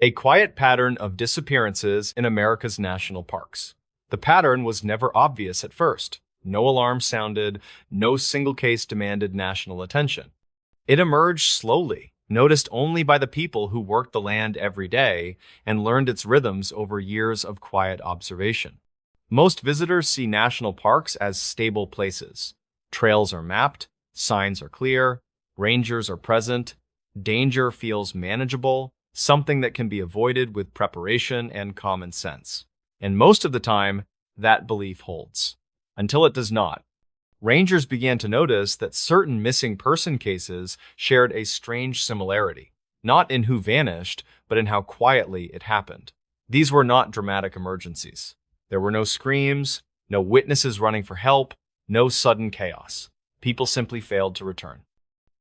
A quiet pattern of disappearances in America's national parks. The pattern was never obvious at first. No alarm sounded, no single case demanded national attention. It emerged slowly, noticed only by the people who worked the land every day and learned its rhythms over years of quiet observation. Most visitors see national parks as stable places. Trails are mapped, signs are clear, rangers are present, danger feels manageable, something that can be avoided with preparation and common sense. And most of the time, that belief holds. Until it does not. Rangers began to notice that certain missing person cases shared a strange similarity, not in who vanished, but in how quietly it happened. These were not dramatic emergencies. There were no screams, no witnesses running for help, no sudden chaos. People simply failed to return.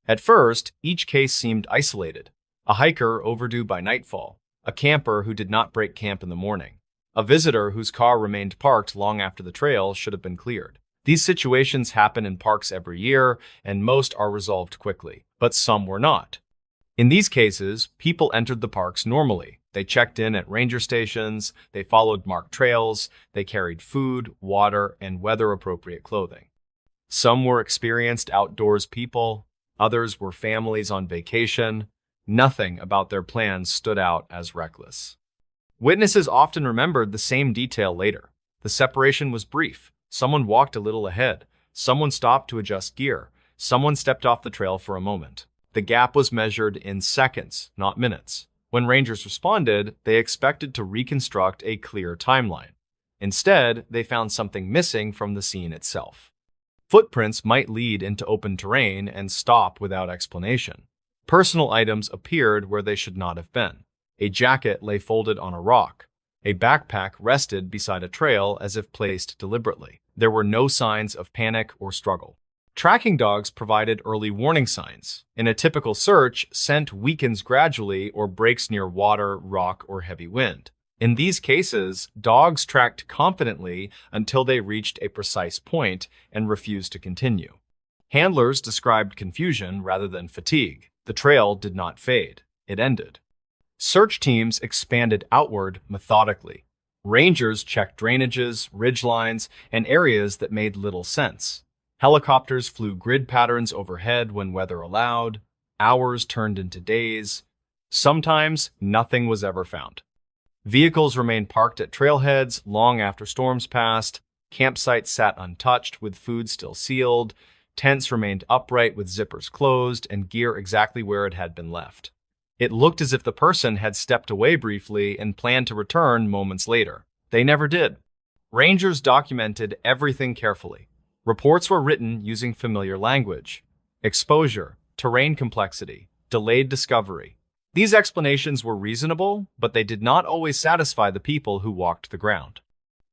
At first, each case seemed isolated. A hiker overdue by nightfall, a camper who did not break camp in the morning, a visitor whose car remained parked long after the trail should have been cleared. These situations happen in parks every year, and most are resolved quickly, but some were not. In these cases, people entered the parks normally. They checked in at ranger stations, they followed marked trails, they carried food, water, and weather-appropriate clothing. Some were experienced outdoors people, others were families on vacation. Nothing about their plans stood out as reckless. Witnesses often remembered the same detail later. The separation was brief. Someone walked a little ahead. Someone stopped to adjust gear. Someone stepped off the trail for a moment. The gap was measured in seconds, not minutes. When rangers responded, they expected to reconstruct a clear timeline. Instead, they found something missing from the scene itself. Footprints might lead into open terrain and stop without explanation. Personal items appeared where they should not have been. A jacket lay folded on a rock. A backpack rested beside a trail as if placed deliberately. There were no signs of panic or struggle. Tracking dogs provided early warning signs. In a typical search, scent weakens gradually or breaks near water, rock, or heavy wind. In these cases, dogs tracked confidently until they reached a precise point and refused to continue. Handlers described confusion rather than fatigue. The trail did not fade. It ended. Search teams expanded outward methodically. Rangers checked drainages, ridgelines, and areas that made little sense. Helicopters flew grid patterns overhead when weather allowed. Hours turned into days. Sometimes, nothing was ever found. Vehicles remained parked at trailheads long after storms passed. Campsites sat untouched with food still sealed. Tents remained upright with zippers closed and gear exactly where it had been left. It looked as if the person had stepped away briefly and planned to return moments later. They never did. Rangers documented everything carefully. Reports were written using familiar language. Exposure, terrain complexity, delayed discovery. These explanations were reasonable, but they did not always satisfy the people who walked the ground.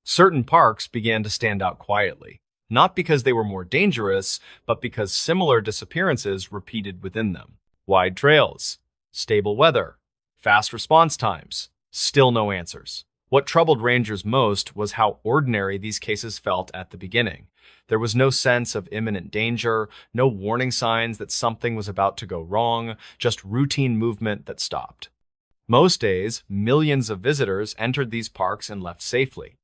Certain parks began to stand out quietly, not because they were more dangerous, but because similar disappearances repeated within them. Wide trails, stable weather, fast response times, still no answers. What troubled rangers most was how ordinary these cases felt at the beginning. There was no sense of imminent danger, no warning signs that something was about to go wrong, just routine movement that stopped. Most days, millions of visitors entered these parks and left safely.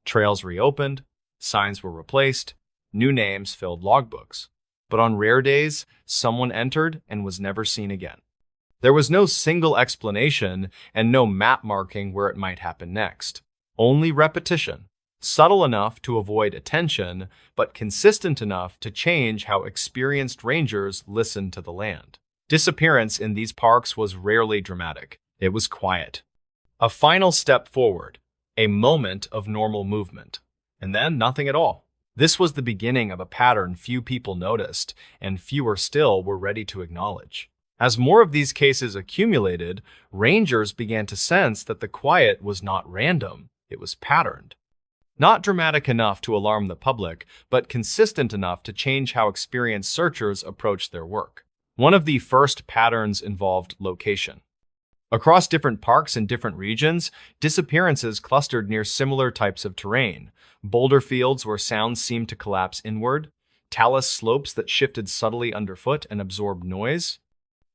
Trails reopened, signs were replaced, new names filled logbooks. But on rare days, someone entered and was never seen again. There was no single explanation and no map marking where it might happen next. Only repetition, subtle enough to avoid attention, but consistent enough to change how experienced rangers listened to the land. Disappearance in these parks was rarely dramatic. It was quiet. A final step forward, a moment of normal movement, and then nothing at all. This was the beginning of a pattern few people noticed, and fewer still were ready to acknowledge. As more of these cases accumulated, rangers began to sense that the quiet was not random, it was patterned. Not dramatic enough to alarm the public, but consistent enough to change how experienced searchers approached their work. One of the first patterns involved location. Across different parks in different regions, disappearances clustered near similar types of terrain. Boulder fields where sounds seemed to collapse inward, talus slopes that shifted subtly underfoot and absorbed noise,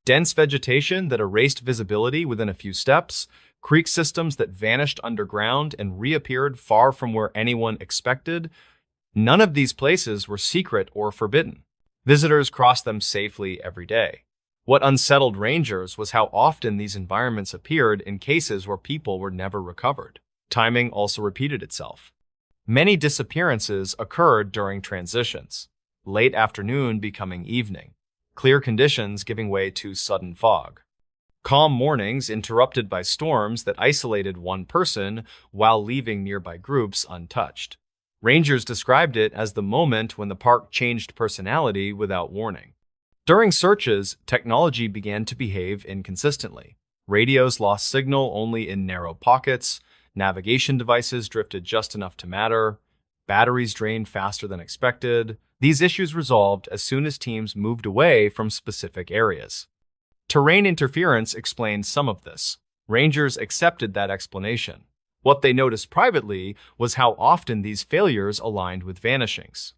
dense vegetation that erased visibility within a few steps, Creek systems that vanished underground and reappeared far from where anyone expected. None of these places were secret or forbidden. Visitors crossed them safely every day. What unsettled rangers was how often these environments appeared in cases where people were never recovered. Timing also repeated itself. Many disappearances occurred during transitions, late afternoon becoming evening, clear conditions giving way to sudden fog. Calm mornings interrupted by storms that isolated one person while leaving nearby groups untouched. Rangers described it as the moment when the park changed personality without warning. During searches, technology began to behave inconsistently. Radios lost signal only in narrow pockets, navigation devices drifted just enough to matter, batteries drained faster than expected. These issues resolved as soon as teams moved away from specific areas. Terrain interference explained some of this. Rangers accepted that explanation. What they noticed privately was how often these failures aligned with vanishings.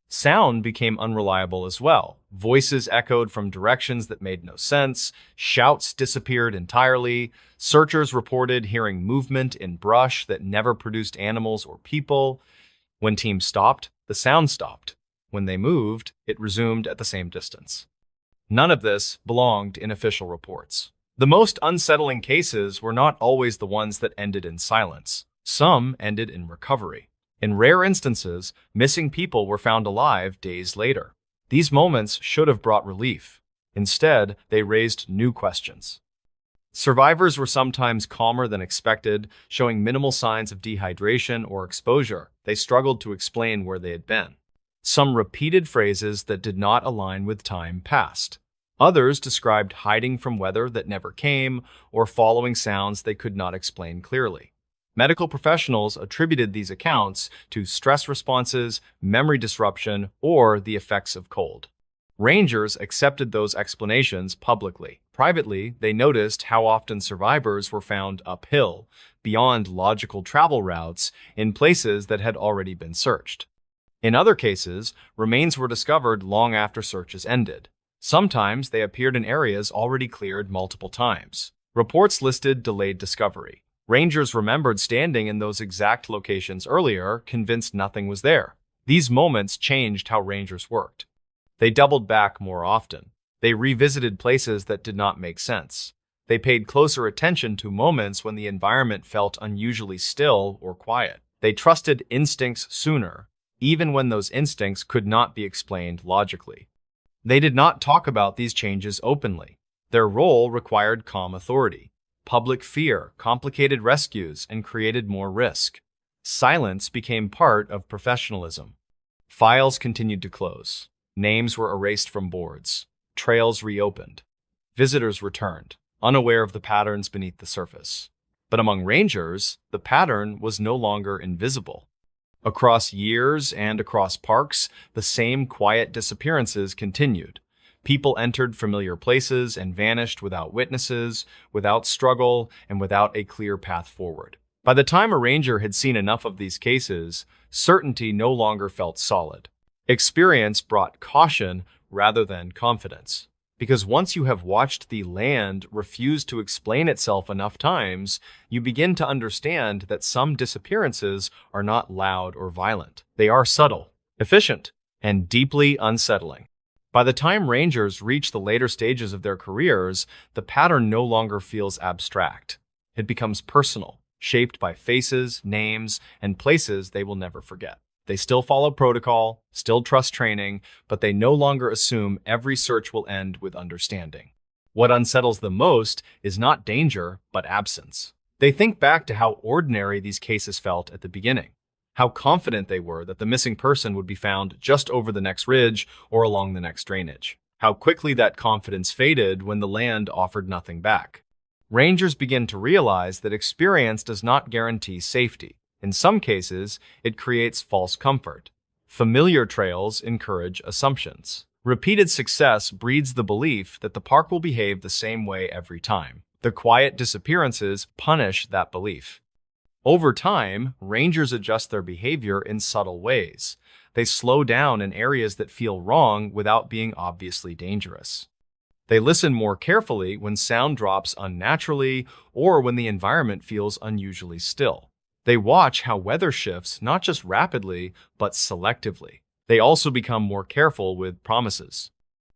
Sound became unreliable as well. Voices echoed from directions that made no sense, shouts disappeared entirely, searchers reported hearing movement in brush that never produced animals or people. When teams stopped, the sound stopped. When they moved, it resumed at the same distance. None of this belonged in official reports. The most unsettling cases were not always the ones that ended in silence. Some ended in recovery. In rare instances, missing people were found alive days later. These moments should have brought relief. Instead, they raised new questions. Survivors were sometimes calmer than expected, showing minimal signs of dehydration or exposure. They struggled to explain where they had been. Some repeated phrases that did not align with time passed. Others described hiding from weather that never came or following sounds they could not explain clearly. Medical professionals attributed these accounts to stress responses, memory disruption, or the effects of cold. Rangers accepted those explanations publicly. Privately, they noticed how often survivors were found uphill, beyond logical travel routes, in places that had already been searched. In other cases, remains were discovered long after searches ended. Sometimes they appeared in areas already cleared multiple times. Reports listed delayed discovery. Rangers remembered standing in those exact locations earlier, convinced nothing was there. These moments changed how rangers worked. They doubled back more often. They revisited places that did not make sense. They paid closer attention to moments when the environment felt unusually still or quiet. They trusted instincts sooner, even when those instincts could not be explained logically. They did not talk about these changes openly. Their role required calm authority. Public fear complicated rescues and created more risk. Silence became part of professionalism. Files continued to close. Names were erased from boards. Trails reopened. Visitors returned, unaware of the patterns beneath the surface. But among rangers, the pattern was no longer invisible. Across years and across parks, the same quiet disappearances continued. People entered familiar places and vanished without witnesses, without struggle, and without a clear path forward. By the time a ranger had seen enough of these cases, certainty no longer felt solid. Experience brought caution rather than confidence. Because once you have watched the land refuse to explain itself enough times, you begin to understand that some disappearances are not loud or violent. They are subtle, efficient, and deeply unsettling. By the time rangers reach the later stages of their careers, the pattern no longer feels abstract. It becomes personal, shaped by faces, names, and places they will never forget. They still follow protocol, still trust training, but they no longer assume every search will end with understanding. What unsettles them most is not danger, but absence. They think back to how ordinary these cases felt at the beginning, how confident they were that the missing person would be found just over the next ridge or along the next drainage, how quickly that confidence faded when the land offered nothing back. Rangers begin to realize that experience does not guarantee safety. In some cases, it creates false comfort. Familiar trails encourage assumptions. Repeated success breeds the belief that the park will behave the same way every time. The quiet disappearances punish that belief. Over time, rangers adjust their behavior in subtle ways. They slow down in areas that feel wrong without being obviously dangerous. They listen more carefully when sound drops unnaturally or when the environment feels unusually still. They watch how weather shifts not just rapidly, but selectively. They also become more careful with promises.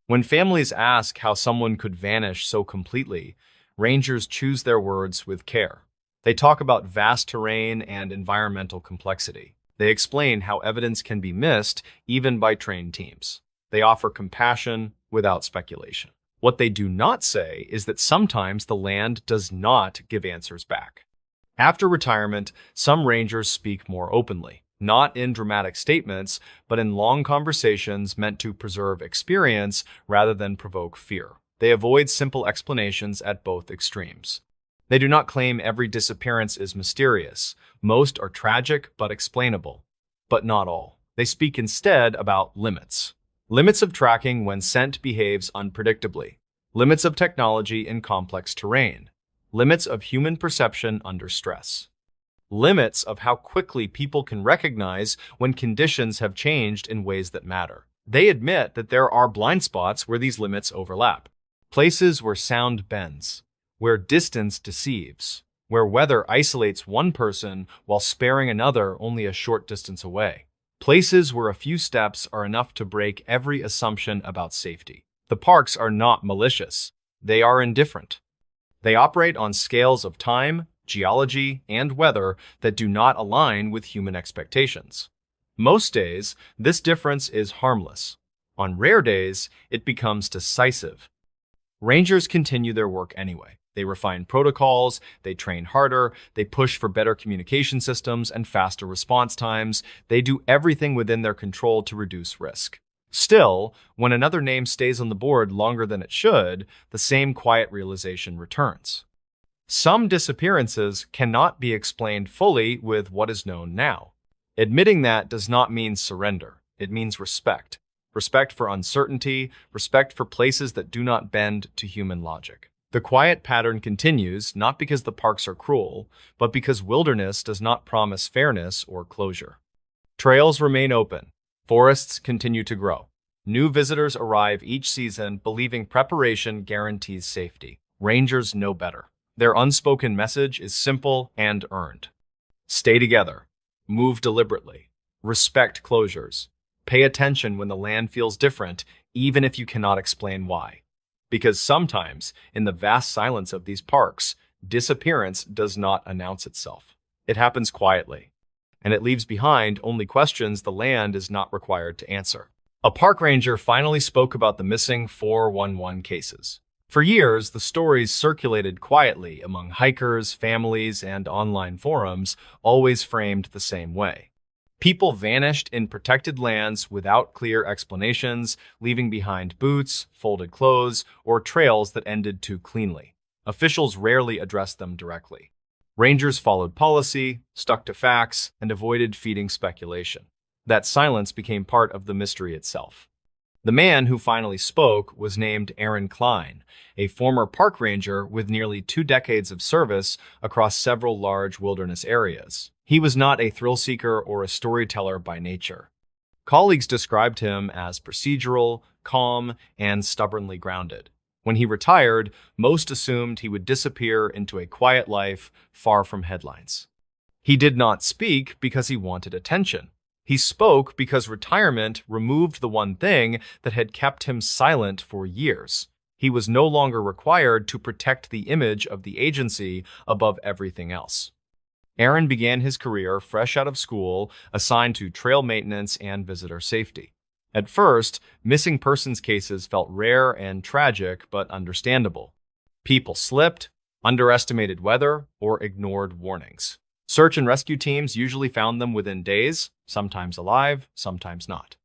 When families ask how someone could vanish so completely, rangers choose their words with care. They talk about vast terrain and environmental complexity. They explain how evidence can be missed even by trained teams. They offer compassion without speculation. What they do not say is that sometimes the land does not give answers back. After retirement, some rangers speak more openly, not in dramatic statements, but in long conversations meant to preserve experience rather than provoke fear. They avoid simple explanations at both extremes. They do not claim every disappearance is mysterious. Most are tragic but explainable, but not all. They speak instead about limits. Limits of tracking when scent behaves unpredictably. Limits of technology in complex terrain. Limits of human perception under stress. Limits of how quickly people can recognize when conditions have changed in ways that matter. They admit that there are blind spots where these limits overlap. Places where sound bends, where distance deceives, where weather isolates one person while sparing another only a short distance away. Places where a few steps are enough to break every assumption about safety. The parks are not malicious. They are indifferent. They operate on scales of time, geology, and weather that do not align with human expectations. Most days, this difference is harmless. On rare days, it becomes decisive. Rangers continue their work anyway. They refine protocols, they train harder, they push for better communication systems and faster response times. They do everything within their control to reduce risk. Still, when another name stays on the board longer than it should, the same quiet realization returns. Some disappearances cannot be explained fully with what is known now. Admitting that does not mean surrender. It means respect. Respect for uncertainty, respect for places that do not bend to human logic. The quiet pattern continues not because the parks are cruel, but because wilderness does not promise fairness or closure. Trails remain open. Forests continue to grow. New visitors arrive each season believing preparation guarantees safety. Rangers know better. Their unspoken message is simple and earned. Stay together. Move deliberately. Respect closures. Pay attention when the land feels different, even if you cannot explain why. Because sometimes, in the vast silence of these parks, disappearance does not announce itself. It happens quietly, and it leaves behind only questions the land is not required to answer. A park ranger finally spoke about the missing 411 cases. For years, the stories circulated quietly among hikers, families, and online forums, always framed the same way. People vanished in protected lands without clear explanations, leaving behind boots, folded clothes, or trails that ended too cleanly. Officials rarely addressed them directly. Rangers followed policy, stuck to facts, and avoided feeding speculation. That silence became part of the mystery itself. The man who finally spoke was named Aaron Klein, a former park ranger with nearly 2 decades of service across several large wilderness areas. He was not a thrill-seeker or a storyteller by nature. Colleagues described him as procedural, calm, and stubbornly grounded. When he retired, most assumed he would disappear into a quiet life far from headlines. He did not speak because he wanted attention. He spoke because retirement removed the one thing that had kept him silent for years. He was no longer required to protect the image of the agency above everything else. Aaron began his career fresh out of school, assigned to trail maintenance and visitor safety. At first, missing persons cases felt rare and tragic, but understandable. People slipped, underestimated weather, or ignored warnings. Search and rescue teams usually found them within days, sometimes alive, sometimes not.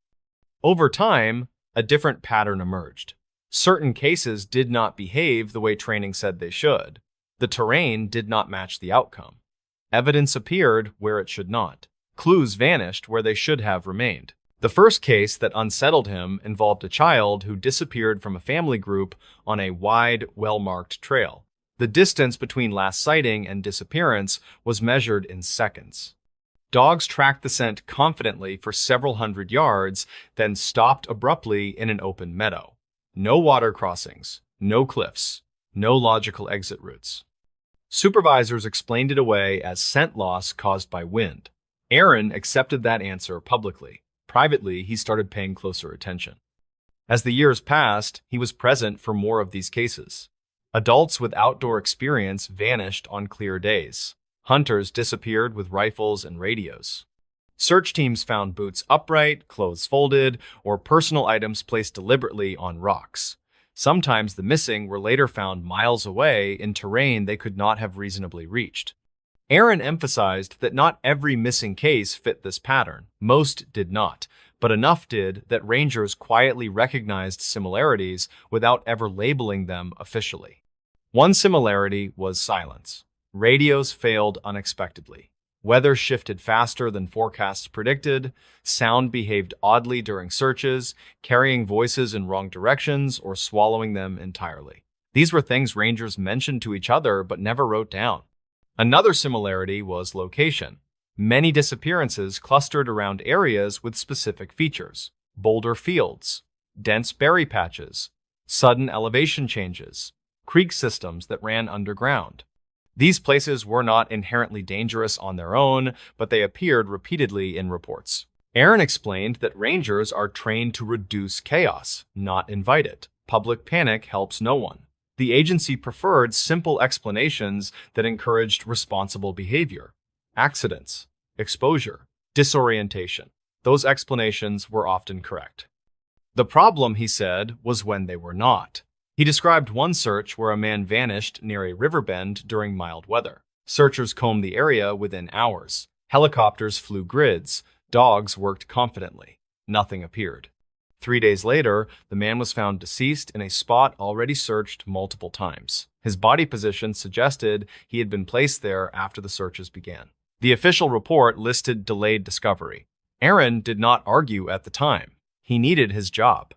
Over time, a different pattern emerged. Certain cases did not behave the way training said they should. The terrain did not match the outcome. Evidence appeared where it should not. Clues vanished where they should have remained. The first case that unsettled him involved a child who disappeared from a family group on a wide, well-marked trail. The distance between last sighting and disappearance was measured in seconds. Dogs tracked the scent confidently for several hundred yards, then stopped abruptly in an open meadow. No water crossings, no cliffs, no logical exit routes. Supervisors explained it away as scent loss caused by wind. Aaron accepted that answer publicly. Privately, he started paying closer attention. As the years passed, he was present for more of these cases. Adults with outdoor experience vanished on clear days. Hunters disappeared with rifles and radios. Search teams found boots upright, clothes folded, or personal items placed deliberately on rocks. Sometimes the missing were later found miles away in terrain they could not have reasonably reached. Aaron emphasized that not every missing case fit this pattern. Most did not, but enough did that rangers quietly recognized similarities without ever labeling them officially. One similarity was silence. Radios failed unexpectedly. Weather shifted faster than forecasts predicted, sound behaved oddly during searches, carrying voices in wrong directions or swallowing them entirely. These were things rangers mentioned to each other but never wrote down. Another similarity was location. Many disappearances clustered around areas with specific features: boulder fields, dense berry patches, sudden elevation changes, creek systems that ran underground. These places were not inherently dangerous on their own, but they appeared repeatedly in reports. Aaron explained that rangers are trained to reduce chaos, not invite it. Public panic helps no one. The agency preferred simple explanations that encouraged responsible behavior. Accidents, exposure, disorientation. Those explanations were often correct. The problem, he said, was when they were not. He described one search where a man vanished near a river bend during mild weather. Searchers combed the area within hours. Helicopters flew grids. Dogs worked confidently. Nothing appeared. 3 days later, the man was found deceased in a spot already searched multiple times. His body position suggested he had been placed there after the searches began. The official report listed delayed discovery. Aaron did not argue at the time. He needed his job.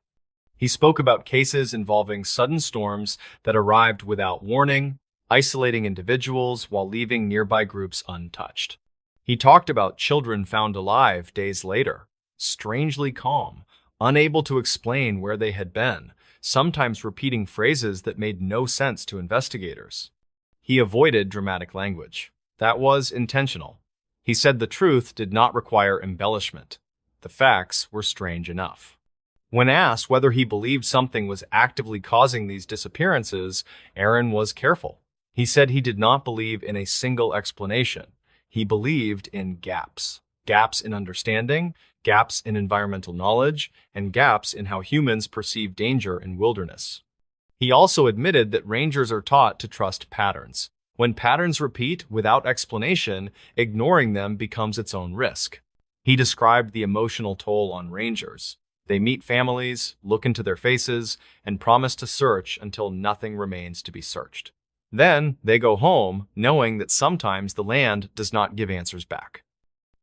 He spoke about cases involving sudden storms that arrived without warning, isolating individuals while leaving nearby groups untouched. He talked about children found alive days later, strangely calm, unable to explain where they had been, sometimes repeating phrases that made no sense to investigators. He avoided dramatic language. That was intentional. He said the truth did not require embellishment. The facts were strange enough. When asked whether he believed something was actively causing these disappearances, Aaron was careful. He said he did not believe in a single explanation. He believed in gaps. Gaps in understanding, gaps in environmental knowledge, and gaps in how humans perceive danger in wilderness. He also admitted that rangers are taught to trust patterns. When patterns repeat without explanation, ignoring them becomes its own risk. He described the emotional toll on rangers. They meet families, look into their faces, and promise to search until nothing remains to be searched. Then they go home, knowing that sometimes the land does not give answers back.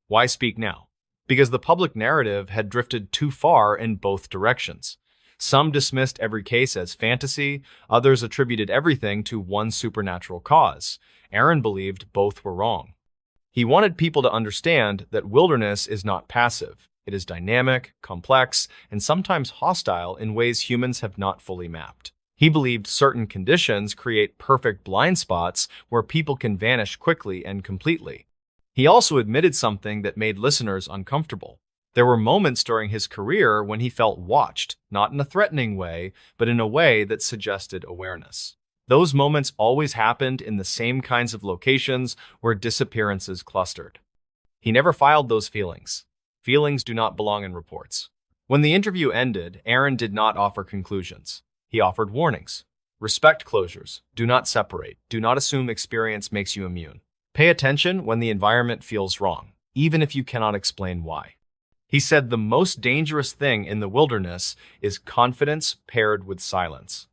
Why speak now? Because the public narrative had drifted too far in both directions. Some dismissed every case as fantasy, others attributed everything to one supernatural cause. Aaron believed both were wrong. He wanted people to understand that wilderness is not passive. It is dynamic, complex, and sometimes hostile in ways humans have not fully mapped. He believed certain conditions create perfect blind spots where people can vanish quickly and completely. He also admitted something that made listeners uncomfortable. There were moments during his career when he felt watched, not in a threatening way, but in a way that suggested awareness. Those moments always happened in the same kinds of locations where disappearances clustered. He never filed those feelings. Feelings do not belong in reports. When the interview ended, Aaron did not offer conclusions. He offered warnings. Respect closures. Do not separate. Do not assume experience makes you immune. Pay attention when the environment feels wrong, even if you cannot explain why. He said the most dangerous thing in the wilderness is confidence paired with silence.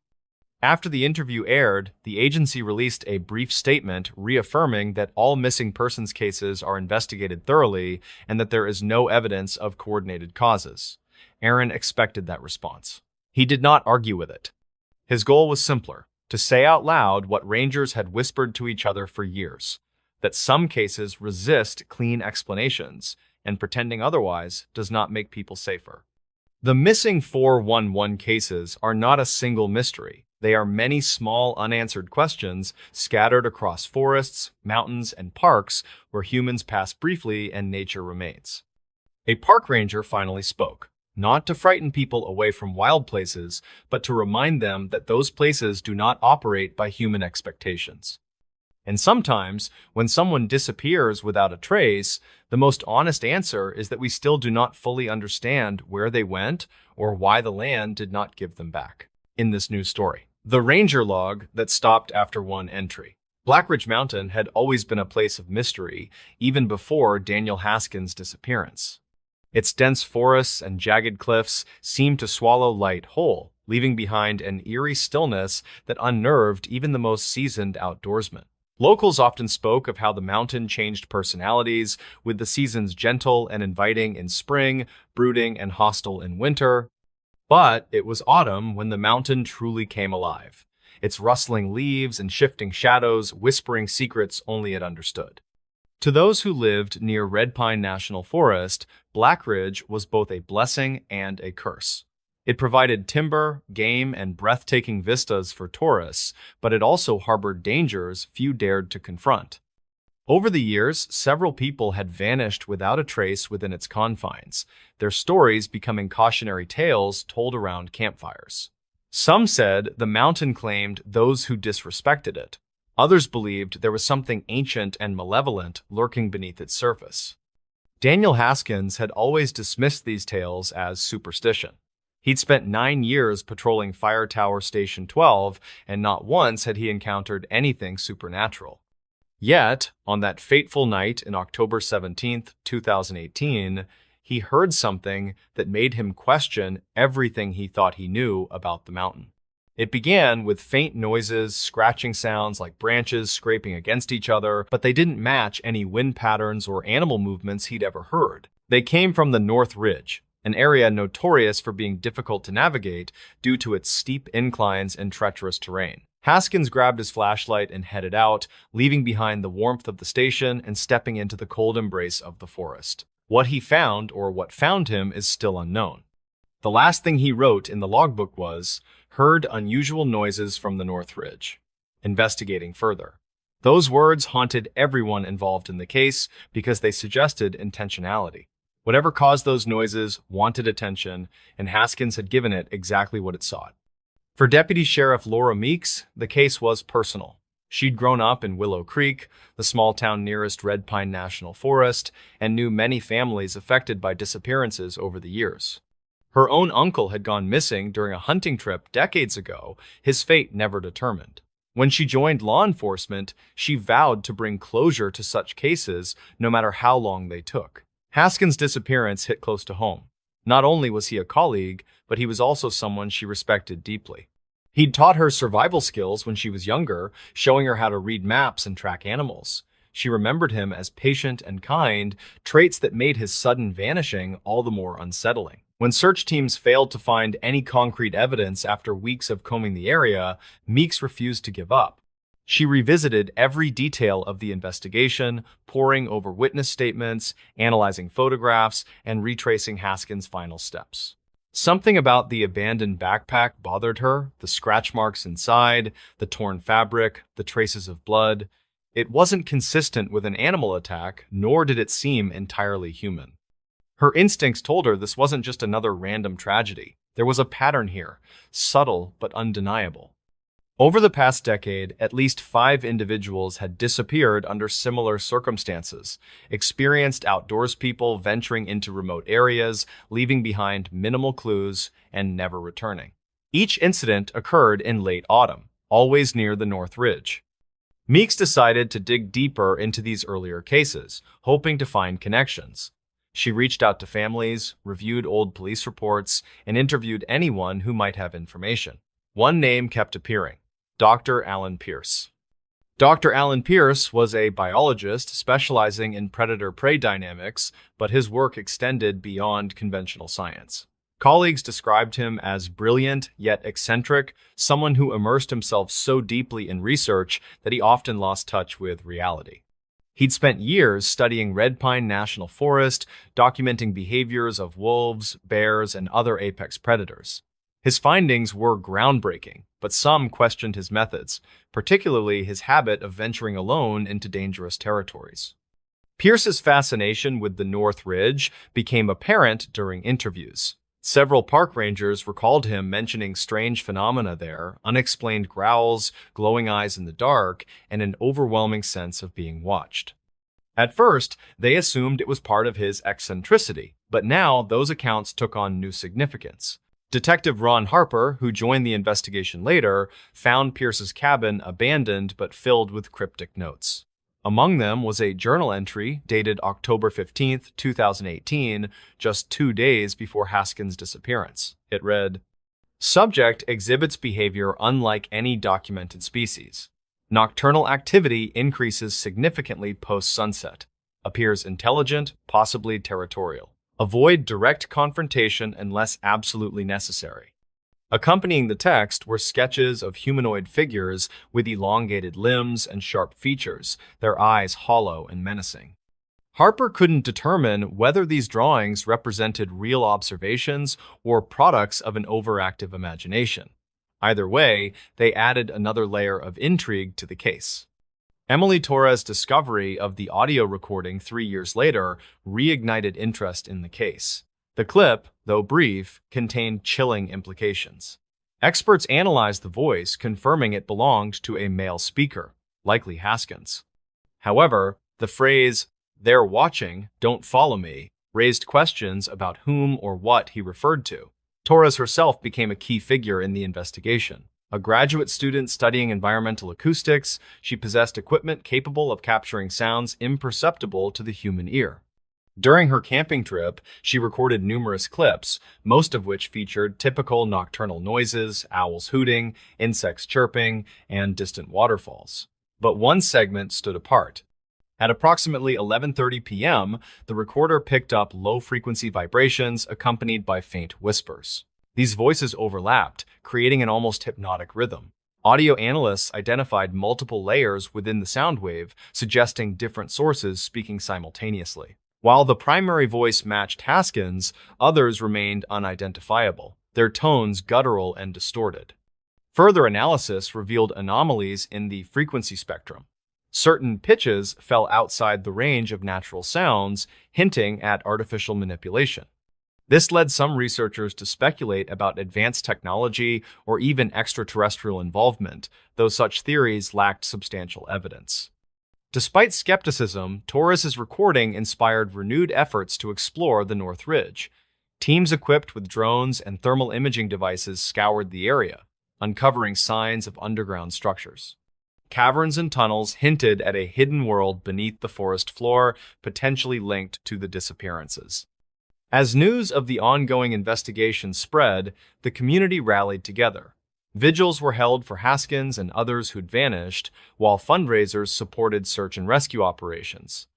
After the interview aired, the agency released a brief statement reaffirming that all missing persons cases are investigated thoroughly and that there is no evidence of coordinated causes. Aaron expected that response. He did not argue with it. His goal was simpler: to say out loud what rangers had whispered to each other for years, that some cases resist clean explanations, and pretending otherwise does not make people safer. The missing 411 cases are not a single mystery. They are many small unanswered questions scattered across forests, mountains, and parks where humans pass briefly and nature remains. A park ranger finally spoke, not to frighten people away from wild places, but to remind them that those places do not operate by human expectations. And sometimes, when someone disappears without a trace, the most honest answer is that we still do not fully understand where they went or why the land did not give them back. In this new story, the ranger log that stopped after one entry. Blackridge Mountain had always been a place of mystery, even before Daniel Haskins' disappearance. Its dense forests and jagged cliffs seemed to swallow light whole, leaving behind an eerie stillness that unnerved even the most seasoned outdoorsmen. Locals often spoke of how the mountain changed personalities, with the seasons gentle and inviting in spring, brooding and hostile in winter. But it was autumn when the mountain truly came alive, its rustling leaves and shifting shadows whispering secrets only it understood. To those who lived near Red Pine National Forest, Blackridge was both a blessing and a curse. It provided timber, game, and breathtaking vistas for tourists, but it also harbored dangers few dared to confront. Over the years, several people had vanished without a trace within its confines, their stories becoming cautionary tales told around campfires. Some said the mountain claimed those who disrespected it. Others believed there was something ancient and malevolent lurking beneath its surface. Daniel Haskins had always dismissed these tales as superstition. He'd spent 9 years patrolling Fire Tower Station 12, and not once had he encountered anything supernatural. Yet, on that fateful night in October 17, 2018, he heard something that made him question everything he thought he knew about the mountain. It began with faint noises, scratching sounds like branches scraping against each other, but they didn't match any wind patterns or animal movements he'd ever heard. They came from the North Ridge, an area notorious for being difficult to navigate due to its steep inclines and treacherous terrain. Haskins grabbed his flashlight and headed out, leaving behind the warmth of the station and stepping into the cold embrace of the forest. What he found, or what found him, is still unknown. The last thing he wrote in the logbook was, "Heard unusual noises from the North Ridge. Investigating further." Those words haunted everyone involved in the case because they suggested intentionality. Whatever caused those noises wanted attention, and Haskins had given it exactly what it sought. For Deputy Sheriff Laura Meeks, the case was personal. She'd grown up in Willow Creek, the small town nearest Red Pine National Forest, and knew many families affected by disappearances over the years. Her own uncle had gone missing during a hunting trip decades ago, his fate never determined. When she joined law enforcement, she vowed to bring closure to such cases, no matter how long they took. Haskins' disappearance hit close to home. Not only was he a colleague, but he was also someone she respected deeply. He'd taught her survival skills when she was younger, showing her how to read maps and track animals. She remembered him as patient and kind, traits that made his sudden vanishing all the more unsettling. When search teams failed to find any concrete evidence after weeks of combing the area, Meeks refused to give up. She revisited every detail of the investigation, poring over witness statements, analyzing photographs, and retracing Haskins' final steps. Something about the abandoned backpack bothered her, the scratch marks inside, the torn fabric, the traces of blood. It wasn't consistent with an animal attack, nor did it seem entirely human. Her instincts told her this wasn't just another random tragedy. There was a pattern here, subtle but undeniable. Over the past decade, at least 5 individuals had disappeared under similar circumstances, experienced outdoors people venturing into remote areas, leaving behind minimal clues, and never returning. Each incident occurred in late autumn, always near the North Ridge. Meeks decided to dig deeper into these earlier cases, hoping to find connections. She reached out to families, reviewed old police reports, and interviewed anyone who might have information. One name kept appearing: Dr. Alan Pierce. Dr. Alan Pierce was a biologist specializing in predator-prey dynamics, but his work extended beyond conventional science. Colleagues described him as brilliant yet eccentric, someone who immersed himself so deeply in research that he often lost touch with reality. He'd spent years studying Red Pine National Forest, documenting behaviors of wolves, bears, and other apex predators. His findings were groundbreaking, but some questioned his methods, particularly his habit of venturing alone into dangerous territories. Pierce's fascination with the North Ridge became apparent during interviews. Several park rangers recalled him mentioning strange phenomena there, unexplained growls, glowing eyes in the dark, and an overwhelming sense of being watched. At first, they assumed it was part of his eccentricity, but now those accounts took on new significance. Detective Ron Harper, who joined the investigation later, found Pierce's cabin abandoned but filled with cryptic notes. Among them was a journal entry dated October 15, 2018, just 2 days before Haskins' disappearance. It read, "Subject exhibits behavior unlike any documented species. Nocturnal activity increases significantly post-sunset. Appears intelligent, possibly territorial. Avoid direct confrontation unless absolutely necessary." Accompanying the text were sketches of humanoid figures with elongated limbs and sharp features, their eyes hollow and menacing. Harper couldn't determine whether these drawings represented real observations or products of an overactive imagination. Either way, they added another layer of intrigue to the case. Emily Torres' discovery of the audio recording 3 years later reignited interest in the case. The clip, though brief, contained chilling implications. Experts analyzed the voice, confirming it belonged to a male speaker, likely Haskins. However, the phrase, "they're watching, don't follow me," raised questions about whom or what he referred to. Torres herself became a key figure in the investigation. A graduate student studying environmental acoustics, she possessed equipment capable of capturing sounds imperceptible to the human ear. During her camping trip, she recorded numerous clips, most of which featured typical nocturnal noises, owls hooting, insects chirping, and distant waterfalls. But one segment stood apart. At approximately 11:30 p.m., the recorder picked up low-frequency vibrations accompanied by faint whispers. These voices overlapped, creating an almost hypnotic rhythm. Audio analysts identified multiple layers within the sound wave, suggesting different sources speaking simultaneously. While the primary voice matched Haskins, others remained unidentifiable, their tones guttural and distorted. Further analysis revealed anomalies in the frequency spectrum. Certain pitches fell outside the range of natural sounds, hinting at artificial manipulation. This led some researchers to speculate about advanced technology or even extraterrestrial involvement, though such theories lacked substantial evidence. Despite skepticism, Torres's recording inspired renewed efforts to explore the North Ridge. Teams equipped with drones and thermal imaging devices scoured the area, uncovering signs of underground structures. Caverns and tunnels hinted at a hidden world beneath the forest floor, potentially linked to the disappearances. As news of the ongoing investigation spread, the community rallied together. Vigils were held for Haskins and others who'd vanished, while fundraisers supported search and rescue operations.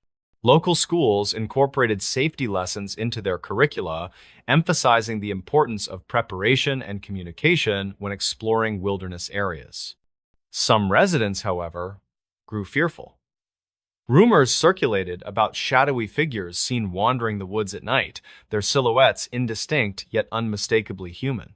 Local schools incorporated safety lessons into their curricula, emphasizing the importance of preparation and communication when exploring wilderness areas. Some residents, however, grew fearful. Rumors circulated about shadowy figures seen wandering the woods at night, their silhouettes indistinct yet unmistakably human.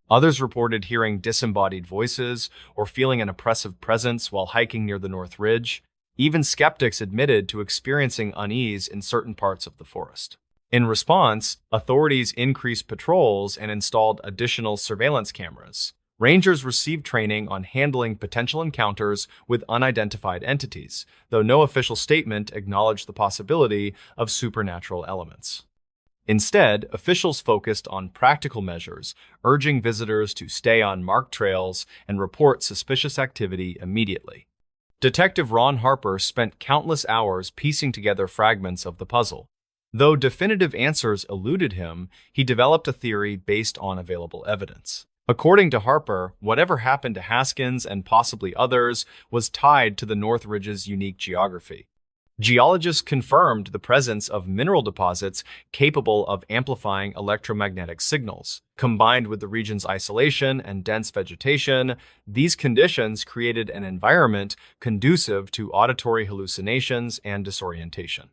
Others reported hearing disembodied voices or feeling an oppressive presence while hiking near the North Ridge. Even skeptics admitted to experiencing unease in certain parts of the forest. In response, authorities increased patrols and installed additional surveillance cameras. Rangers received training on handling potential encounters with unidentified entities, though no official statement acknowledged the possibility of supernatural elements. Instead, officials focused on practical measures, urging visitors to stay on marked trails and report suspicious activity immediately. Detective Ron Harper spent countless hours piecing together fragments of the puzzle. Though definitive answers eluded him, he developed a theory based on available evidence. According to Harper, whatever happened to Haskins and possibly others was tied to the North Ridge's unique geography. Geologists confirmed the presence of mineral deposits capable of amplifying electromagnetic signals. Combined with the region's isolation and dense vegetation, these conditions created an environment conducive to auditory hallucinations and disorientation.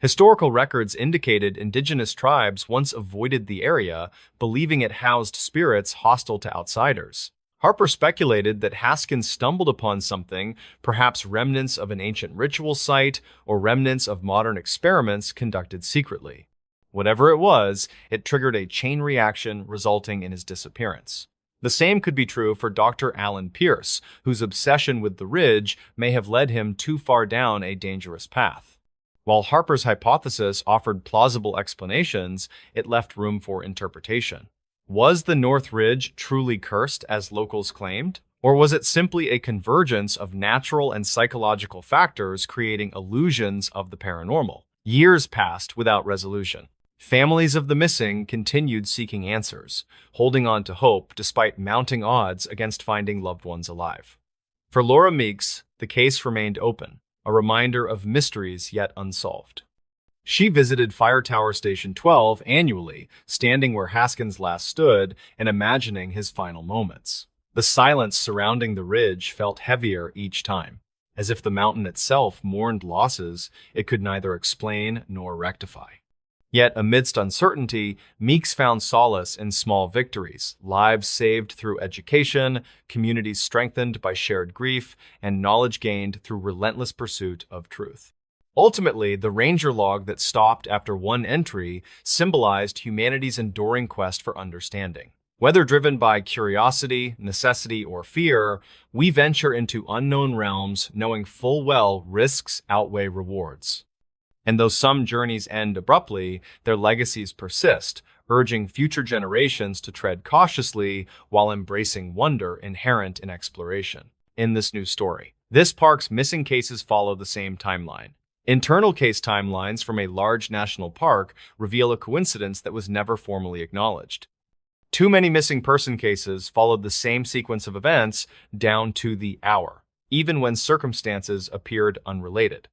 Historical records indicated indigenous tribes once avoided the area, believing it housed spirits hostile to outsiders. Harper speculated that Haskins stumbled upon something, perhaps remnants of an ancient ritual site or remnants of modern experiments conducted secretly. Whatever it was, it triggered a chain reaction resulting in his disappearance. The same could be true for Dr. Alan Pierce, whose obsession with the ridge may have led him too far down a dangerous path. While Harper's hypothesis offered plausible explanations, it left room for interpretation. Was the North Ridge truly cursed, as locals claimed? Or was it simply a convergence of natural and psychological factors creating illusions of the paranormal? Years passed without resolution. Families of the missing continued seeking answers, holding on to hope despite mounting odds against finding loved ones alive. For Laura Meeks, the case remained open, a reminder of mysteries yet unsolved. She visited Fire Tower Station 12 annually, standing where Haskins last stood and imagining his final moments. The silence surrounding the ridge felt heavier each time, as if the mountain itself mourned losses it could neither explain nor rectify. Yet, amidst uncertainty, Meeks found solace in small victories, lives saved through education, communities strengthened by shared grief, and knowledge gained through relentless pursuit of truth. Ultimately, the ranger log that stopped after one entry symbolized humanity's enduring quest for understanding. Whether driven by curiosity, necessity, or fear, we venture into unknown realms knowing full well risks outweigh rewards. And though some journeys end abruptly, their legacies persist, urging future generations to tread cautiously while embracing wonder inherent in exploration. In this new story, this park's missing cases follow the same timeline. Internal case timelines from a large national park reveal a coincidence that was never formally acknowledged. Too many missing person cases followed the same sequence of events down to the hour, even when circumstances appeared unrelated.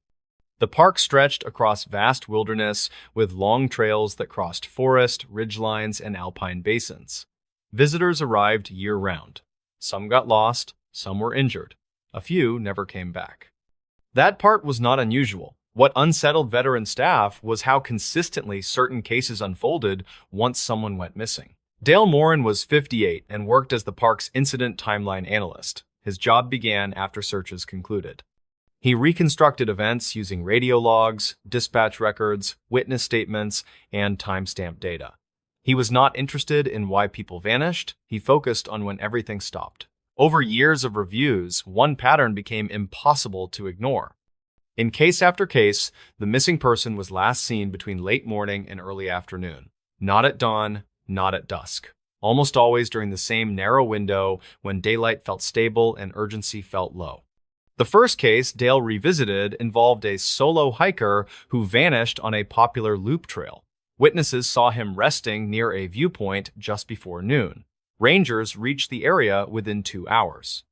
The park stretched across vast wilderness with long trails that crossed forest, ridgelines, and alpine basins. Visitors arrived year-round. Some got lost, some were injured. A few never came back. That part was not unusual. What unsettled veteran staff was how consistently certain cases unfolded once someone went missing. Dale Morin was 58 and worked as the park's incident timeline analyst. His job began after searches concluded. He reconstructed events using radio logs, dispatch records, witness statements, and timestamp data. He was not interested in why people vanished. He focused on when everything stopped. Over years of reviews, one pattern became impossible to ignore. In case after case, the missing person was last seen between late morning and early afternoon. Not at dawn, not at dusk. Almost always during the same narrow window when daylight felt stable and urgency felt low. The first case Dale revisited involved a solo hiker who vanished on a popular loop trail. Witnesses saw him resting near a viewpoint just before noon. Rangers reached the area within 2 hours.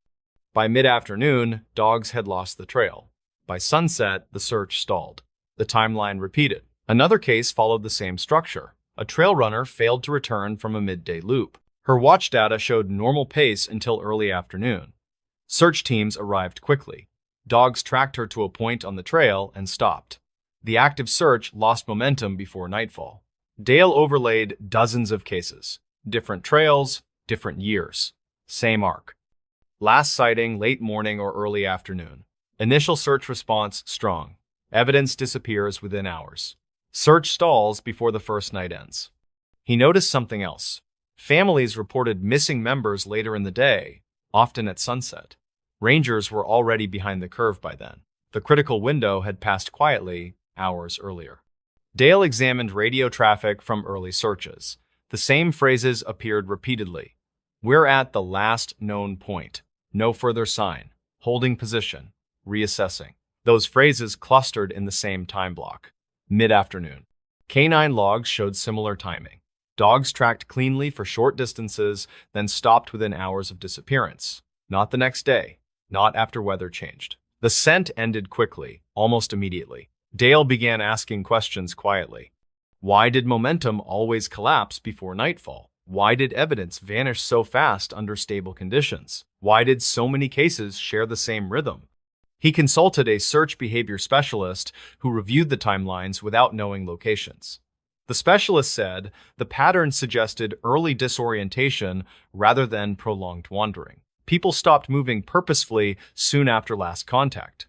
By mid-afternoon, dogs had lost the trail. By sunset, the search stalled. The timeline repeated. Another case followed the same structure. A trail runner failed to return from a midday loop. Her watch data showed normal pace until early afternoon. Search teams arrived quickly. Dogs tracked her to a point on the trail and stopped. The active search lost momentum before nightfall. Dale overlaid dozens of cases. Different trails, different years. Same arc. Last sighting late morning or early afternoon. Initial search response strong. Evidence disappears within hours. Search stalls before the first night ends. He noticed something else. Families reported missing members later in the day, often at sunset. Rangers were already behind the curve by then. The critical window had passed quietly hours earlier. Dale examined radio traffic from early searches. The same phrases appeared repeatedly. We're at the last known point. No further sign. Holding position. Reassessing. Those phrases clustered in the same time block. Mid-afternoon. Canine logs showed similar timing. Dogs tracked cleanly for short distances, then stopped within hours of disappearance. Not the next day. Not after weather changed. The scent ended quickly, almost immediately. Dale began asking questions quietly. Why did momentum always collapse before nightfall? Why did evidence vanish so fast under stable conditions? Why did so many cases share the same rhythm? He consulted a search behavior specialist who reviewed the timelines without knowing locations. The specialist said the pattern suggested early disorientation rather than prolonged wandering. People stopped moving purposefully soon after last contact.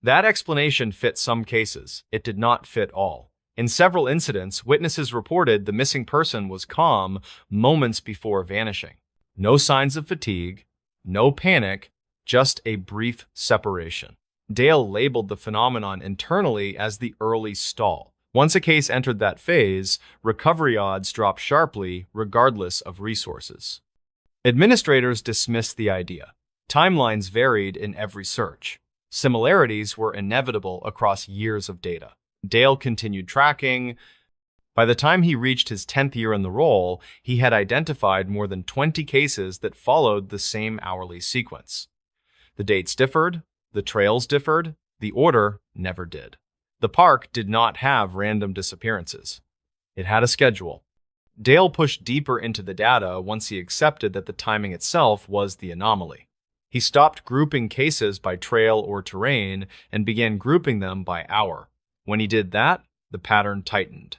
That explanation fit some cases. It did not fit all. In several incidents, witnesses reported the missing person was calm moments before vanishing. No signs of fatigue, no panic, just a brief separation. Dale labeled the phenomenon internally as the early stall. Once a case entered that phase, recovery odds dropped sharply regardless of resources. Administrators dismissed the idea. Timelines varied in every search. Similarities were inevitable across years of data. Dale continued tracking. By the time he reached his 10th year in the role, he had identified more than 20 cases that followed the same hourly sequence. The dates differed, the trails differed, the order never did. The park did not have random disappearances. It had a schedule. Dale pushed deeper into the data once he accepted that the timing itself was the anomaly. He stopped grouping cases by trail or terrain and began grouping them by hour. When he did that, the pattern tightened.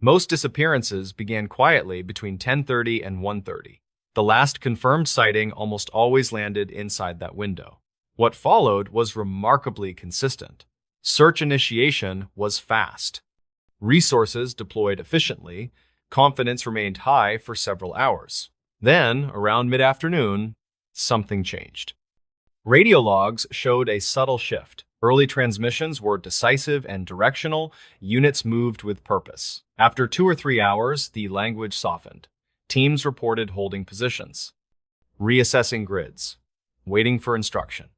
Most disappearances began quietly between 10:30 and 1:30. The last confirmed sighting almost always landed inside that window. What followed was remarkably consistent. Search initiation was fast. Resources deployed efficiently. Confidence remained high for several hours. Then, around mid-afternoon, something changed. Radio logs showed a subtle shift. Early transmissions were decisive and directional. Units moved with purpose. After 2 or 3 hours, the language softened. Teams reported holding positions, reassessing grids, waiting for instruction.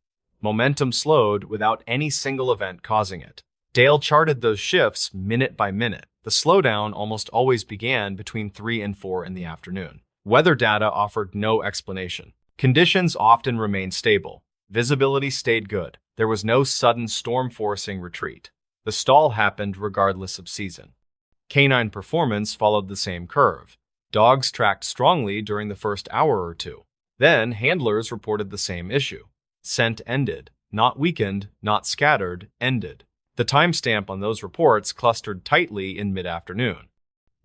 Momentum slowed without any single event causing it. Dale charted those shifts minute by minute. The slowdown almost always began between 3 and 4 in the afternoon. Weather data offered no explanation. Conditions often remained stable. Visibility stayed good. There was no sudden storm-forcing retreat. The stall happened regardless of season. Canine performance followed the same curve. Dogs tracked strongly during the first hour or two. Then, handlers reported the same issue. Scent ended. Not weakened, not scattered, ended. The timestamp on those reports clustered tightly in mid-afternoon.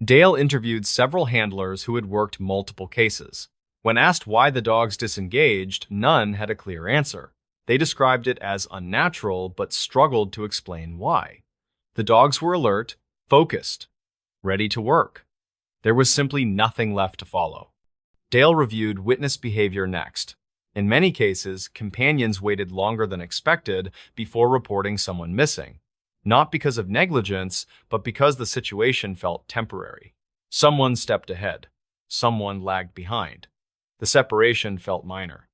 Dale interviewed several handlers who had worked multiple cases. When asked why the dogs disengaged, none had a clear answer. They described it as unnatural, but struggled to explain why. The dogs were alert, focused, ready to work. There was simply nothing left to follow. Dale reviewed witness behavior next. In many cases, companions waited longer than expected before reporting someone missing. Not because of negligence, but because the situation felt temporary. Someone stepped ahead. Someone lagged behind. The separation felt minor.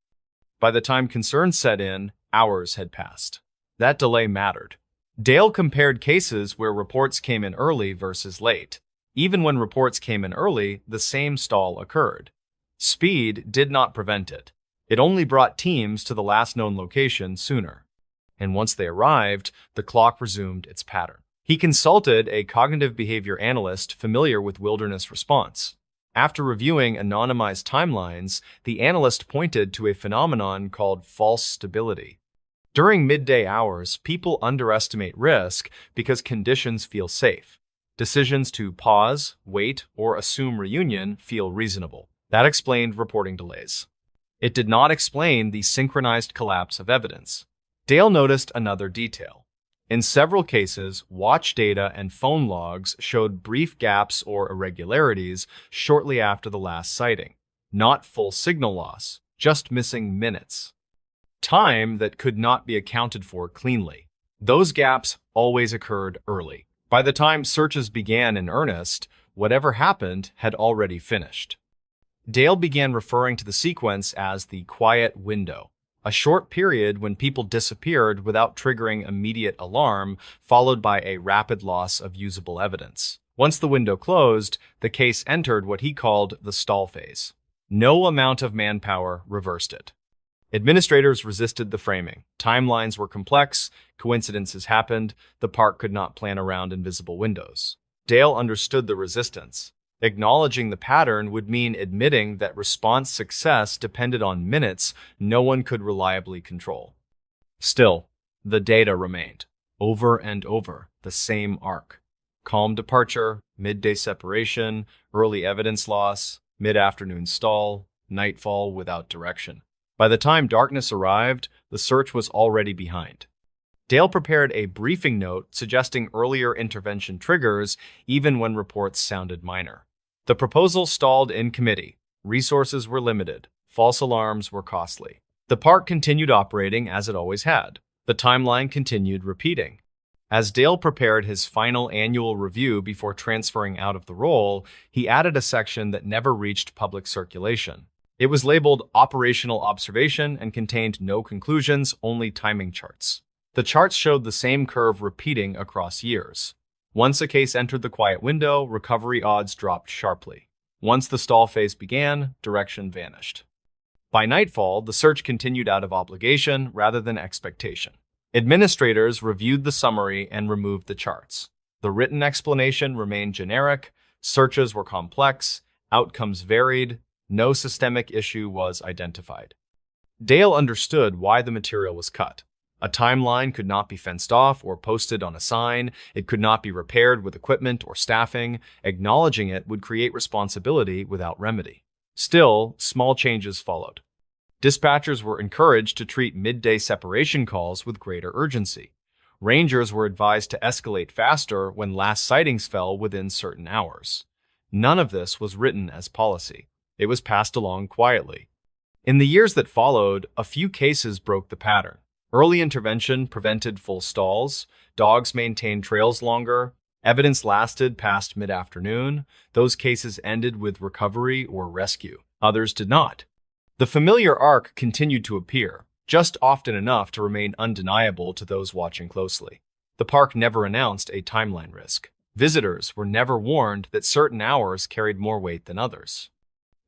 By the time concern set in, hours had passed. That delay mattered. Dale compared cases where reports came in early versus late. Even when reports came in early, the same stall occurred. Speed did not prevent it. It only brought teams to the last known location sooner. And once they arrived, the clock resumed its pattern. He consulted a cognitive behavior analyst familiar with wilderness response. After reviewing anonymized timelines, the analyst pointed to a phenomenon called false stability. During midday hours, people underestimate risk because conditions feel safe. Decisions to pause, wait, or assume reunion feel reasonable. That explained reporting delays. It did not explain the synchronized collapse of evidence. Dale noticed another detail. In several cases, watch data and phone logs showed brief gaps or irregularities shortly after the last sighting. Not full signal loss, just missing minutes. Time that could not be accounted for cleanly. Those gaps always occurred early. By the time searches began in earnest, whatever happened had already finished. Dale began referring to the sequence as the quiet window, a short period when people disappeared without triggering immediate alarm, followed by a rapid loss of usable evidence. Once the window closed, the case entered what he called the stall phase. No amount of manpower reversed it. Administrators resisted the framing. Timelines were complex, coincidences happened, the park could not plan around invisible windows. Dale understood the resistance. Acknowledging the pattern would mean admitting that response success depended on minutes no one could reliably control. Still, The data remained, over and over, the same arc. Calm departure, midday separation, early evidence loss, mid-afternoon stall, nightfall without direction. By the time darkness arrived, the search was already behind. Dale prepared a briefing note suggesting earlier intervention triggers even when reports sounded minor. The proposal stalled in committee. Resources were limited. False alarms were costly. The park continued operating as it always had. The timeline continued repeating. As Dale prepared his final annual review before transferring out of the role, he added a section that never reached public circulation. It was labeled Operational Observation and contained no conclusions, only timing charts. The charts showed the same curve repeating across years. Once a case entered the quiet window, recovery odds dropped sharply. Once the stall phase began, direction vanished. By nightfall, the search continued out of obligation rather than expectation. Administrators reviewed the summary and removed the charts. The written explanation remained generic, searches were complex, outcomes varied, no systemic issue was identified. Dale understood why the material was cut. A timeline could not be fenced off or posted on a sign. It could not be repaired with equipment or staffing. Acknowledging it would create responsibility without remedy. Still, small changes followed. Dispatchers were encouraged to treat midday separation calls with greater urgency. Rangers were advised to escalate faster when last sightings fell within certain hours. None of this was written as policy. It was passed along quietly. In the years that followed, a few cases broke the pattern. Early intervention prevented full stalls, dogs maintained trails longer, evidence lasted past mid-afternoon. Those cases ended with recovery or rescue. Others did not. The familiar arc continued to appear, just often enough to remain undeniable to those watching closely. The park never announced a timeline risk. Visitors were never warned that certain hours carried more weight than others.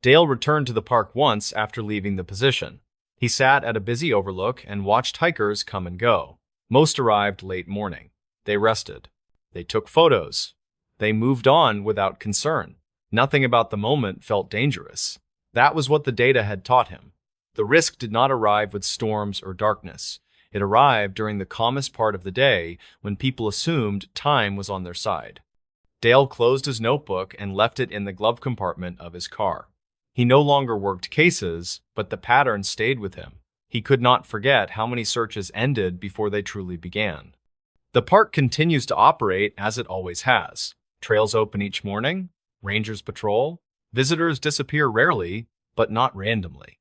Dale returned to the park once after leaving the position. He sat at a busy overlook and watched hikers come and go. Most arrived late morning. They rested. They took photos. They moved on without concern. Nothing about the moment felt dangerous. That was what the data had taught him. The risk did not arrive with storms or darkness. It arrived during the calmest part of the day when people assumed time was on their side. Dale closed his notebook and left it in the glove compartment of his car. He no longer worked cases, but the pattern stayed with him. He could not forget how many searches ended before they truly began. The park continues to operate as it always has. Trails open each morning, rangers patrol, visitors disappear rarely, but not randomly.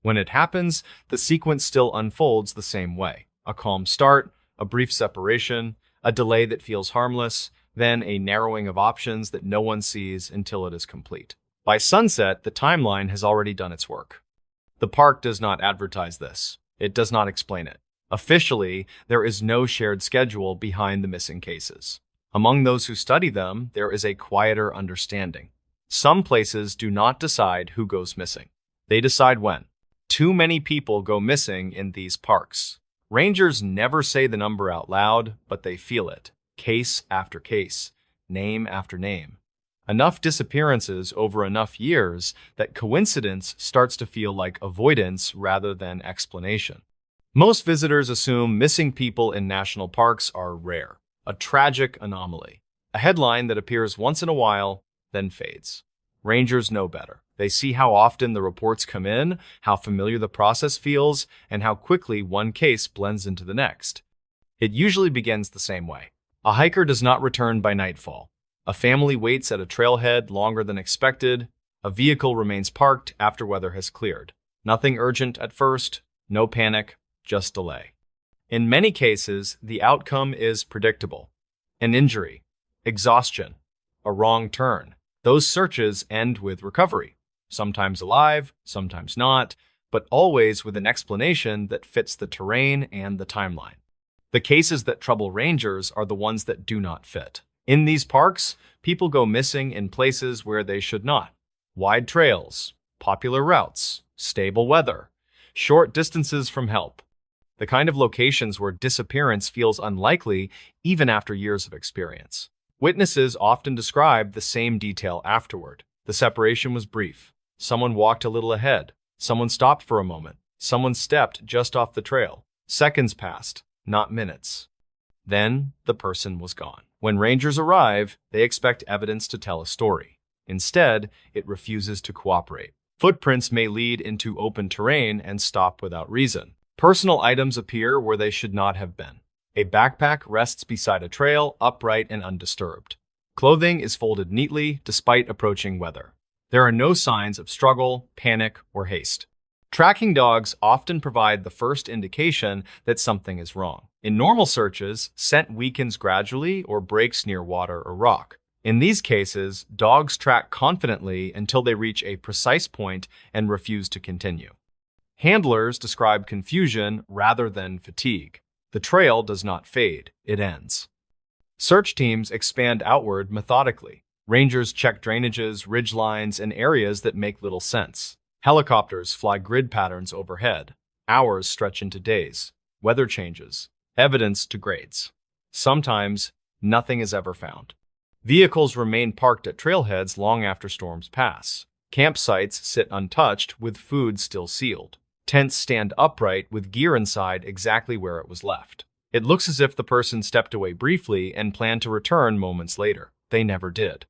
When it happens, the sequence still unfolds the same way. A calm start, a brief separation, a delay that feels harmless, then a narrowing of options that no one sees until it is complete. By sunset, the timeline has already done its work. The park does not advertise this. It does not explain it. Officially, there is no shared schedule behind the missing cases. Among those who study them, there is a quieter understanding. Some places do not decide who goes missing. They decide when. Too many people go missing in these parks. Rangers never say the number out loud, but they feel it. Case after case, name after name. Enough disappearances over enough years that coincidence starts to feel like avoidance rather than explanation. Most visitors assume missing people in national parks are rare, a tragic anomaly, a headline that appears once in a while, then fades. Rangers know better. They see how often the reports come in, how familiar the process feels, and how quickly one case blends into the next. It usually begins the same way. A hiker does not return by nightfall. A family waits at a trailhead longer than expected. A vehicle remains parked after weather has cleared. Nothing urgent at first, no panic, just delay. In many cases, the outcome is predictable. An injury, exhaustion, a wrong turn. Those searches end with recovery. Sometimes alive, sometimes not, but always with an explanation that fits the terrain and the timeline. The cases that trouble rangers are the ones that do not fit. In these parks, people go missing in places where they should not. Wide trails, popular routes, stable weather, short distances from help. The kind of locations where disappearance feels unlikely even after years of experience. Witnesses often describe the same detail afterward. The separation was brief. Someone walked a little ahead. Someone stopped for a moment. Someone stepped just off the trail. Seconds passed. not minutes. Then the person was gone. When rangers arrive, they expect evidence to tell a story. Instead, it refuses to cooperate. Footprints may lead into open terrain and stop without reason. Personal items appear where they should not have been. A backpack rests beside a trail, upright and undisturbed. Clothing is folded neatly despite approaching weather. There are no signs of struggle, panic, or haste. Tracking dogs often provide the first indication that something is wrong. In normal searches, scent weakens gradually or breaks near water or rock. In these cases, dogs track confidently until they reach a precise point and refuse to continue. Handlers describe confusion rather than fatigue. The trail does not fade, it ends. Search teams expand outward methodically. Rangers check drainages, ridgelines, and areas that make little sense. Helicopters fly grid patterns overhead. Hours stretch into days. Weather changes. Evidence degrades. Sometimes, nothing is ever found. Vehicles remain parked at trailheads long after storms pass. Campsites sit untouched with food still sealed. Tents stand upright with gear inside exactly where it was left. It looks as if the person stepped away briefly and planned to return moments later. They never did.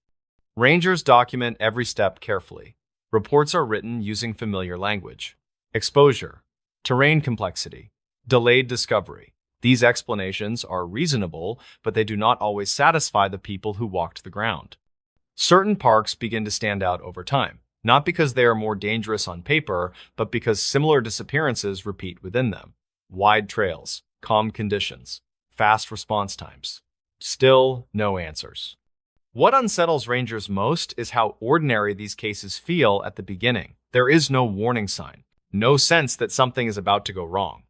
Rangers document every step carefully. Reports are written using familiar language. Exposure, terrain complexity, delayed discovery. These explanations are reasonable, but they do not always satisfy the people who walked the ground. Certain parks begin to stand out over time, not because they are more dangerous on paper, but because similar disappearances repeat within them. Wide trails, calm conditions, fast response times. Still no answers. What unsettles rangers most is how ordinary these cases feel at the beginning. There is no warning sign, no sense that something is about to go wrong.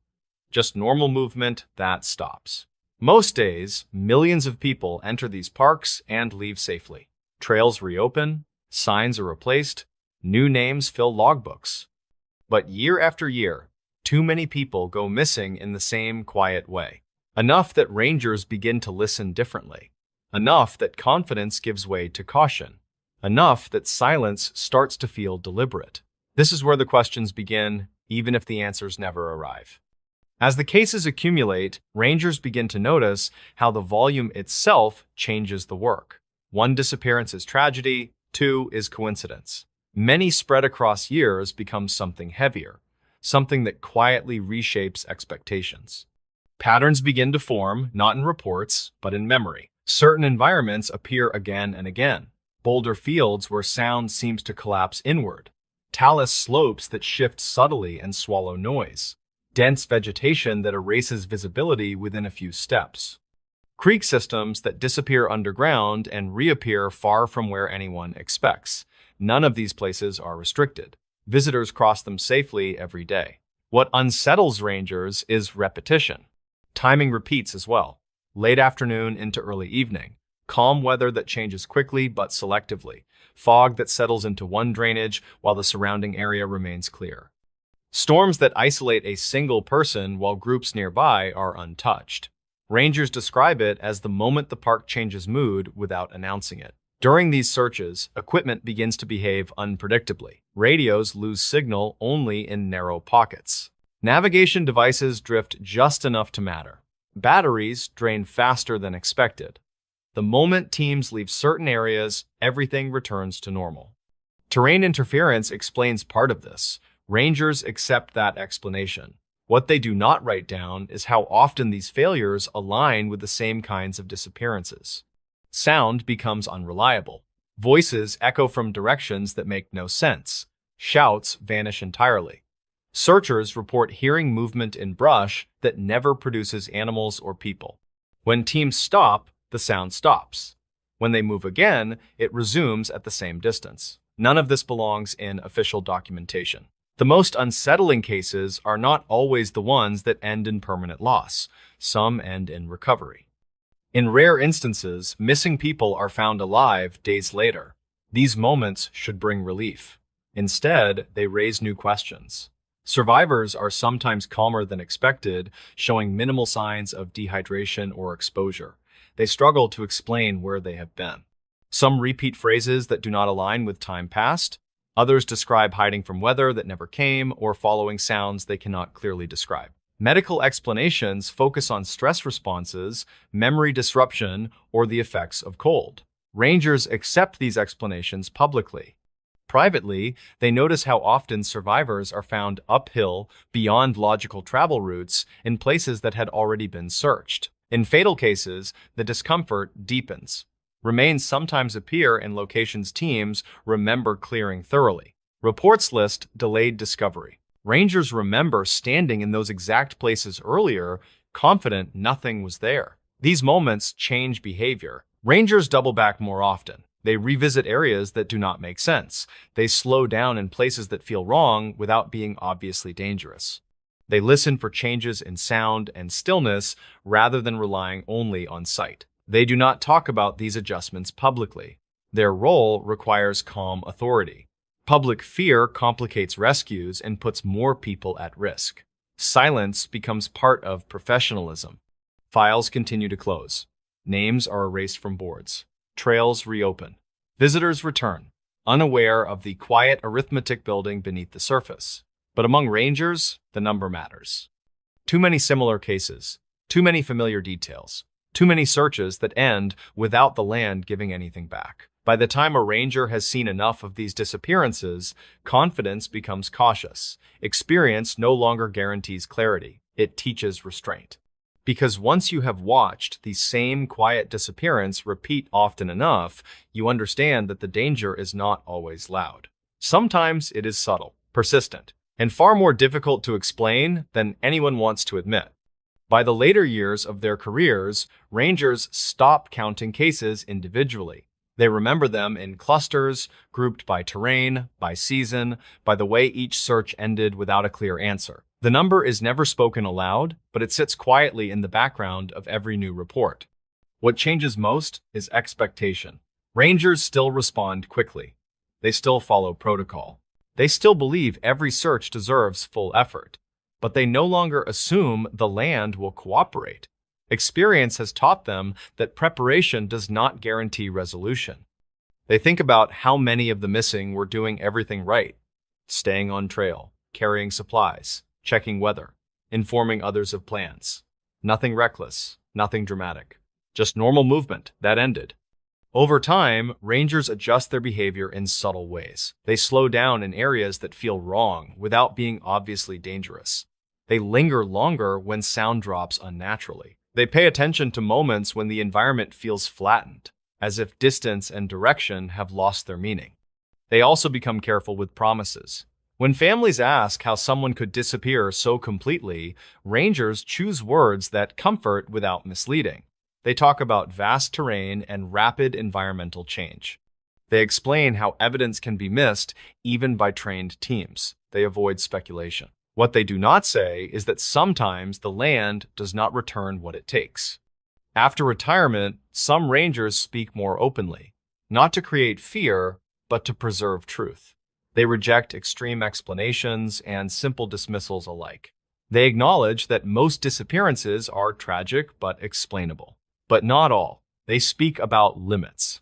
Just normal movement that stops. Most days, millions of people enter these parks and leave safely. Trails reopen, signs are replaced, new names fill logbooks. But year after year, too many people go missing in the same quiet way. Enough that rangers begin to listen differently. Enough that confidence gives way to caution. Enough that silence starts to feel deliberate. This is where the questions begin, even if the answers never arrive. As the cases accumulate, rangers begin to notice how the volume itself changes the work. One disappearance is tragedy, two is coincidence. Many spread across years become something heavier, something that quietly reshapes expectations. Patterns begin to form, not in reports, but in memory. Certain environments appear again and again. Boulder fields where sound seems to collapse inward. Talus slopes that shift subtly and swallow noise. Dense vegetation that erases visibility within a few steps. Creek systems that disappear underground and reappear far from where anyone expects. None of these places are restricted. Visitors cross them safely every day. What unsettles rangers is repetition. Timing repeats as well. Late afternoon into early evening. Calm weather that changes quickly but selectively. Fog that settles into one drainage while the surrounding area remains clear. Storms that isolate a single person while groups nearby are untouched. Rangers describe it as the moment the park changes mood without announcing it. During these searches, equipment begins to behave unpredictably. Radios lose signal only in narrow pockets. Navigation devices drift just enough to matter. Batteries drain faster than expected. The moment teams leave certain areas, everything returns to normal. Terrain interference explains part of this. Rangers accept that explanation. What they do not write down is how often these failures align with the same kinds of disappearances. Sound becomes unreliable. Voices echo from directions that make no sense. Shouts vanish entirely. Searchers report hearing movement in brush that never produces animals or people. When teams stop, the sound stops. When they move again, it resumes at the same distance. None of this belongs in official documentation. The most unsettling cases are not always the ones that end in permanent loss. Some end in recovery. In rare instances, missing people are found alive days later. These moments should bring relief. Instead, they raise new questions. Survivors are sometimes calmer than expected, showing minimal signs of dehydration or exposure. They struggle to explain where they have been. Some repeat phrases that do not align with time past. Others describe hiding from weather that never came or following sounds they cannot clearly describe. Medical explanations focus on stress responses, memory disruption, or the effects of cold. Rangers accept these explanations publicly. Privately, they notice how often survivors are found uphill beyond logical travel routes in places that had already been searched. In fatal cases, the discomfort deepens. Remains sometimes appear in locations teams remember clearing thoroughly. Reports list delayed discovery. Rangers remember standing in those exact places earlier, confident nothing was there. These moments change behavior. Rangers double back more often. They revisit areas that do not make sense. They slow down in places that feel wrong without being obviously dangerous. They listen for changes in sound and stillness rather than relying only on sight. They do not talk about these adjustments publicly. Their role requires calm authority. Public fear complicates rescues and puts more people at risk. Silence becomes part of professionalism. Files continue to close. Names are erased from boards. Trails reopen. Visitors return, unaware of the quiet arithmetic building beneath the surface. But among rangers, the number matters. Too many similar cases, too many familiar details, too many searches that end without the land giving anything back. By the time a ranger has seen enough of these disappearances, confidence becomes cautious. Experience no longer guarantees clarity. It teaches restraint. Because once you have watched the same quiet disappearance repeat often enough, you understand that the danger is not always loud. Sometimes it is subtle, persistent, and far more difficult to explain than anyone wants to admit. By the later years of their careers, rangers stop counting cases individually. They remember them in clusters, grouped by terrain, by season, by the way each search ended without a clear answer. The number is never spoken aloud, but it sits quietly in the background of every new report. What changes most is expectation. Rangers still respond quickly. They still follow protocol. They still believe every search deserves full effort. But they no longer assume the land will cooperate. Experience has taught them that preparation does not guarantee resolution. They think about how many of the missing were doing everything right, staying on trail, carrying supplies, checking weather, informing others of plans. Nothing reckless, nothing dramatic, just normal movement that ended. Over time, rangers adjust their behavior in subtle ways. They slow down in areas that feel wrong without being obviously dangerous. They linger longer when sound drops unnaturally. They pay attention to moments when the environment feels flattened, as if distance and direction have lost their meaning. They also become careful with promises. When families ask how someone could disappear so completely, rangers choose words that comfort without misleading. They talk about vast terrain and rapid environmental change. They explain how evidence can be missed even by trained teams. They avoid speculation. What they do not say is that sometimes the land does not return what it takes. After retirement, some rangers speak more openly, not to create fear, but to preserve truth. They reject extreme explanations and simple dismissals alike. They acknowledge that most disappearances are tragic but explainable. But not all. They speak about limits.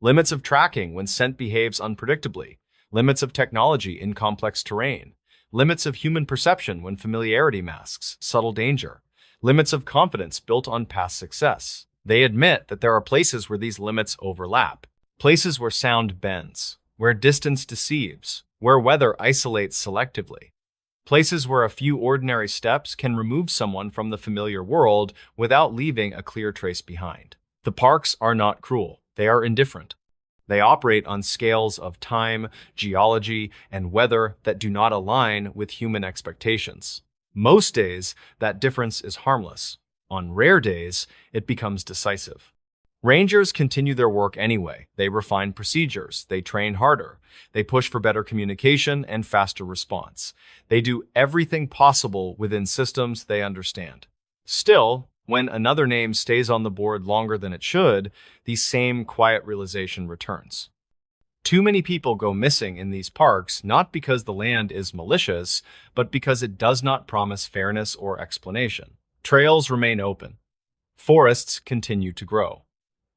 Limits of tracking when scent behaves unpredictably. Limits of technology in complex terrain. Limits of human perception when familiarity masks subtle danger. Limits of confidence built on past success. They admit that there are places where these limits overlap. Places where sound bends, where distance deceives, where weather isolates selectively. Places where a few ordinary steps can remove someone from the familiar world without leaving a clear trace behind. The parks are not cruel. They are indifferent. They operate on scales of time, geology, and weather that do not align with human expectations. Most days, that difference is harmless. On rare days, it becomes decisive. Rangers continue their work anyway. They refine procedures. They train harder. They push for better communication and faster response. They do everything possible within systems they understand. Still, when another name stays on the board longer than it should, the same quiet realization returns. Too many people go missing in these parks not because the land is malicious, but because it does not promise fairness or explanation. Trails remain open. Forests continue to grow.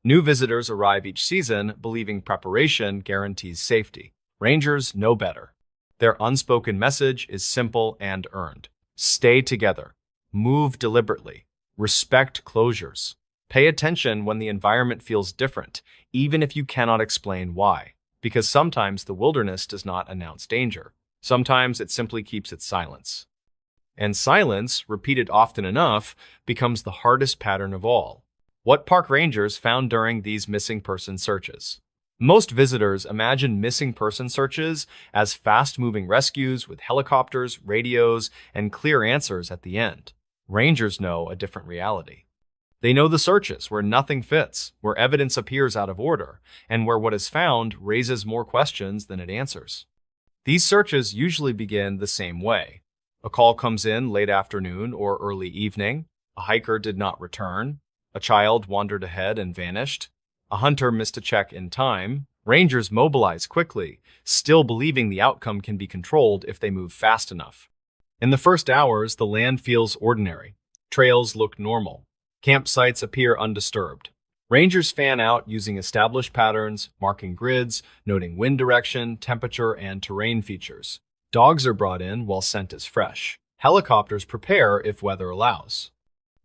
New visitors arrive each season, believing preparation guarantees safety. Rangers know better. Their unspoken message is simple and earned. Stay together. Move deliberately. Respect closures. Pay attention when the environment feels different, even if you cannot explain why. Because sometimes the wilderness does not announce danger. Sometimes it simply keeps its silence. And silence, repeated often enough, becomes the hardest pattern of all. What park rangers found during these missing person searches? Most visitors imagine missing person searches as fast-moving rescues with helicopters, radios, and clear answers at the end. Rangers know a different reality. They know the searches where nothing fits, where evidence appears out of order, and where what is found raises more questions than it answers. These searches usually begin the same way. A call comes in late afternoon or early evening. A hiker did not return. A child wandered ahead and vanished. A hunter missed a check in time. Rangers mobilize quickly, still believing the outcome can be controlled if they move fast enough. In the first hours, the land feels ordinary. Trails look normal. Campsites appear undisturbed. Rangers fan out using established patterns, marking grids, noting wind direction, temperature, and terrain features. Dogs are brought in while scent is fresh. Helicopters prepare if weather allows.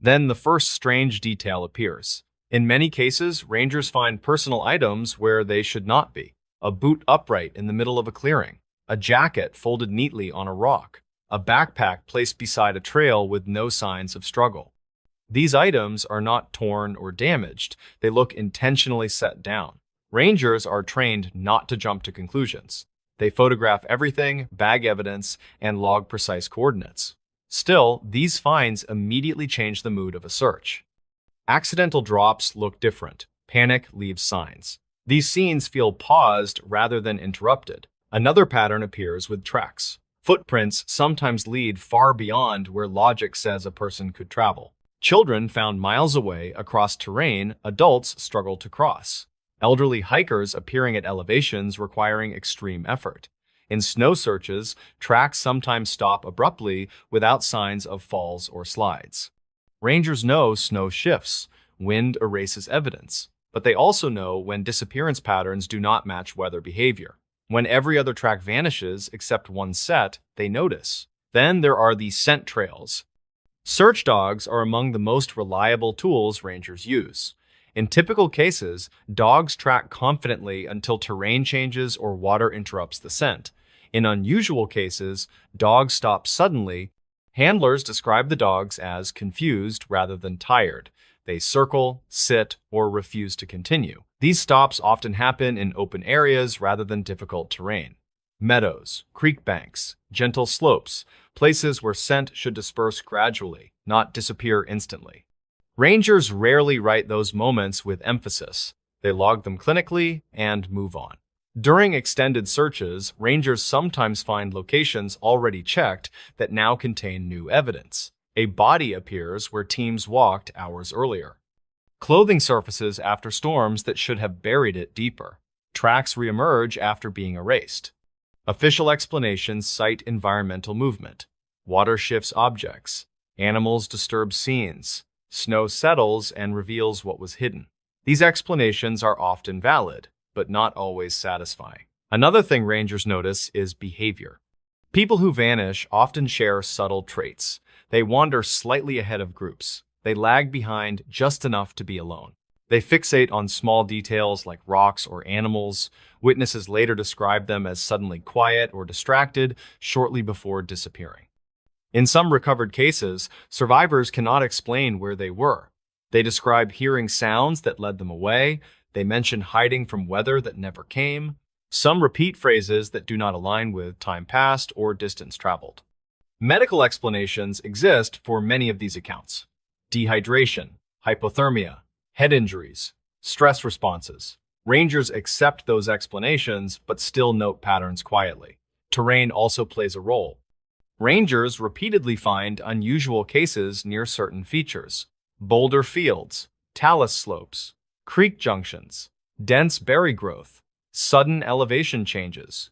Then the first strange detail appears. In many cases, rangers find personal items where they should not be. A boot upright in the middle of a clearing. A jacket folded neatly on a rock. A backpack placed beside a trail with no signs of struggle. These items are not torn or damaged. They look intentionally set down. Rangers are trained not to jump to conclusions. They photograph everything, bag evidence, and log precise coordinates. Still, these finds immediately change the mood of a search. Accidental drops look different. Panic leaves signs. These scenes feel paused rather than interrupted. Another pattern appears with tracks. Footprints sometimes lead far beyond where logic says a person could travel. Children found miles away across terrain adults struggle to cross. Elderly hikers appearing at elevations requiring extreme effort. In snow searches, tracks sometimes stop abruptly without signs of falls or slides. Rangers know snow shifts, wind erases evidence, but they also know when disappearance patterns do not match weather behavior. When every other track vanishes except one set, they notice. Then there are the scent trails. Search dogs are among the most reliable tools rangers use. In typical cases, dogs track confidently until terrain changes or water interrupts the scent. In unusual cases, dogs stop suddenly. Handlers describe the dogs as confused rather than tired. They circle, sit, or refuse to continue. These stops often happen in open areas rather than difficult terrain. Meadows, creek banks, gentle slopes, places where scent should disperse gradually, not disappear instantly. Rangers rarely write those moments with emphasis. They log them clinically and move on. During extended searches, rangers sometimes find locations already checked that now contain new evidence. A body appears where teams walked hours earlier. Clothing surfaces after storms that should have buried it deeper. Tracks reemerge after being erased. Official explanations cite environmental movement. Water shifts objects. Animals disturb scenes. Snow settles and reveals what was hidden. These explanations are often valid, but not always satisfying. Another thing rangers notice is behavior. People who vanish often share subtle traits. They wander slightly ahead of groups. They lag behind just enough to be alone. They fixate on small details like rocks or animals. Witnesses later describe them as suddenly quiet or distracted shortly before disappearing. In some recovered cases, survivors cannot explain where they were. They describe hearing sounds that led them away. They mention hiding from weather that never came. Some repeat phrases that do not align with time passed or distance traveled. Medical explanations exist for many of these accounts. Dehydration, hypothermia, head injuries, stress responses. Rangers accept those explanations but still note patterns quietly. Terrain also plays a role. Rangers repeatedly find unusual cases near certain features. Boulder fields, talus slopes, creek junctions, dense berry growth, sudden elevation changes.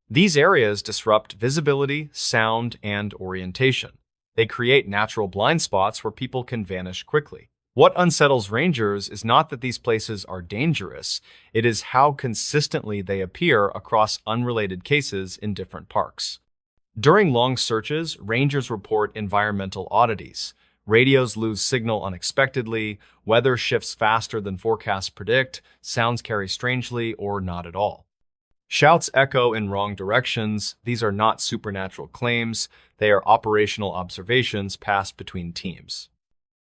These areas disrupt visibility, sound, and orientation. They create natural blind spots where people can vanish quickly. What unsettles rangers is not that these places are dangerous, it is how consistently they appear across unrelated cases in different parks. During long searches, rangers report environmental oddities. Radios lose signal unexpectedly, weather shifts faster than forecasts predict, sounds carry strangely or not at all. Shouts echo in wrong directions. These are not supernatural claims. They are operational observations passed between teams.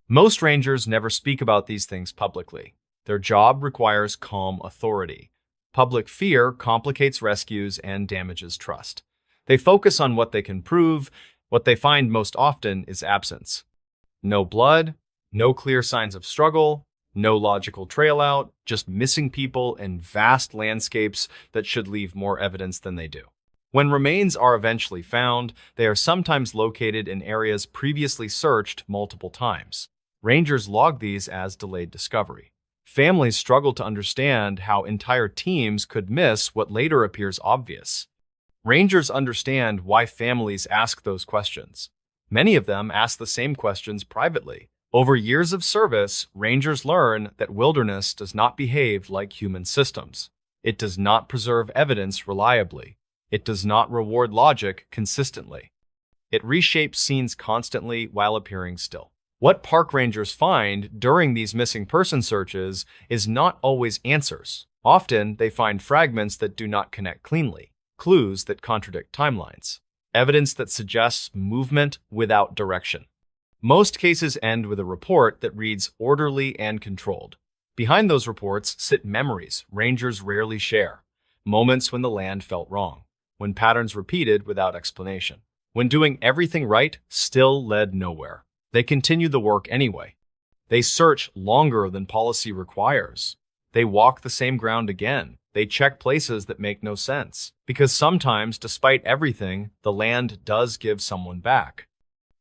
Most rangers never speak about these things publicly. Their job requires calm authority. Public fear complicates rescues and damages trust. They focus on what they can prove. What they find most often is absence. No blood, no clear signs of struggle, no logical trail out, just missing people and vast landscapes that should leave more evidence than they do. When remains are eventually found, they are sometimes located in areas previously searched multiple times. Rangers log these as delayed discovery. Families struggle to understand how entire teams could miss what later appears obvious. Rangers understand why families ask those questions. Many of them ask the same questions privately. Over years of service, rangers learn that wilderness does not behave like human systems. It does not preserve evidence reliably. It does not reward logic consistently. It reshapes scenes constantly while appearing still. What park rangers find during these missing person searches is not always answers. Often, they find fragments that do not connect cleanly, clues that contradict timelines, evidence that suggests movement without direction. Most cases end with a report that reads orderly and controlled. Behind those reports sit memories rangers rarely share, moments when the land felt wrong, when patterns repeated without explanation, when doing everything right still led nowhere. They continue the work anyway. They search longer than policy requires. They walk the same ground again. They check places that make no sense. Because sometimes, despite everything, the land does give someone back.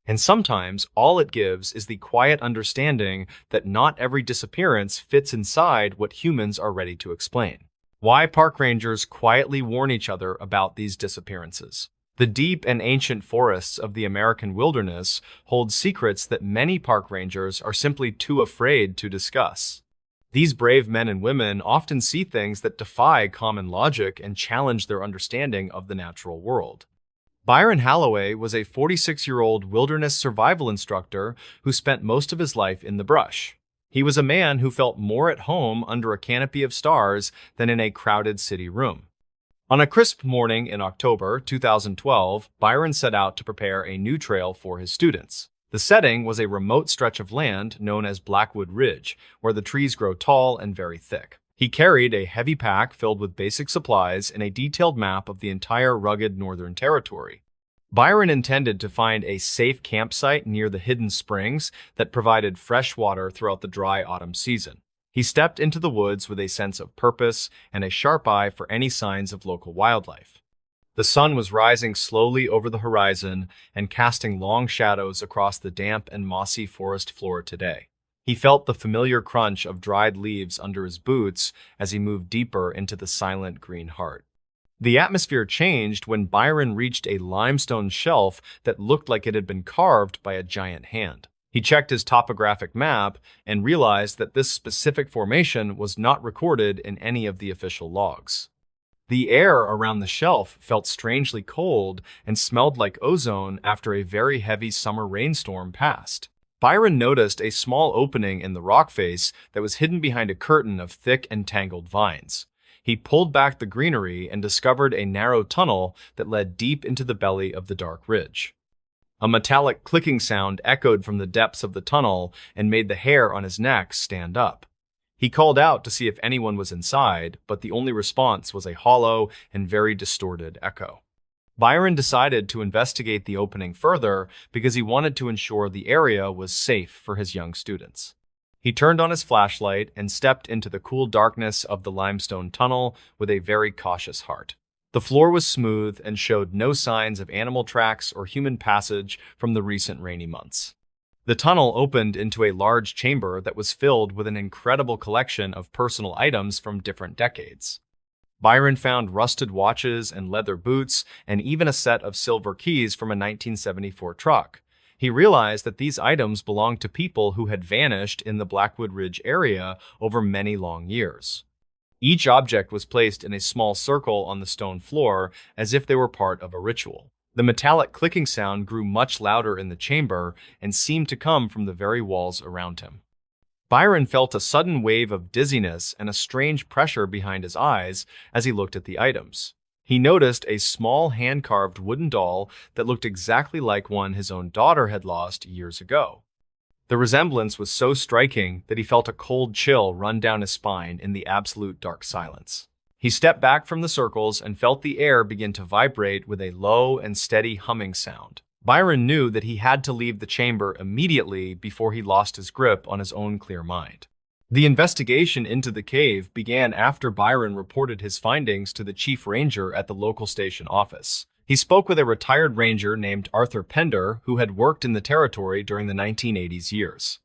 And sometimes, all it gives is the quiet understanding that not every disappearance fits inside what humans are ready to explain. Why park rangers quietly warn each other about these disappearances. The deep and ancient forests of the American wilderness hold secrets that many park rangers are simply too afraid to discuss. These brave men and women often see things that defy common logic and challenge their understanding of the natural world. Byron Halloway was a 46-year-old wilderness survival instructor who spent most of his life in the brush. He was a man who felt more at home under a canopy of stars than in a crowded city room. On a crisp morning in October 2012, Byron set out to prepare a new trail for his students. The setting was a remote stretch of land known as Blackwood Ridge, where the trees grow tall and very thick. He carried a heavy pack filled with basic supplies and a detailed map of the entire rugged northern territory. Byron intended to find a safe campsite near the hidden springs that provided fresh water throughout the dry autumn season. He stepped into the woods with a sense of purpose and a sharp eye for any signs of local wildlife. The sun was rising slowly over the horizon and casting long shadows across the damp and mossy forest floor today. He felt the familiar crunch of dried leaves under his boots as he moved deeper into the silent green heart. The atmosphere changed when Byron reached a limestone shelf that looked like it had been carved by a giant hand. He checked his topographic map and realized that this specific formation was not recorded in any of the official logs. The air around the shelf felt strangely cold and smelled like ozone after a very heavy summer rainstorm passed. Byron noticed a small opening in the rock face that was hidden behind a curtain of thick and tangled vines. He pulled back the greenery and discovered a narrow tunnel that led deep into the belly of the dark ridge. A metallic clicking sound echoed from the depths of the tunnel and made the hair on his neck stand up. He called out to see if anyone was inside, but the only response was a hollow and very distorted echo. Byron decided to investigate the opening further because he wanted to ensure the area was safe for his young students. He turned on his flashlight and stepped into the cool darkness of the limestone tunnel with a very cautious heart. The floor was smooth and showed no signs of animal tracks or human passage from the recent rainy months. The tunnel opened into a large chamber that was filled with an incredible collection of personal items from different decades. Byron found rusted watches and leather boots and even a set of silver keys from a 1974 truck. He realized that these items belonged to people who had vanished in the Blackwood Ridge area over many long years. Each object was placed in a small circle on the stone floor as if they were part of a ritual. The metallic clicking sound grew much louder in the chamber and seemed to come from the very walls around him. Byron felt a sudden wave of dizziness and a strange pressure behind his eyes as he looked at the items. He noticed a small hand-carved wooden doll that looked exactly like one his own daughter had lost years ago. The resemblance was so striking that he felt a cold chill run down his spine in the absolute dark silence. He stepped back from the circles and felt the air begin to vibrate with a low and steady humming sound. Byron knew that he had to leave the chamber immediately before he lost his grip on his own clear mind. The investigation into the cave began after Byron reported his findings to the chief ranger at the local station office. He spoke with a retired ranger named Arthur Pender, who had worked in the territory during the 1980s years.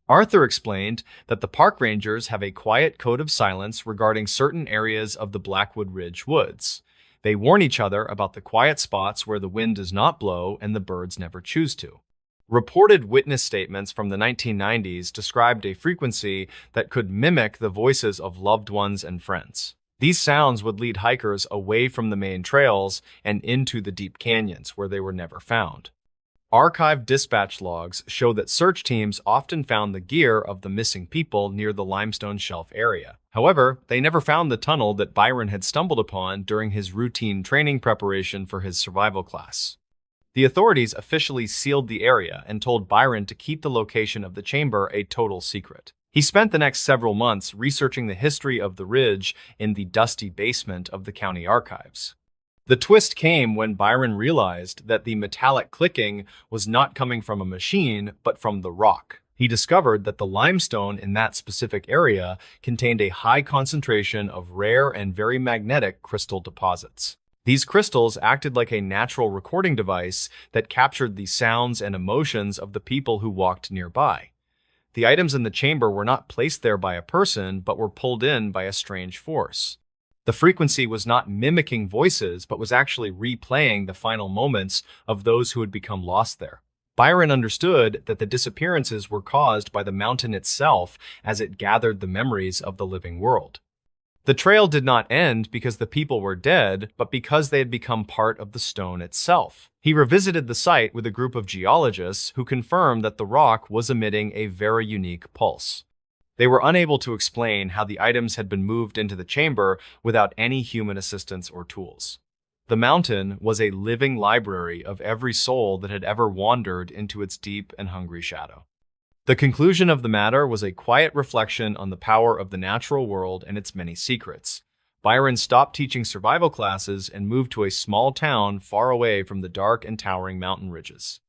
Arthur explained that the park rangers have a quiet code of silence regarding certain areas of the Blackwood Ridge woods. They warn each other about the quiet spots where the wind does not blow and the birds never choose to. Reported witness statements from the 1990s described a frequency that could mimic the voices of loved ones and friends. These sounds would lead hikers away from the main trails and into the deep canyons where they were never found. Archived dispatch logs show that search teams often found the gear of the missing people near the limestone shelf area. However, they never found the tunnel that Byron had stumbled upon during his routine training preparation for his survival class. The authorities officially sealed the area and told Byron to keep the location of the chamber a total secret. He spent the next several months researching the history of the ridge in the dusty basement of the county archives. The twist came when Byron realized that the metallic clicking was not coming from a machine, but from the rock. He discovered that the limestone in that specific area contained a high concentration of rare and very magnetic crystal deposits. These crystals acted like a natural recording device that captured the sounds and emotions of the people who walked nearby. The items in the chamber were not placed there by a person, but were pulled in by a strange force. The frequency was not mimicking voices, but was actually replaying the final moments of those who had become lost there. Byron understood that the disappearances were caused by the mountain itself as it gathered the memories of the living world. The trail did not end because the people were dead, but because they had become part of the stone itself. He revisited the site with a group of geologists who confirmed that the rock was emitting a very unique pulse. They were unable to explain how the items had been moved into the chamber without any human assistance or tools. The mountain was a living library of every soul that had ever wandered into its deep and hungry shadow. The conclusion of the matter was a quiet reflection on the power of the natural world and its many secrets. Byron stopped teaching survival classes and moved to a small town far away from the dark and towering mountain ridges.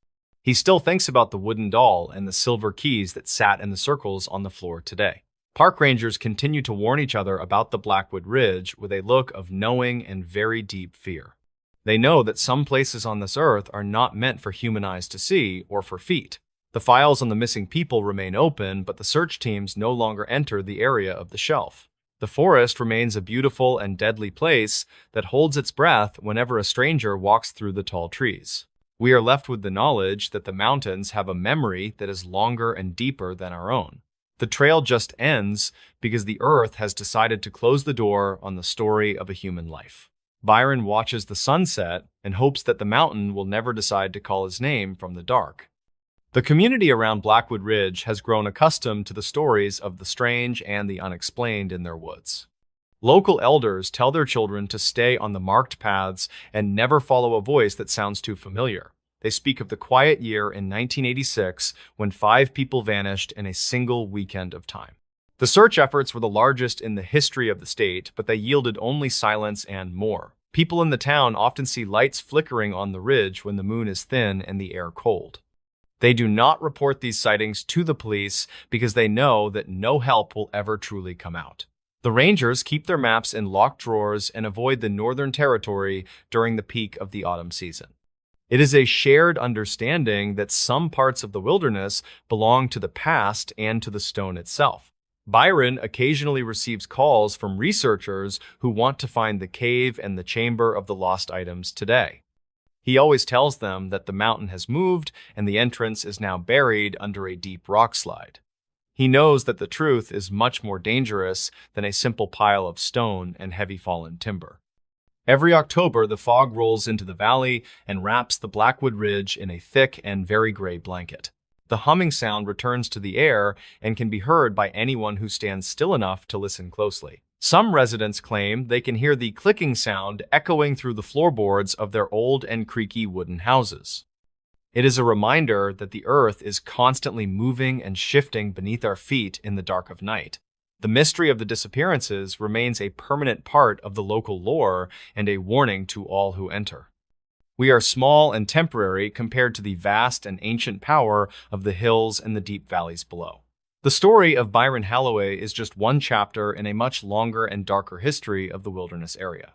He still thinks about the wooden doll and the silver keys that sat in the circles on the floor today. Park rangers continue to warn each other about the Blackwood Ridge with a look of knowing and very deep fear. They know that some places on this earth are not meant for human eyes to see or for feet. The files on the missing people remain open, but the search teams no longer enter the area of the shelf. The forest remains a beautiful and deadly place that holds its breath whenever a stranger walks through the tall trees. We are left with the knowledge that the mountains have a memory that is longer and deeper than our own. The trail just ends because the earth has decided to close the door on the story of a human life. Byron watches the sunset and hopes that the mountain will never decide to call his name from the dark. The community around Blackwood Ridge has grown accustomed to the stories of the strange and the unexplained in their woods. Local elders tell their children to stay on the marked paths and never follow a voice that sounds too familiar. They speak of the quiet year in 1986 when 5 people vanished in a single weekend of time. The search efforts were the largest in the history of the state, but they yielded only silence and more. People in the town often see lights flickering on the ridge when the moon is thin and the air cold. They do not report these sightings to the police because they know that no help will ever truly come out. The rangers keep their maps in locked drawers and avoid the Northern Territory during the peak of the autumn season. It is a shared understanding that some parts of the wilderness belong to the past and to the stone itself. Byron occasionally receives calls from researchers who want to find the cave and the chamber of the lost items today. He always tells them that the mountain has moved and the entrance is now buried under a deep rock slide. He knows that the truth is much more dangerous than a simple pile of stone and heavy fallen timber. Every October, the fog rolls into the valley and wraps the Blackwood Ridge in a thick and very gray blanket. The humming sound returns to the air and can be heard by anyone who stands still enough to listen closely. Some residents claim they can hear the clicking sound echoing through the floorboards of their old and creaky wooden houses. It is a reminder that the earth is constantly moving and shifting beneath our feet in the dark of night. The mystery of the disappearances remains a permanent part of the local lore and a warning to all who enter. We are small and temporary compared to the vast and ancient power of the hills and the deep valleys below. The story of Byron Halloway is just one chapter in a much longer and darker history of the wilderness area.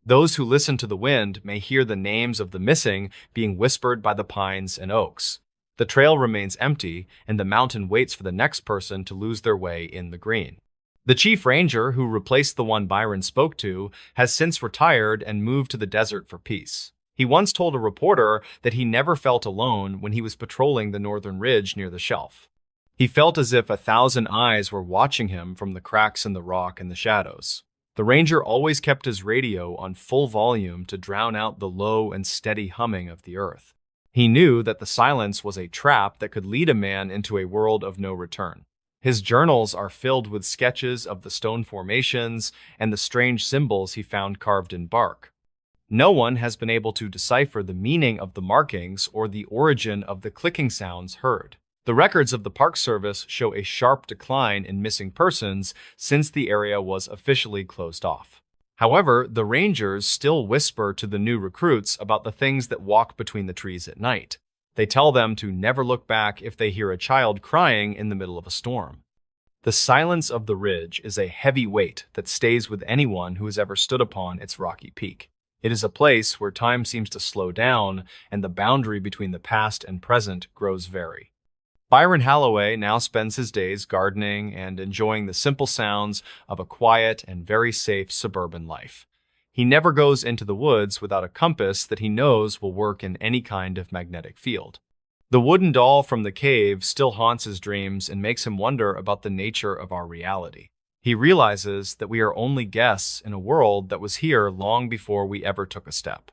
Those who listen to the wind may hear the names of the missing being whispered by the pines and oaks. The trail remains empty, and the mountain waits for the next person to lose their way in the green. The chief ranger, who replaced the one Byron spoke to, has since retired and moved to the desert for peace. He once told a reporter that he never felt alone when he was patrolling the northern ridge near the shelf. He felt as if 1,000 eyes were watching him from the cracks in the rock and the shadows. The ranger always kept his radio on full volume to drown out the low and steady humming of the earth. He knew that the silence was a trap that could lead a man into a world of no return. His journals are filled with sketches of the stone formations and the strange symbols he found carved in bark. No one has been able to decipher the meaning of the markings or the origin of the clicking sounds heard. The records of the Park Service show a sharp decline in missing persons since the area was officially closed off. However, the rangers still whisper to the new recruits about the things that walk between the trees at night. They tell them to never look back if they hear a child crying in the middle of a storm. The silence of the ridge is a heavy weight that stays with anyone who has ever stood upon its rocky peak. It is a place where time seems to slow down and the boundary between the past and present grows very. Byron Halloway now spends his days gardening and enjoying the simple sounds of a quiet and very safe suburban life. He never goes into the woods without a compass that he knows will work in any kind of magnetic field. The wooden doll from the cave still haunts his dreams and makes him wonder about the nature of our reality. He realizes that we are only guests in a world that was here long before we ever took a step.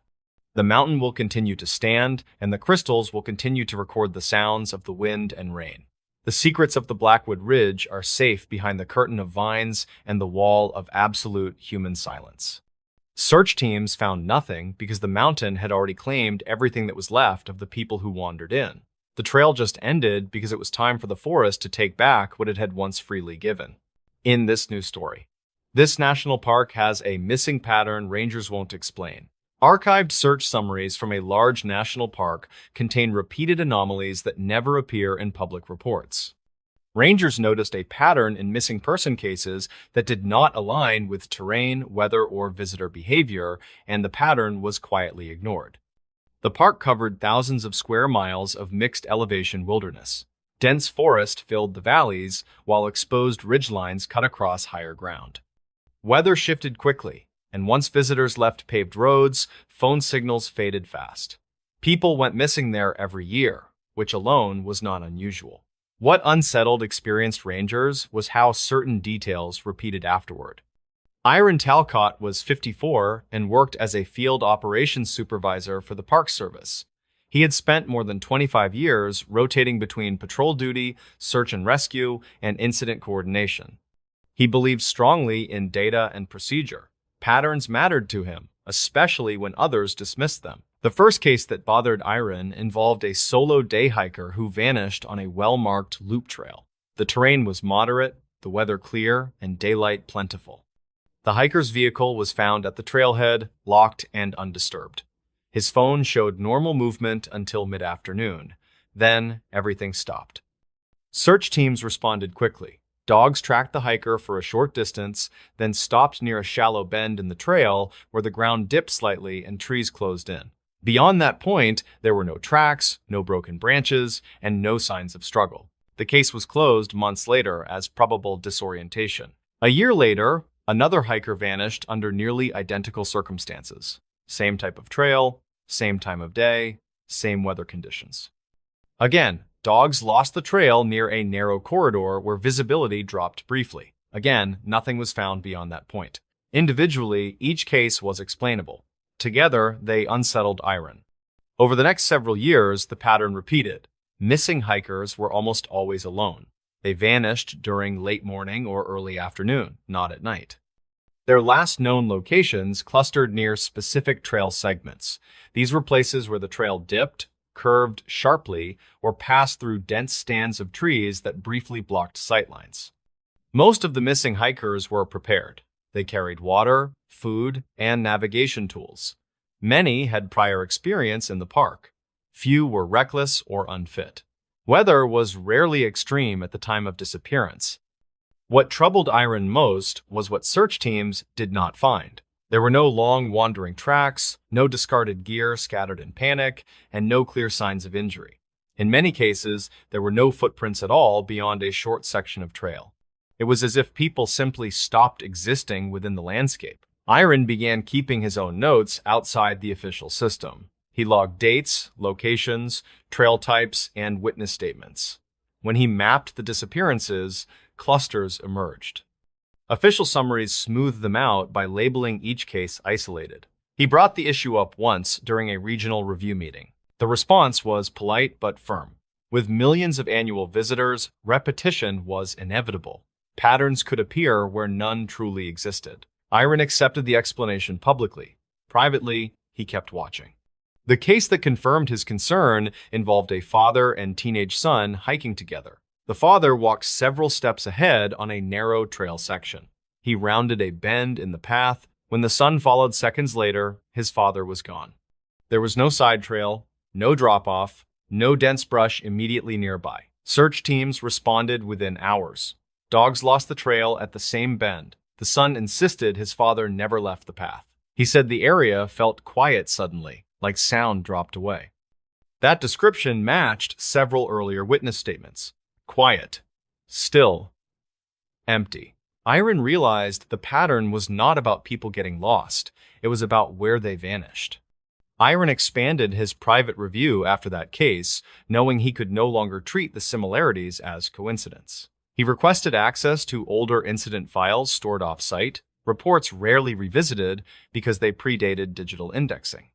The mountain will continue to stand, and the crystals will continue to record the sounds of the wind and rain. The secrets of the Blackwood Ridge are safe behind the curtain of vines and the wall of absolute human silence. Search teams found nothing because the mountain had already claimed everything that was left of the people who wandered in. The trail just ended because it was time for the forest to take back what it had once freely given. In this new story, this national park has a missing pattern rangers won't explain. Archived search summaries from a large national park contain repeated anomalies that never appear in public reports. Rangers noticed a pattern in missing person cases that did not align with terrain, weather, or visitor behavior, and the pattern was quietly ignored. The park covered thousands of square miles of mixed elevation wilderness. Dense forest filled the valleys, while exposed ridgelines cut across higher ground. Weather shifted quickly, and once visitors left paved roads, phone signals faded fast. People went missing there every year, which alone was not unusual. What unsettled experienced rangers was how certain details repeated afterward. Iron Talcott was 54 and worked as a field operations supervisor for the Park Service. He had spent more than 25 years rotating between patrol duty, search and rescue, and incident coordination. He believed strongly in data and procedure. Patterns mattered to him, especially when others dismissed them. The first case that bothered Iron involved a solo day hiker who vanished on a well-marked loop trail. The terrain was moderate, the weather clear, and daylight plentiful. The hiker's vehicle was found at the trailhead, locked and undisturbed. His phone showed normal movement until mid-afternoon. Then, everything stopped. Search teams responded quickly. Dogs tracked the hiker for a short distance, then stopped near a shallow bend in the trail where the ground dipped slightly and trees closed in. Beyond that point, there were no tracks, no broken branches, and no signs of struggle. The case was closed months later as probable disorientation. A year later, another hiker vanished under nearly identical circumstances. Same type of trail, same time of day, same weather conditions. Again, dogs lost the trail near a narrow corridor where visibility dropped briefly. Again, nothing was found beyond that point. Individually, each case was explainable. Together, they unsettled Iron. Over the next several years, the pattern repeated. Missing hikers were almost always alone. They vanished during late morning or early afternoon, not at night. Their last known locations clustered near specific trail segments. These were places where the trail dipped, curved sharply, or passed through dense stands of trees that briefly blocked sightlines. Most of the missing hikers were prepared. They carried water, food, and navigation tools. Many had prior experience in the park. Few were reckless or unfit. Weather was rarely extreme at the time of disappearance. What troubled Iron most was what search teams did not find. There were no long wandering tracks, no discarded gear scattered in panic, and no clear signs of injury. In many cases, there were no footprints at all beyond a short section of trail. It was as if people simply stopped existing within the landscape. Iron began keeping his own notes outside the official system. He logged dates, locations, trail types, and witness statements. When he mapped the disappearances, clusters emerged. Official summaries smoothed them out by labeling each case isolated. He brought the issue up once during a regional review meeting. The response was polite but firm. With millions of annual visitors, repetition was inevitable. Patterns could appear where none truly existed. Iron accepted the explanation publicly. Privately, he kept watching. The case that confirmed his concern involved a father and teenage son hiking together. The father walked several steps ahead on a narrow trail section. He rounded a bend in the path. When the son followed seconds later, his father was gone. There was no side trail, no drop-off, no dense brush immediately nearby. Search teams responded within hours. Dogs lost the trail at the same bend. The son insisted his father never left the path. He said the area felt quiet suddenly, like sound dropped away. That description matched several earlier witness statements. Quiet, still, empty. Iron realized the pattern was not about people getting lost. It was about where they vanished. Iron expanded his private review after that case, knowing he could no longer treat the similarities as coincidence. He requested access to older incident files stored off-site, reports rarely revisited because they predated digital indexing.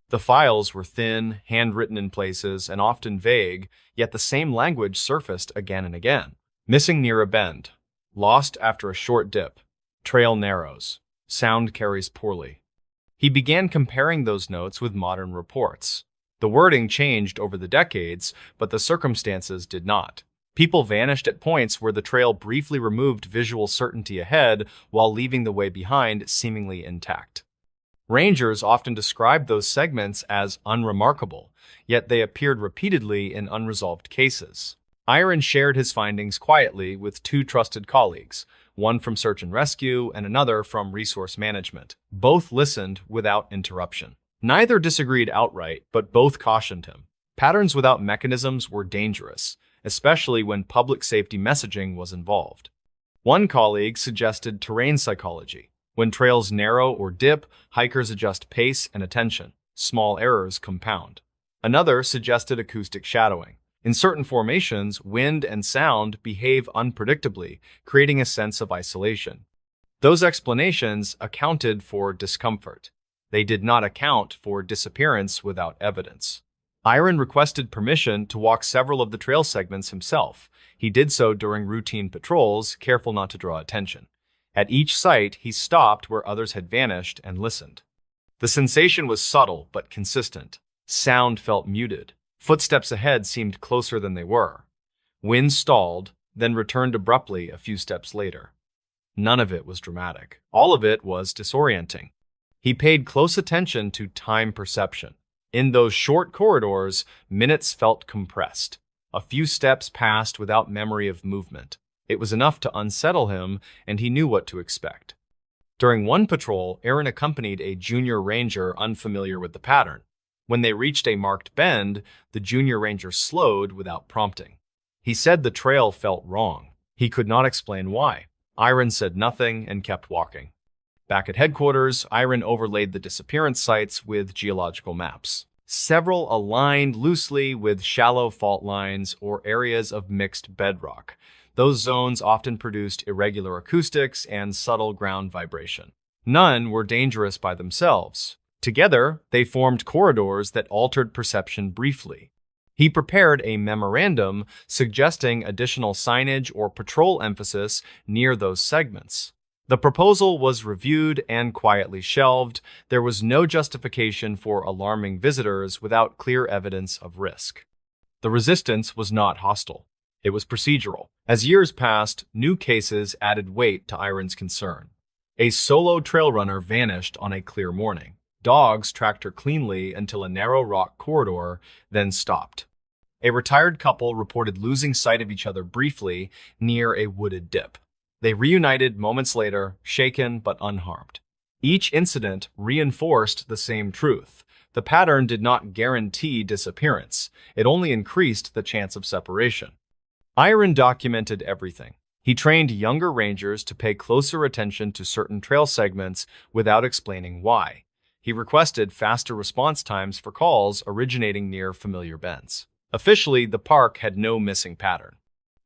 The files were thin, handwritten in places, and often vague, yet the same language surfaced again and again. Missing near a bend. Lost after a short dip. Trail narrows. Sound carries poorly. He began comparing those notes with modern reports. The wording changed over the decades, but the circumstances did not. People vanished at points where the trail briefly removed visual certainty ahead while leaving the way behind seemingly intact. Rangers often described those segments as unremarkable, yet they appeared repeatedly in unresolved cases. Iron shared his findings quietly with two trusted colleagues, one from search and rescue and another from resource management. Both listened without interruption. Neither disagreed outright, but both cautioned him. Patterns without mechanisms were dangerous, especially when public safety messaging was involved. One colleague suggested terrain psychology. When trails narrow or dip, hikers adjust pace and attention. Small errors compound. Another suggested acoustic shadowing. In certain formations, wind and sound behave unpredictably, creating a sense of isolation. Those explanations accounted for discomfort. They did not account for disappearance without evidence. Iron requested permission to walk several of the trail segments himself. He did so during routine patrols, careful not to draw attention. At each site, he stopped where others had vanished and listened. The sensation was subtle but consistent. Sound felt muted. Footsteps ahead seemed closer than they were. Wind stalled, then returned abruptly a few steps later. None of it was dramatic. All of it was disorienting. He paid close attention to time perception. In those short corridors, minutes felt compressed. A few steps passed without memory of movement. It was enough to unsettle him, and he knew what to expect. During one patrol, Aaron accompanied a junior ranger unfamiliar with the pattern. When they reached a marked bend, the junior ranger slowed without prompting. He said the trail felt wrong. He could not explain why. Iron said nothing and kept walking. Back at headquarters, Iron overlaid the disappearance sites with geological maps. Several aligned loosely with shallow fault lines or areas of mixed bedrock. Those zones often produced irregular acoustics and subtle ground vibration. None were dangerous by themselves. Together, they formed corridors that altered perception briefly. He prepared a memorandum suggesting additional signage or patrol emphasis near those segments. The proposal was reviewed and quietly shelved. There was no justification for alarming visitors without clear evidence of risk. The resistance was not hostile. It was procedural. As years passed, new cases added weight to Iron's concern. A solo trail runner vanished on a clear morning. Dogs tracked her cleanly until a narrow rock corridor, then stopped. A retired couple reported losing sight of each other briefly near a wooded dip. They reunited moments later, shaken but unharmed. Each incident reinforced the same truth. The pattern did not guarantee disappearance. It only increased the chance of separation. Iron documented everything. He trained younger rangers to pay closer attention to certain trail segments without explaining why. He requested faster response times for calls originating near familiar bends. Officially, the park had no missing pattern.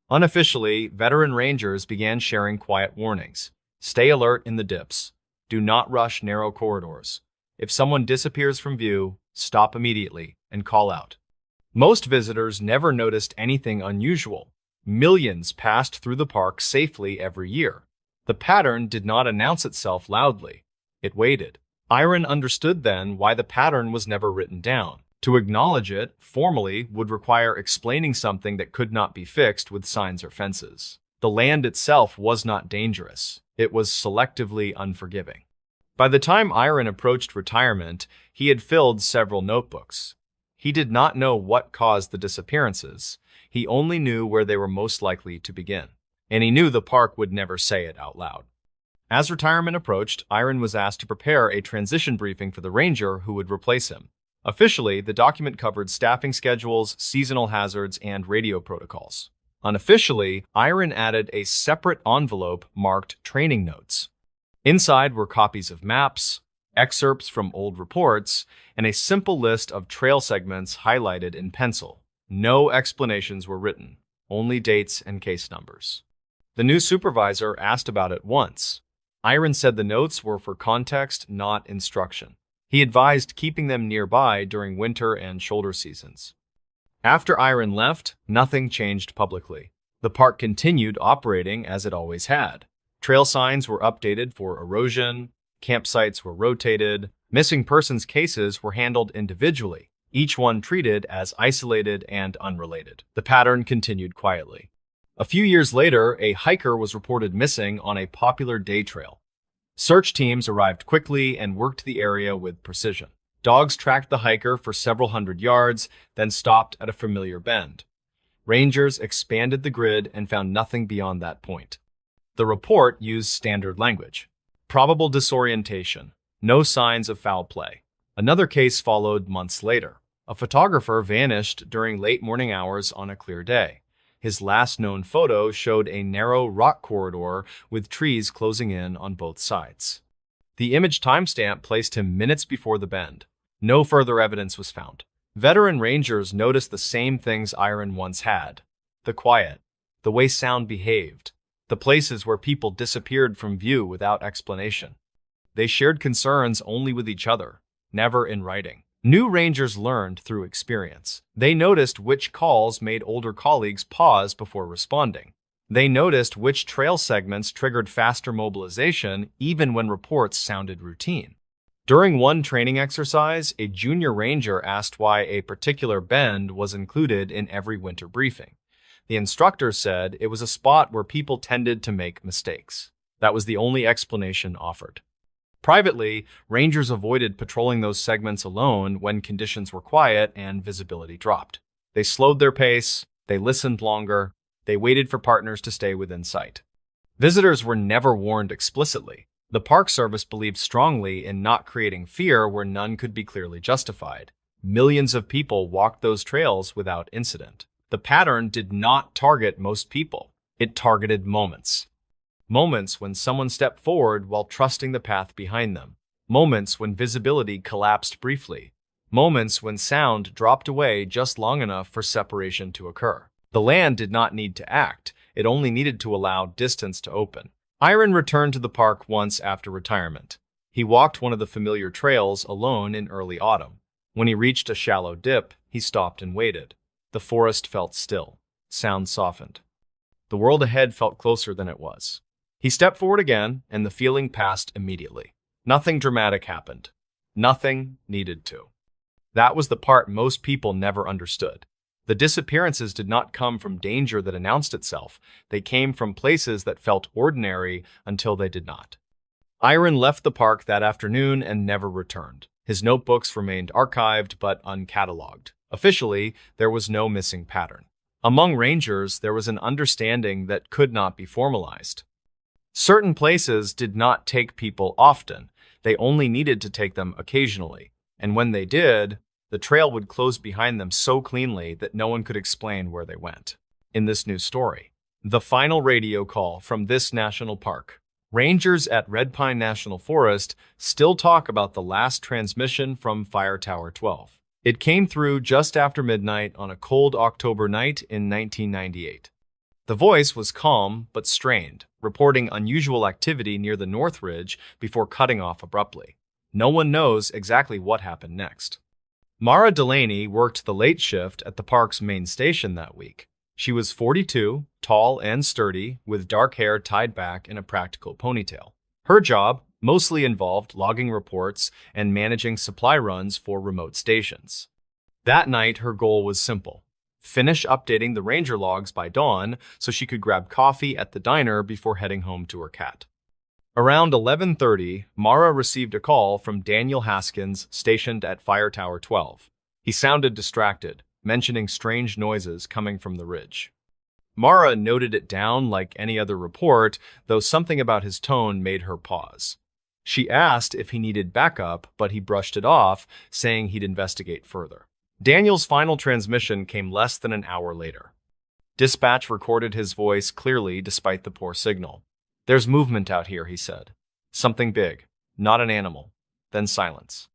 Unofficially, veteran rangers began sharing quiet warnings. Stay alert in the dips. Do not rush narrow corridors. If someone disappears from view, stop immediately and call out. Most visitors never noticed anything unusual. Millions passed through the park safely every year. The pattern did not announce itself loudly. It waited. Iron understood then why the pattern was never written down. To acknowledge it formally would require explaining something that could not be fixed with signs or fences. The land itself was not dangerous. It was selectively unforgiving. By the time Iron approached retirement, he had filled several notebooks. He did not know what caused the disappearances. He only knew where they were most likely to begin. And he knew the park would never say it out loud. As retirement approached, Iron was asked to prepare a transition briefing for the ranger who would replace him. Officially, the document covered staffing schedules, seasonal hazards, and radio protocols. Unofficially, Iron added a separate envelope marked training notes. Inside were copies of maps, excerpts from old reports, and a simple list of trail segments highlighted in pencil. No explanations were written, only dates and case numbers. The new supervisor asked about it once. Iron said the notes were for context, not instruction. He advised keeping them nearby during winter and shoulder seasons. After Iron left, nothing changed publicly. The park continued operating as it always had. Trail signs were updated for erosion, campsites were rotated, missing persons cases were handled individually, each one treated as isolated and unrelated. The pattern continued quietly. A few years later, a hiker was reported missing on a popular day trail. Search teams arrived quickly and worked the area with precision. Dogs tracked the hiker for several hundred yards, then stopped at a familiar bend. Rangers expanded the grid and found nothing beyond that point. The report used standard language. Probable disorientation. No signs of foul play. Another case followed months later. A photographer vanished during late morning hours on a clear day. His last known photo showed a narrow rock corridor with trees closing in on both sides. The image timestamp placed him minutes before the bend. No further evidence was found. Veteran rangers noticed the same things Iron once had. The quiet, the way sound behaved, the places where people disappeared from view without explanation. They shared concerns only with each other, never in writing. New rangers learned through experience. They noticed which calls made older colleagues pause before responding. They noticed which trail segments triggered faster mobilization even when reports sounded routine. During one training exercise, a junior ranger asked why a particular bend was included in every winter briefing. The instructor said it was a spot where people tended to make mistakes. That was the only explanation offered. Privately, rangers avoided patrolling those segments alone when conditions were quiet and visibility dropped. They slowed their pace, they listened longer, they waited for partners to stay within sight. Visitors were never warned explicitly. The Park Service believed strongly in not creating fear where none could be clearly justified. Millions of people walked those trails without incident. The pattern did not target most people. It targeted moments. Moments when someone stepped forward while trusting the path behind them. Moments when visibility collapsed briefly. Moments when sound dropped away just long enough for separation to occur. The land did not need to act. It only needed to allow distance to open. Iron returned to the park once after retirement. He walked one of the familiar trails alone in early autumn. When he reached a shallow dip, he stopped and waited. The forest felt still. Sound softened. The world ahead felt closer than it was. He stepped forward again, and the feeling passed immediately. Nothing dramatic happened. Nothing needed to. That was the part most people never understood. The disappearances did not come from danger that announced itself. They came from places that felt ordinary until they did not. Iron left the park that afternoon and never returned. His notebooks remained archived but uncatalogued. Officially, there was no missing pattern. Among rangers, there was an understanding that could not be formalized. Certain places did not take people often. They only needed to take them occasionally. And when they did, the trail would close behind them so cleanly that no one could explain where they went. In this new story, the final radio call from this national park. Rangers at Red Pine National Forest still talk about the last transmission from Fire Tower 12. It came through just after midnight on a cold October night in 1998. The voice was calm but strained, reporting unusual activity near the North Ridge before cutting off abruptly. No one knows exactly what happened next. Mara Delaney worked the late shift at the park's main station that week. She was 42, tall and sturdy, with dark hair tied back in a practical ponytail. Her job mostly involved logging reports and managing supply runs for remote stations. That night, her goal was simple: finish updating the ranger logs by dawn so she could grab coffee at the diner before heading home to her cat. Around 11:30, Mara received a call from Daniel Haskins, stationed at Fire Tower 12. He sounded distracted, mentioning strange noises coming from the ridge. Mara noted it down like any other report, though something about his tone made her pause. She asked if he needed backup, but he brushed it off, saying he'd investigate further. Daniel's final transmission came less than an hour later. Dispatch recorded his voice clearly despite the poor signal. "There's movement out here," he said. "Something big, not an animal." Then silence.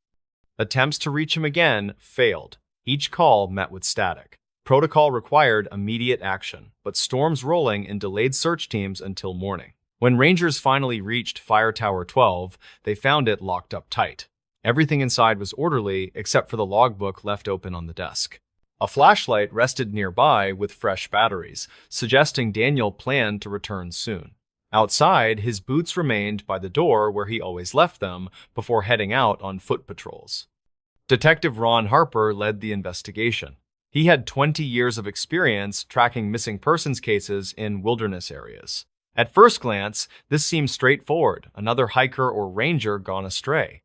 Attempts to reach him again failed. Each call met with static. Protocol required immediate action, but storms rolling and delayed search teams until morning. When rangers finally reached Fire Tower 12, they found it locked up tight. Everything inside was orderly except for the logbook left open on the desk. A flashlight rested nearby with fresh batteries, suggesting Daniel planned to return soon. Outside, his boots remained by the door where he always left them before heading out on foot patrols. Detective Ron Harper led the investigation. He had 20 years of experience tracking missing persons cases in wilderness areas. At first glance, this seemed straightforward: another hiker or ranger gone astray.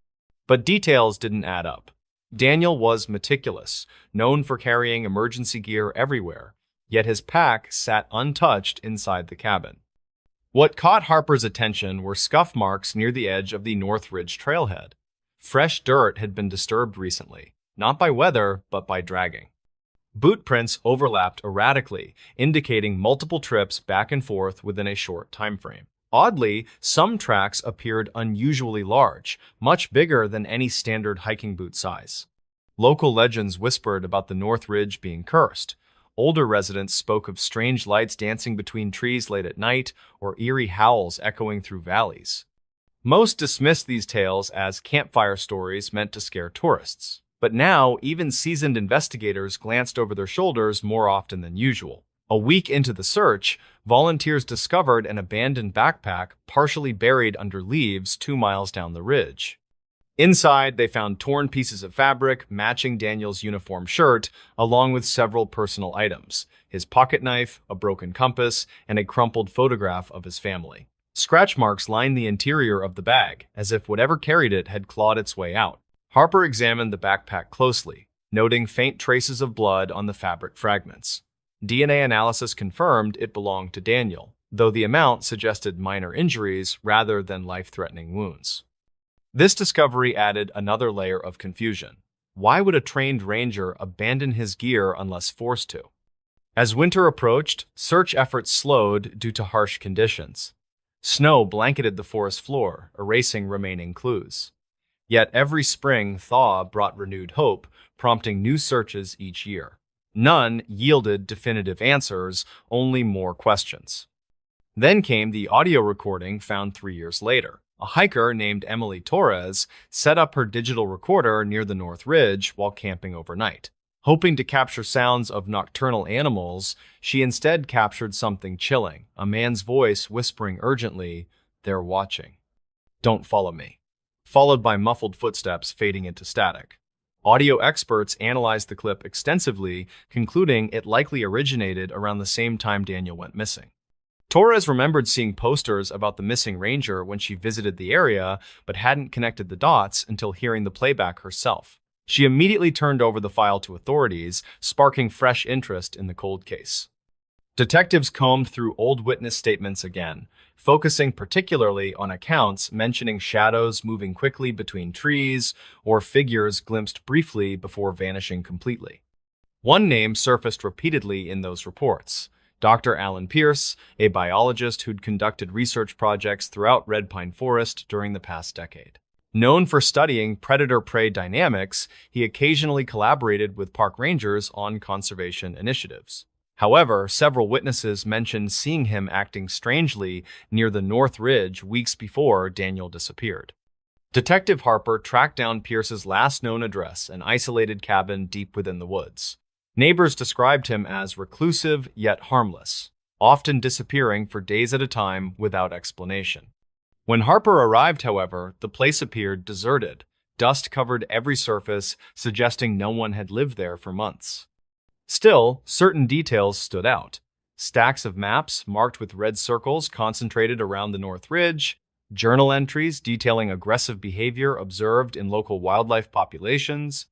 But details didn't add up. Daniel was meticulous, known for carrying emergency gear everywhere, yet his pack sat untouched inside the cabin. What caught Harper's attention were scuff marks near the edge of the North Ridge trailhead. Fresh dirt had been disturbed recently, not by weather, but by dragging. Boot prints overlapped erratically, indicating multiple trips back and forth within a short time frame. Oddly, some tracks appeared unusually large, much bigger than any standard hiking boot size. Local legends whispered about the North Ridge being cursed. Older residents spoke of strange lights dancing between trees late at night or eerie howls echoing through valleys. Most dismissed these tales as campfire stories meant to scare tourists. But now, even seasoned investigators glanced over their shoulders more often than usual. A week into the search, volunteers discovered an abandoned backpack partially buried under leaves 2 miles down the ridge. Inside, they found torn pieces of fabric matching Daniel's uniform shirt, along with several personal items: his pocket knife, a broken compass, and a crumpled photograph of his family. Scratch marks lined the interior of the bag, as if whatever carried it had clawed its way out. Harper examined the backpack closely, noting faint traces of blood on the fabric fragments. DNA analysis confirmed it belonged to Daniel, though the amount suggested minor injuries rather than life-threatening wounds. This discovery added another layer of confusion. Why would a trained ranger abandon his gear unless forced to? As winter approached, search efforts slowed due to harsh conditions. Snow blanketed the forest floor, erasing remaining clues. Yet every spring thaw brought renewed hope, prompting new searches each year. None yielded definitive answers, only more questions. Then came the audio recording found 3 years later. A hiker named Emily Torres set up her digital recorder near the North Ridge while camping overnight. Hoping to capture sounds of nocturnal animals, she instead captured something chilling, a man's voice whispering urgently, "They're watching. Don't follow me," followed by muffled footsteps fading into static. Audio experts analyzed the clip extensively, concluding it likely originated around the same time Daniel went missing. Torres remembered seeing posters about the missing ranger when she visited the area, but hadn't connected the dots until hearing the playback herself. She immediately turned over the file to authorities, sparking fresh interest in the cold case. Detectives combed through old witness statements again, focusing particularly on accounts mentioning shadows moving quickly between trees or figures glimpsed briefly before vanishing completely. One name surfaced repeatedly in those reports: Dr. Alan Pierce, a biologist who'd conducted research projects throughout Red Pine Forest during the past decade. Known for studying predator-prey dynamics, he occasionally collaborated with park rangers on conservation initiatives. However, several witnesses mentioned seeing him acting strangely near the North Ridge weeks before Daniel disappeared. Detective Harper tracked down Pierce's last known address, an isolated cabin deep within the woods. Neighbors described him as reclusive yet harmless, often disappearing for days at a time without explanation. When Harper arrived, however, the place appeared deserted. Dust covered every surface, suggesting no one had lived there for months. Still, certain details stood out. Stacks of maps marked with red circles concentrated around the North Ridge, journal entries detailing aggressive behavior observed in local wildlife populations,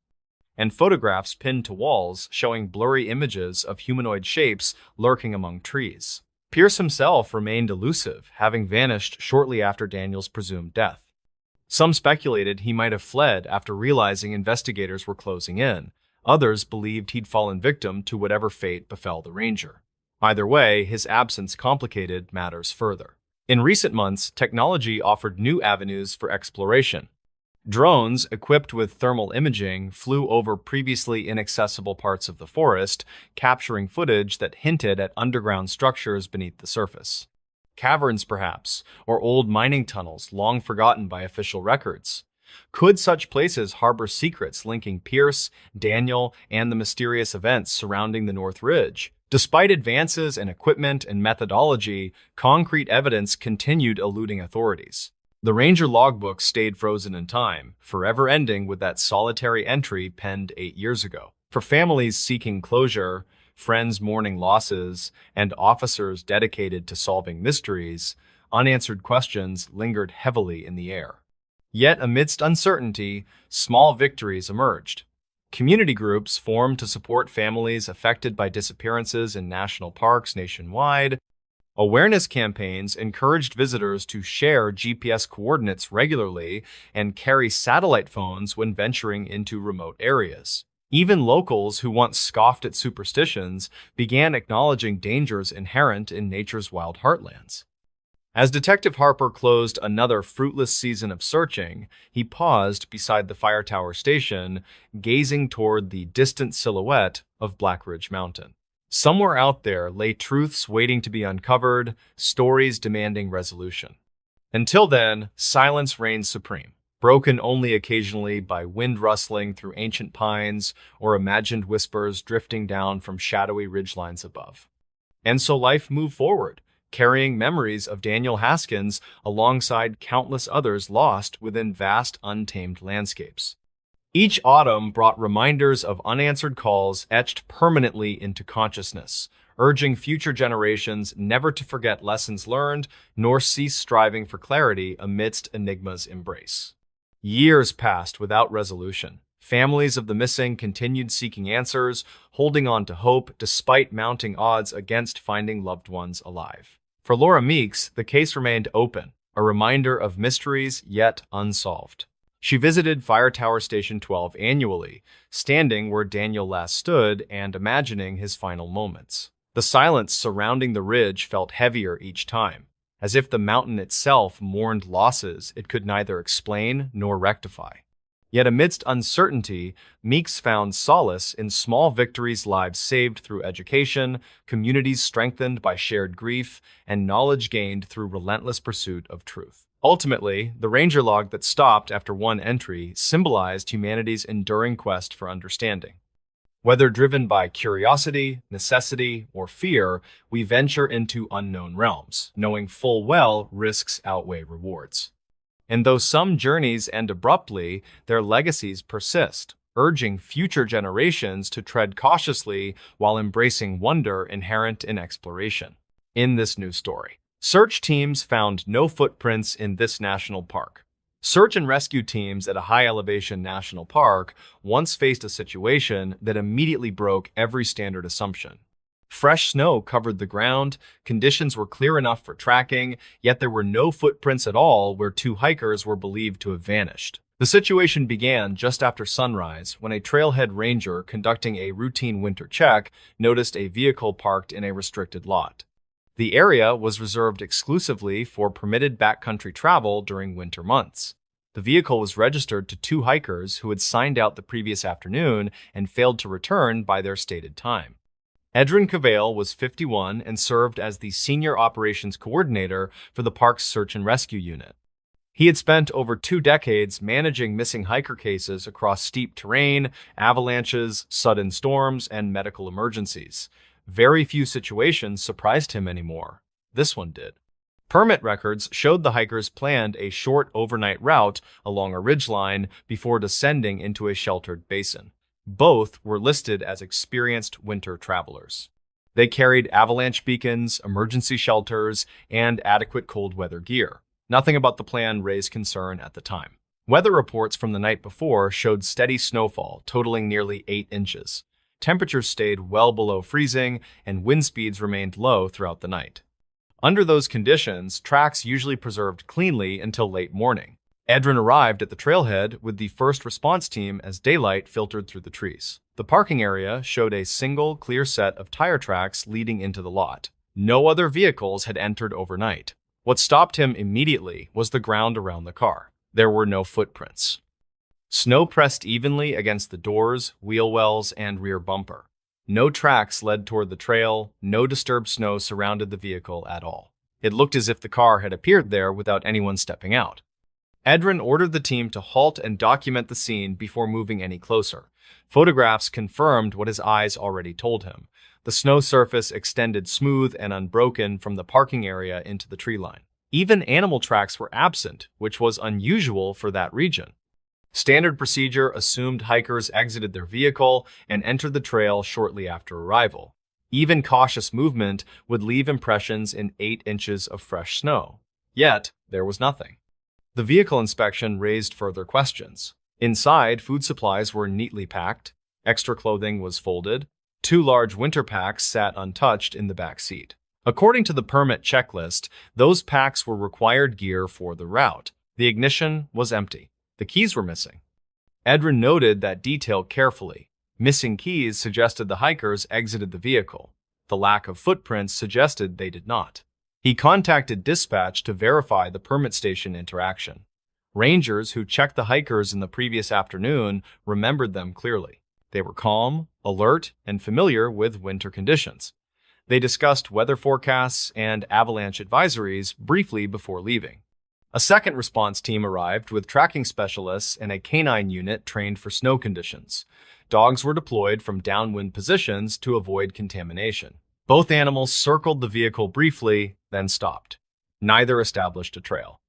and photographs pinned to walls showing blurry images of humanoid shapes lurking among trees. Pierce himself remained elusive, having vanished shortly after Daniel's presumed death. Some speculated he might have fled after realizing investigators were closing in. Others believed he'd fallen victim to whatever fate befell the ranger. Either way, his absence complicated matters further. In recent months, technology offered new avenues for exploration. Drones, equipped with thermal imaging, flew over previously inaccessible parts of the forest, capturing footage that hinted at underground structures beneath the surface. Caverns, perhaps, or old mining tunnels long forgotten by official records. Could such places harbor secrets linking Pierce, Daniel, and the mysterious events surrounding the North Ridge? Despite advances in equipment and methodology, concrete evidence continued eluding authorities. The ranger logbook stayed frozen in time, forever ending with that solitary entry penned 8 years ago. For families seeking closure, friends mourning losses, and officers dedicated to solving mysteries, unanswered questions lingered heavily in the air. Yet amidst uncertainty, small victories emerged. Community groups formed to support families affected by disappearances in national parks nationwide. Awareness campaigns encouraged visitors to share GPS coordinates regularly and carry satellite phones when venturing into remote areas. Even locals who once scoffed at superstitions began acknowledging dangers inherent in nature's wild heartlands. As Detective Harper closed another fruitless season of searching, he paused beside the fire tower station, gazing toward the distant silhouette of Black Ridge Mountain. Somewhere out there lay truths waiting to be uncovered, stories demanding resolution. Until then, silence reigned supreme, broken only occasionally by wind rustling through ancient pines or imagined whispers drifting down from shadowy ridgelines above. And so life moved forward, carrying memories of Daniel Haskins alongside countless others lost within vast, untamed landscapes. Each autumn brought reminders of unanswered calls etched permanently into consciousness, urging future generations never to forget lessons learned nor cease striving for clarity amidst enigma's embrace. Years passed without resolution. Families of the missing continued seeking answers, holding on to hope despite mounting odds against finding loved ones alive. For Laura Meeks, the case remained open, a reminder of mysteries yet unsolved. She visited Fire Tower Station 12 annually, standing where Daniel last stood and imagining his final moments. The silence surrounding the ridge felt heavier each time, as if the mountain itself mourned losses it could neither explain nor rectify. Yet amidst uncertainty, Meeks found solace in small victories, lives saved through education, communities strengthened by shared grief, and knowledge gained through relentless pursuit of truth. Ultimately, the ranger log that stopped after one entry symbolized humanity's enduring quest for understanding. Whether driven by curiosity, necessity, or fear, we venture into unknown realms, knowing full well risks outweigh rewards. And though some journeys end abruptly, their legacies persist, urging future generations to tread cautiously while embracing wonder inherent in exploration. In this new story, search teams found no footprints in this national park. Search and rescue teams at a high-elevation national park once faced a situation that immediately broke every standard assumption. Fresh snow covered the ground, conditions were clear enough for tracking, yet there were no footprints at all where two hikers were believed to have vanished. The situation began just after sunrise when a trailhead ranger conducting a routine winter check noticed a vehicle parked in a restricted lot. The area was reserved exclusively for permitted backcountry travel during winter months. The vehicle was registered to two hikers who had signed out the previous afternoon and failed to return by their stated time. Edrin Cavale was 51 and served as the senior operations coordinator for the park's search and rescue unit. He had spent over 2 decades managing missing hiker cases across steep terrain, avalanches, sudden storms, and medical emergencies. Very few situations surprised him anymore. This one did. Permit records showed the hikers planned a short overnight route along a ridgeline before descending into a sheltered basin. Both were listed as experienced winter travelers. They carried avalanche beacons, emergency shelters, and adequate cold weather gear. Nothing about the plan raised concern at the time. Weather reports from the night before showed steady snowfall totaling nearly 8 inches. Temperatures stayed well below freezing, and wind speeds remained low throughout the night. Under those conditions, tracks usually preserved cleanly until late morning. Edrin arrived at the trailhead with the first response team as daylight filtered through the trees. The parking area showed a single, clear set of tire tracks leading into the lot. No other vehicles had entered overnight. What stopped him immediately was the ground around the car. There were no footprints. Snow pressed evenly against the doors, wheel wells, and rear bumper. No tracks led toward the trail, no disturbed snow surrounded the vehicle at all. It looked as if the car had appeared there without anyone stepping out. Edrin ordered the team to halt and document the scene before moving any closer. Photographs confirmed what his eyes already told him. The snow surface extended smooth and unbroken from the parking area into the tree line. Even animal tracks were absent, which was unusual for that region. Standard procedure assumed hikers exited their vehicle and entered the trail shortly after arrival. Even cautious movement would leave impressions in 8 inches of fresh snow. Yet, there was nothing. The vehicle inspection raised further questions. Inside, food supplies were neatly packed, extra clothing was folded, 2 large winter packs sat untouched in the back seat. According to the permit checklist, those packs were required gear for the route. The ignition was empty. The keys were missing. Edrin noted that detail carefully. Missing keys suggested the hikers exited the vehicle. The lack of footprints suggested they did not. He contacted dispatch to verify the permit station interaction. Rangers who checked the hikers in the previous afternoon remembered them clearly. They were calm, alert, and familiar with winter conditions. They discussed weather forecasts and avalanche advisories briefly before leaving. A second response team arrived with tracking specialists and a canine unit trained for snow conditions. Dogs were deployed from downwind positions to avoid contamination. Both animals circled the vehicle briefly, then stopped. Neither established a trail.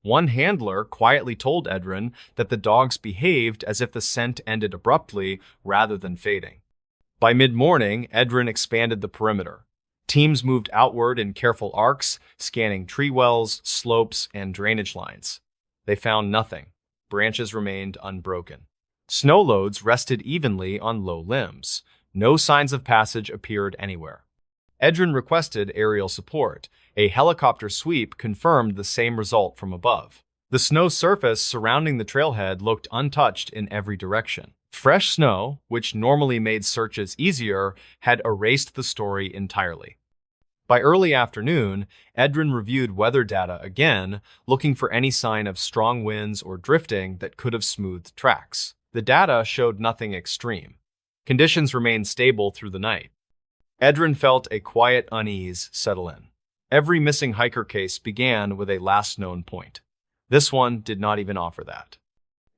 One handler quietly told Edrin that the dogs behaved as if the scent ended abruptly rather than fading. By mid-morning, Edrin expanded the perimeter. Teams moved outward in careful arcs, scanning tree wells, slopes, and drainage lines. They found nothing. Branches remained unbroken. Snow loads rested evenly on low limbs. No signs of passage appeared anywhere. Edrin requested aerial support. A helicopter sweep confirmed the same result from above. The snow surface surrounding the trailhead looked untouched in every direction. Fresh snow, which normally made searches easier, had erased the story entirely. By early afternoon, Edrin reviewed weather data again, looking for any sign of strong winds or drifting that could have smoothed tracks. The data showed nothing extreme. Conditions remained stable through the night. Edrin felt a quiet unease settle in. Every missing hiker case began with a last known point. This one did not even offer that.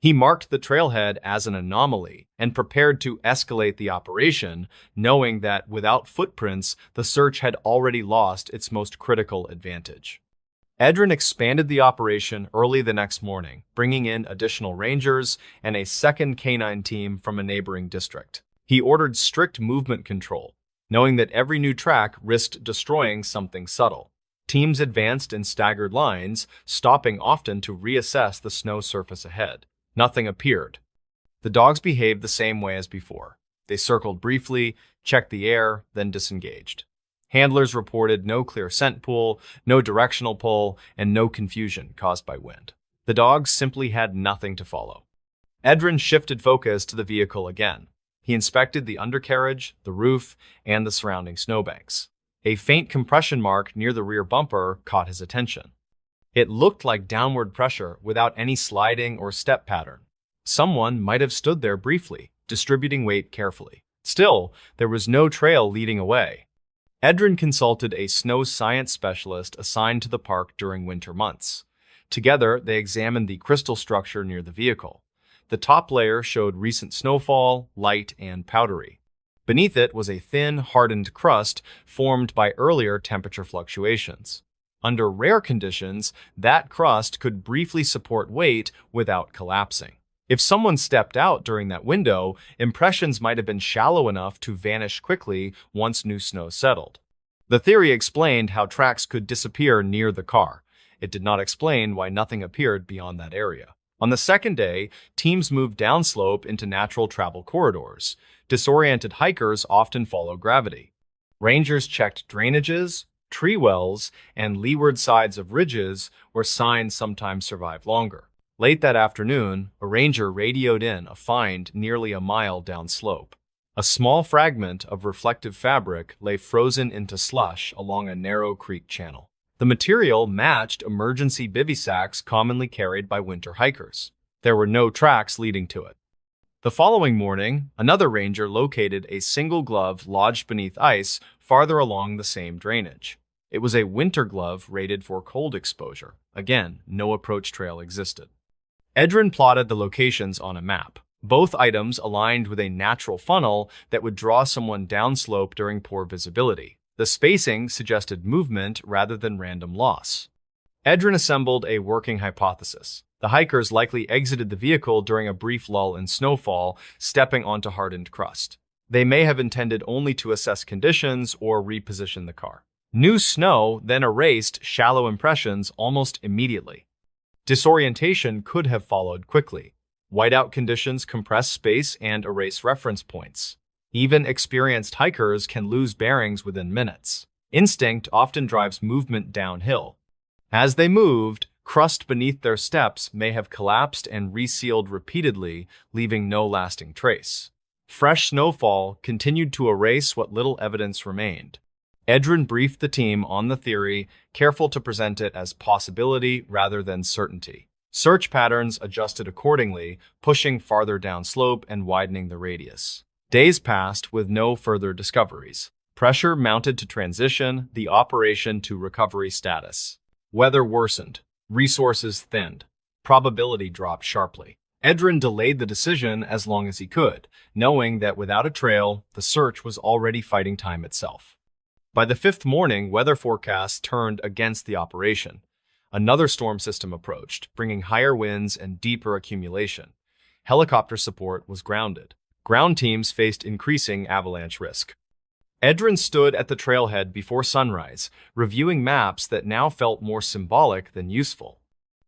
He marked the trailhead as an anomaly and prepared to escalate the operation, knowing that without footprints, the search had already lost its most critical advantage. Edrin expanded the operation early the next morning, bringing in additional rangers and a second canine team from a neighboring district. He ordered strict movement control, knowing that every new track risked destroying something subtle. Teams advanced in staggered lines, stopping often to reassess the snow surface ahead. Nothing appeared. The dogs behaved the same way as before. They circled briefly, checked the air, then disengaged. Handlers reported no clear scent pool, no directional pull, and no confusion caused by wind. The dogs simply had nothing to follow. Edrin shifted focus to the vehicle again. He inspected the undercarriage, the roof, and the surrounding snowbanks. A faint compression mark near the rear bumper caught his attention. It looked like downward pressure without any sliding or step pattern. Someone might have stood there briefly, distributing weight carefully. Still, there was no trail leading away. Edrin consulted a snow science specialist assigned to the park during winter months. Together, they examined the crystal structure near the vehicle. The top layer showed recent snowfall, light and powdery. Beneath it was a thin, hardened crust formed by earlier temperature fluctuations. Under rare conditions, that crust could briefly support weight without collapsing. If someone stepped out during that window, impressions might have been shallow enough to vanish quickly once new snow settled. The theory explained how tracks could disappear near the car. It did not explain why nothing appeared beyond that area. On the second day, teams moved downslope into natural travel corridors. Disoriented hikers often follow gravity. Rangers checked drainages, tree wells, and leeward sides of ridges where signs sometimes survive longer. Late that afternoon, a ranger radioed in a find nearly a mile downslope. A small fragment of reflective fabric lay frozen into slush along a narrow creek channel. The material matched emergency bivy sacks commonly carried by winter hikers. There were no tracks leading to it. The following morning, another ranger located a single glove lodged beneath ice farther along the same drainage. It was a winter glove rated for cold exposure. Again, no approach trail existed. Edrin plotted the locations on a map. Both items aligned with a natural funnel that would draw someone downslope during poor visibility. The spacing suggested movement rather than random loss. Edrin assembled a working hypothesis. The hikers likely exited the vehicle during a brief lull in snowfall, stepping onto hardened crust. They may have intended only to assess conditions or reposition the car. New snow then erased shallow impressions almost immediately. Disorientation could have followed quickly. Whiteout conditions compress space and erase reference points. Even experienced hikers can lose bearings within minutes. Instinct often drives movement downhill. As they moved, crust beneath their steps may have collapsed and resealed repeatedly, leaving no lasting trace. Fresh snowfall continued to erase what little evidence remained. Edrin briefed the team on the theory, careful to present it as possibility rather than certainty. Search patterns adjusted accordingly, pushing farther downslope and widening the radius. Days passed with no further discoveries. Pressure mounted to transition the operation to recovery status. Weather worsened. Resources thinned. Probability dropped sharply. Edrin delayed the decision as long as he could, knowing that without a trail, the search was already fighting time itself. By the fifth morning, weather forecasts turned against the operation. Another storm system approached, bringing higher winds and deeper accumulation. Helicopter support was grounded. Ground teams faced increasing avalanche risk. Edrin stood at the trailhead before sunrise, reviewing maps that now felt more symbolic than useful.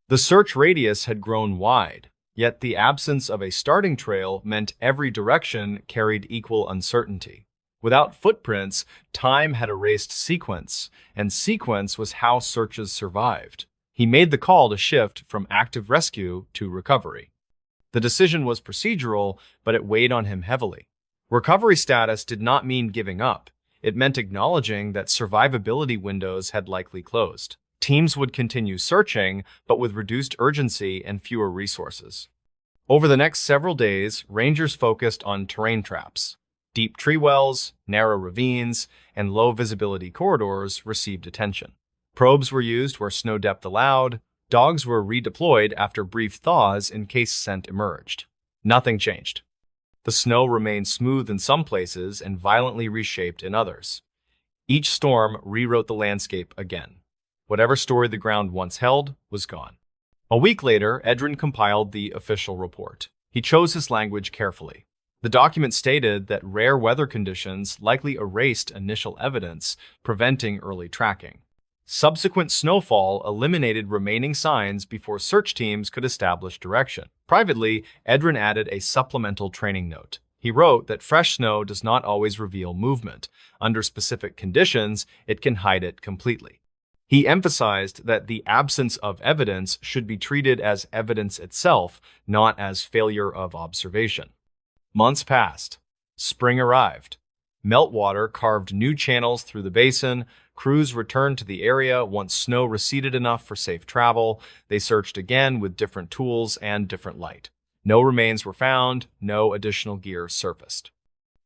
The search radius had grown wide, yet the absence of a starting trail meant every direction carried equal uncertainty. Without footprints, time had erased sequence, and sequence was how searches survived. He made the call to shift from active rescue to recovery. The decision was procedural, but it weighed on him heavily. Recovery status did not mean giving up. It meant acknowledging that survivability windows had likely closed. Teams would continue searching, but with reduced urgency and fewer resources. Over the next several days, rangers focused on terrain traps. Deep tree wells, narrow ravines, and low-visibility corridors received attention. Probes were used where snow depth allowed, Dogs were redeployed after brief thaws in case scent emerged. Nothing changed. The snow remained smooth in some places and violently reshaped in others. Each storm rewrote the landscape again. Whatever story the ground once held was gone. A week later, Edrin compiled the official report. He chose his language carefully. The document stated that rare weather conditions likely erased initial evidence, preventing early tracking. Subsequent snowfall eliminated remaining signs before search teams could establish direction. Privately, Edrin added a supplemental training note. He wrote that fresh snow does not always reveal movement. Under specific conditions, it can hide it completely. He emphasized that the absence of evidence should be treated as evidence itself, not as failure of observation. Months passed. Spring arrived. Meltwater carved new channels through the basin. Crews returned to the area once snow receded enough for safe travel. They searched again with different tools and different light. No remains were found. No additional gear surfaced.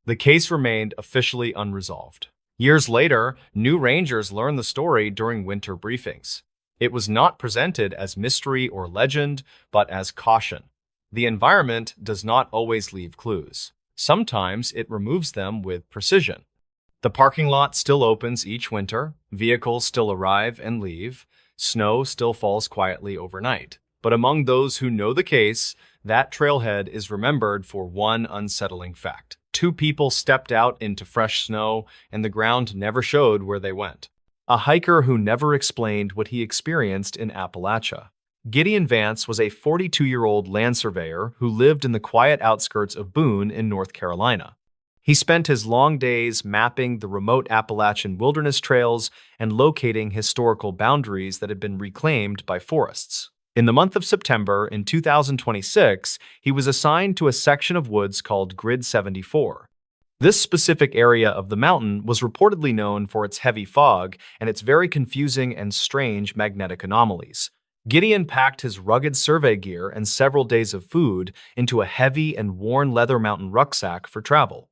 The case remained officially unresolved. Years later, new rangers learned the story during winter briefings. It was not presented as mystery or legend, but as caution. The environment does not always leave clues. Sometimes it removes them with precision. The parking lot still opens each winter, vehicles still arrive and leave, snow still falls quietly overnight. But among those who know the case, that trailhead is remembered for one unsettling fact. 2 people stepped out into fresh snow, and the ground never showed where they went. A hiker who never explained what he experienced in Appalachia. Gideon Vance was a 42-year-old land surveyor who lived in the quiet outskirts of Boone in North Carolina. He spent his long days mapping the remote Appalachian wilderness trails and locating historical boundaries that had been reclaimed by forests. In the month of September in 2026, he was assigned to a section of woods called Grid 74. This specific area of the mountain was reportedly known for its heavy fog and its very confusing and strange magnetic anomalies. Gideon packed his rugged survey gear and several days of food into a heavy and worn leather mountain rucksack for travel.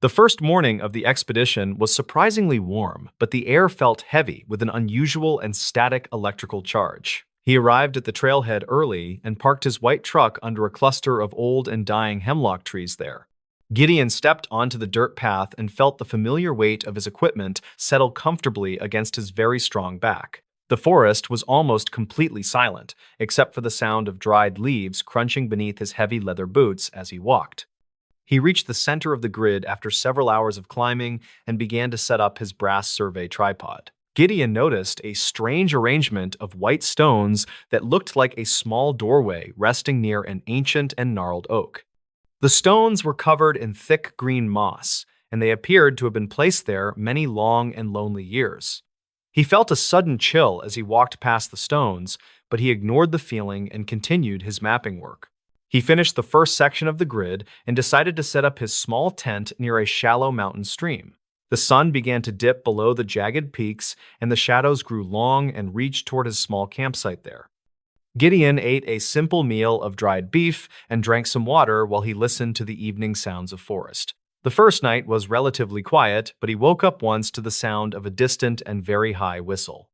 The first morning of the expedition was surprisingly warm, but the air felt heavy with an unusual and static electrical charge. He arrived at the trailhead early and parked his white truck under a cluster of old and dying hemlock trees there. Gideon stepped onto the dirt path and felt the familiar weight of his equipment settle comfortably against his very strong back. The forest was almost completely silent, except for the sound of dried leaves crunching beneath his heavy leather boots as he walked. He reached the center of the grid after several hours of climbing and began to set up his brass survey tripod. Gideon noticed a strange arrangement of white stones that looked like a small doorway resting near an ancient and gnarled oak. The stones were covered in thick green moss, and they appeared to have been placed there many long and lonely years. He felt a sudden chill as he walked past the stones, but he ignored the feeling and continued his mapping work. He finished the first section of the grid and decided to set up his small tent near a shallow mountain stream. The sun began to dip below the jagged peaks, and the shadows grew long and reached toward his small campsite there. Gideon ate a simple meal of dried beef and drank some water while he listened to the evening sounds of forest. The first night was relatively quiet, but he woke up once to the sound of a distant and very high whistle.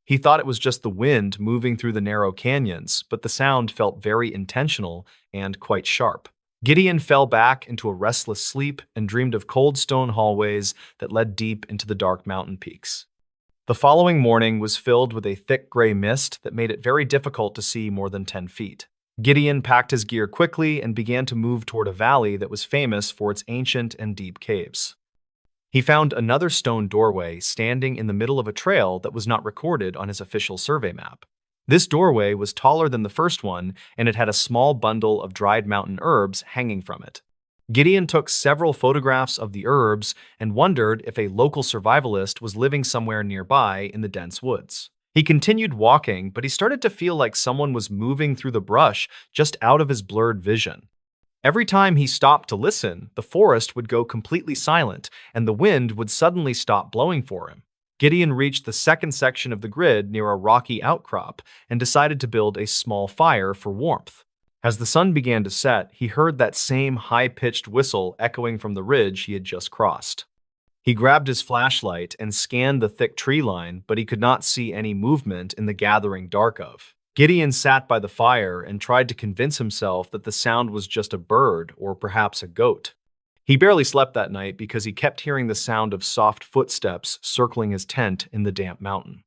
He thought it was just the wind moving through the narrow canyons, but the sound felt very intentional and quite sharp. Gideon fell back into a restless sleep and dreamed of cold stone hallways that led deep into the dark mountain peaks. The following morning was filled with a thick gray mist that made it very difficult to see more than 10 feet. Gideon packed his gear quickly and began to move toward a valley that was famous for its ancient and deep caves. He found another stone doorway standing in the middle of a trail that was not recorded on his official survey map. This doorway was taller than the first one, and it had a small bundle of dried mountain herbs hanging from it. Gideon took several photographs of the herbs and wondered if a local survivalist was living somewhere nearby in the dense woods. He continued walking, but he started to feel like someone was moving through the brush just out of his blurred vision. Every time he stopped to listen, the forest would go completely silent, and the wind would suddenly stop blowing for him. Gideon reached the second section of the grid near a rocky outcrop and decided to build a small fire for warmth. As the sun began to set, he heard that same high-pitched whistle echoing from the ridge he had just crossed. He grabbed his flashlight and scanned the thick tree line, but he could not see any movement in the gathering dark of. Gideon sat by the fire and tried to convince himself that the sound was just a bird or perhaps a goat. He barely slept that night because he kept hearing the sound of soft footsteps circling his tent in the damp mountain.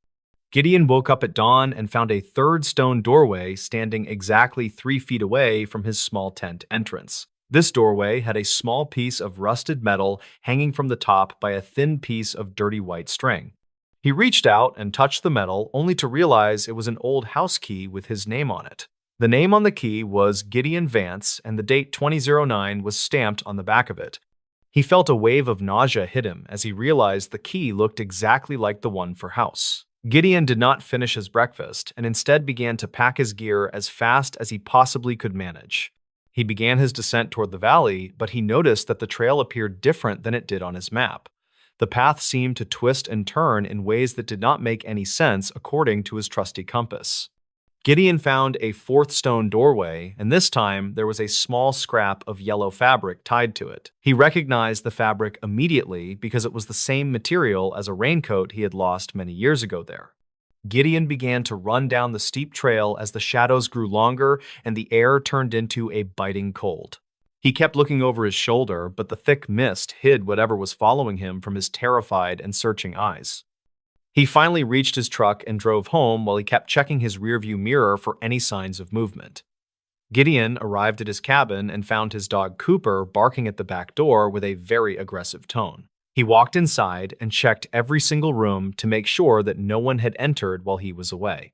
Gideon woke up at dawn and found a third stone doorway standing exactly 3 feet away from his small tent entrance. This doorway had a small piece of rusted metal hanging from the top by a thin piece of dirty white string. He reached out and touched the metal, only to realize it was an old house key with his name on it. The name on the key was Gideon Vance, and the date 2009 was stamped on the back of it. He felt a wave of nausea hit him as he realized the key looked exactly like the one for house. Gideon did not finish his breakfast and instead began to pack his gear as fast as he possibly could manage. He began his descent toward the valley, but he noticed that the trail appeared different than it did on his map. The path seemed to twist and turn in ways that did not make any sense according to his trusty compass. Gideon found a fourth stone doorway, and this time there was a small scrap of yellow fabric tied to it. He recognized the fabric immediately because it was the same material as a raincoat he had lost many years ago there. Gideon began to run down the steep trail as the shadows grew longer and the air turned into a biting cold. He kept looking over his shoulder, but the thick mist hid whatever was following him from his terrified and searching eyes. He finally reached his truck and drove home while he kept checking his rearview mirror for any signs of movement. Gideon arrived at his cabin and found his dog Cooper barking at the back door with a very aggressive tone. He walked inside and checked every single room to make sure that no one had entered while he was away.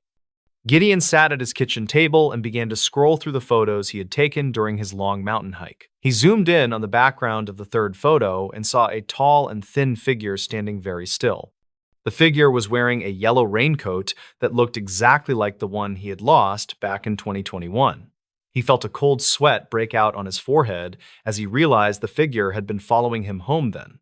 Gideon sat at his kitchen table and began to scroll through the photos he had taken during his long mountain hike. He zoomed in on the background of the third photo and saw a tall and thin figure standing very still. The figure was wearing a yellow raincoat that looked exactly like the one he had lost back in 2021. He felt a cold sweat break out on his forehead as he realized the figure had been following him home then.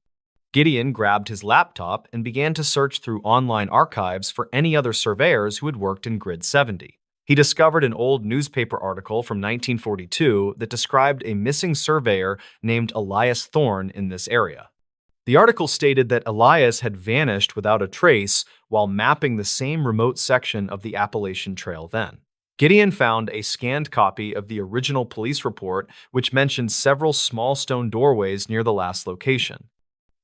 Gideon grabbed his laptop and began to search through online archives for any other surveyors who had worked in Grid 70. He discovered an old newspaper article from 1942 that described a missing surveyor named Elias Thorne in this area. The article stated that Elias had vanished without a trace while mapping the same remote section of the Appalachian Trail then. Gideon found a scanned copy of the original police report, which mentioned several small stone doorways near the last location.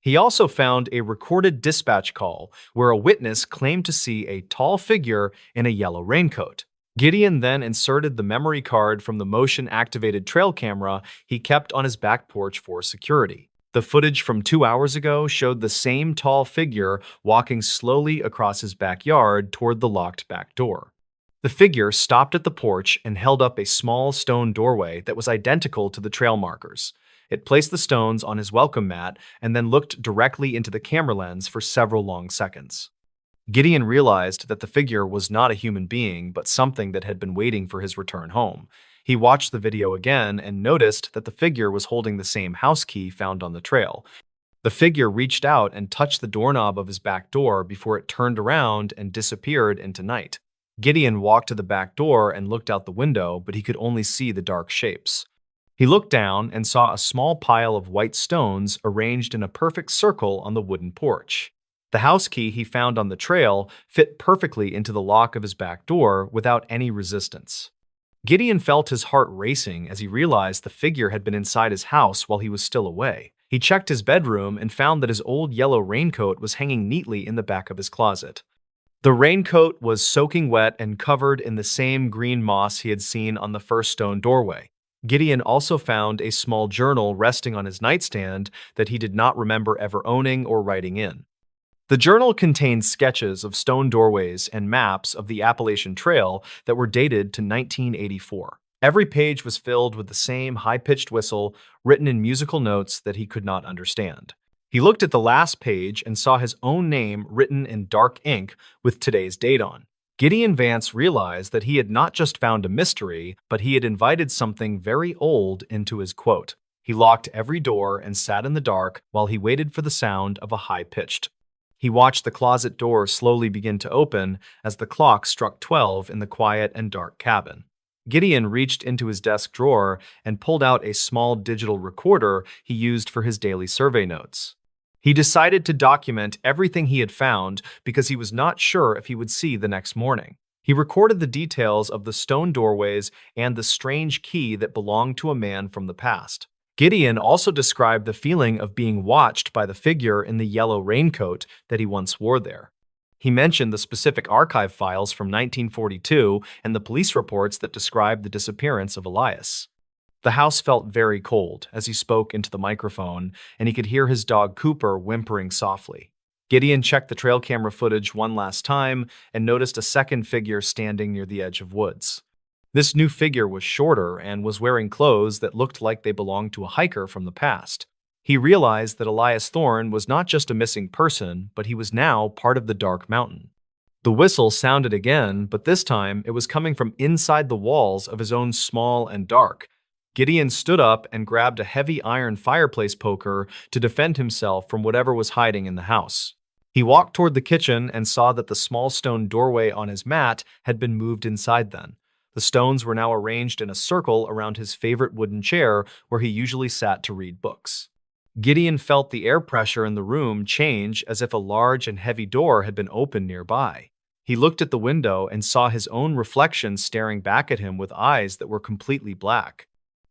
He also found a recorded dispatch call where a witness claimed to see a tall figure in a yellow raincoat. Gideon then inserted the memory card from the motion-activated trail camera he kept on his back porch for security. The footage from 2 hours ago showed the same tall figure walking slowly across his backyard toward the locked back door. The figure stopped at the porch and held up a small stone doorway that was identical to the trail markers. It placed the stones on his welcome mat and then looked directly into the camera lens for several long seconds. Gideon realized that the figure was not a human being, but something that had been waiting for his return home. He watched the video again and noticed that the figure was holding the same house key found on the trail. The figure reached out and touched the doorknob of his back door before it turned around and disappeared into night. Gideon walked to the back door and looked out the window, but he could only see the dark shapes. He looked down and saw a small pile of white stones arranged in a perfect circle on the wooden porch. The house key he found on the trail fit perfectly into the lock of his back door without any resistance. Gideon felt his heart racing as he realized the figure had been inside his house while he was still away. He checked his bedroom and found that his old yellow raincoat was hanging neatly in the back of his closet. The raincoat was soaking wet and covered in the same green moss he had seen on the first stone doorway. Gideon also found a small journal resting on his nightstand that he did not remember ever owning or writing in. The journal contained sketches of stone doorways and maps of the Appalachian Trail that were dated to 1984. Every page was filled with the same high-pitched whistle written in musical notes that he could not understand. He looked at the last page and saw his own name written in dark ink with today's date on. Gideon Vance realized that he had not just found a mystery, but he had invited something very old into his quote. He locked every door and sat in the dark while he waited for the sound of a high-pitched. He watched the closet door slowly begin to open as the clock struck 12 in the quiet and dark cabin. Gideon reached into his desk drawer and pulled out a small digital recorder he used for his daily survey notes. He decided to document everything he had found because he was not sure if he would see the next morning. He recorded the details of the stone doorways and the strange key that belonged to a man from the past. Gideon also described the feeling of being watched by the figure in the yellow raincoat that he once wore there. He mentioned the specific archive files from 1942 and the police reports that described the disappearance of Elias. The house felt very cold as he spoke into the microphone, and he could hear his dog Cooper whimpering softly. Gideon checked the trail camera footage one last time and noticed a second figure standing near the edge of woods. This new figure was shorter and was wearing clothes that looked like they belonged to a hiker from the past. He realized that Elias Thorne was not just a missing person, but he was now part of the Dark Mountain. The whistle sounded again, but this time it was coming from inside the walls of his own small and dark. Gideon stood up and grabbed a heavy iron fireplace poker to defend himself from whatever was hiding in the house. He walked toward the kitchen and saw that the small stone doorway on his mat had been moved inside then. The stones were now arranged in a circle around his favorite wooden chair where he usually sat to read books. Gideon felt the air pressure in the room change as if a large and heavy door had been opened nearby. He looked at the window and saw his own reflection staring back at him with eyes that were completely black.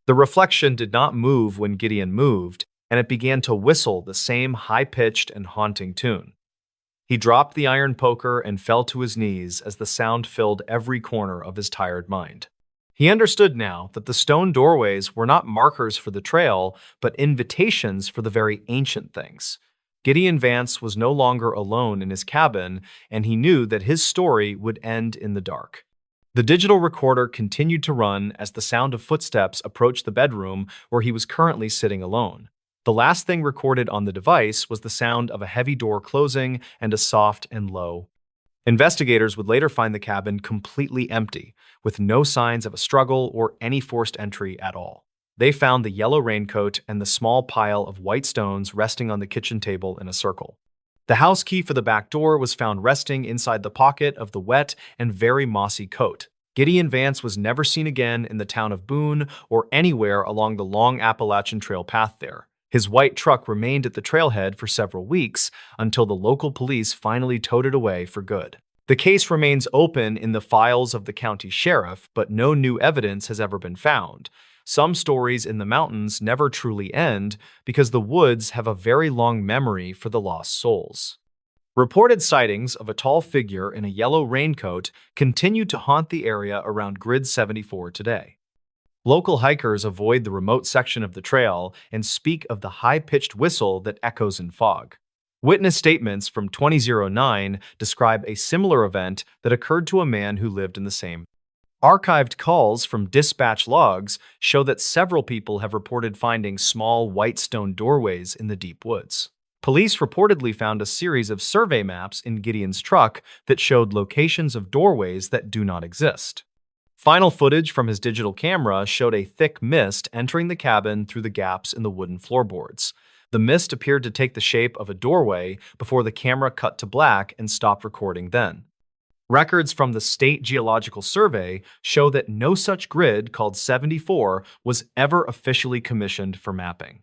The reflection did not move when Gideon moved, and it began to whistle the same high-pitched and haunting tune. He dropped the iron poker and fell to his knees as the sound filled every corner of his tired mind. He understood now that the stone doorways were not markers for the trail, but invitations for the very ancient things. Gideon Vance was no longer alone in his cabin, and he knew that his story would end in the dark. The digital recorder continued to run as the sound of footsteps approached the bedroom where he was currently sitting alone. The last thing recorded on the device was the sound of a heavy door closing and a soft and low. Investigators would later find the cabin completely empty, with no signs of a struggle or any forced entry at all. They found the yellow raincoat and the small pile of white stones resting on the kitchen table in a circle. The house key for the back door was found resting inside the pocket of the wet and very mossy coat. Gideon Vance was never seen again in the town of Boone or anywhere along the long Appalachian Trail path there. His white truck remained at the trailhead for several weeks until the local police finally towed it away for good. The case remains open in the files of the county sheriff, but no new evidence has ever been found. Some stories in the mountains never truly end because the woods have a very long memory for the lost souls. Reported sightings of a tall figure in a yellow raincoat continue to haunt the area around Grid 74 today. Local hikers avoid the remote section of the trail and speak of the high-pitched whistle that echoes in fog. Witness statements from 2009 describe a similar event that occurred to a man who lived in the same. Archived calls from dispatch logs show that several people have reported finding small white stone doorways in the deep woods. Police reportedly found a series of survey maps in Gideon's truck that showed locations of doorways that do not exist. Final footage from his digital camera showed a thick mist entering the cabin through the gaps in the wooden floorboards. The mist appeared to take the shape of a doorway before the camera cut to black and stopped recording then. Records from the State Geological Survey show that no such grid called 74 was ever officially commissioned for mapping.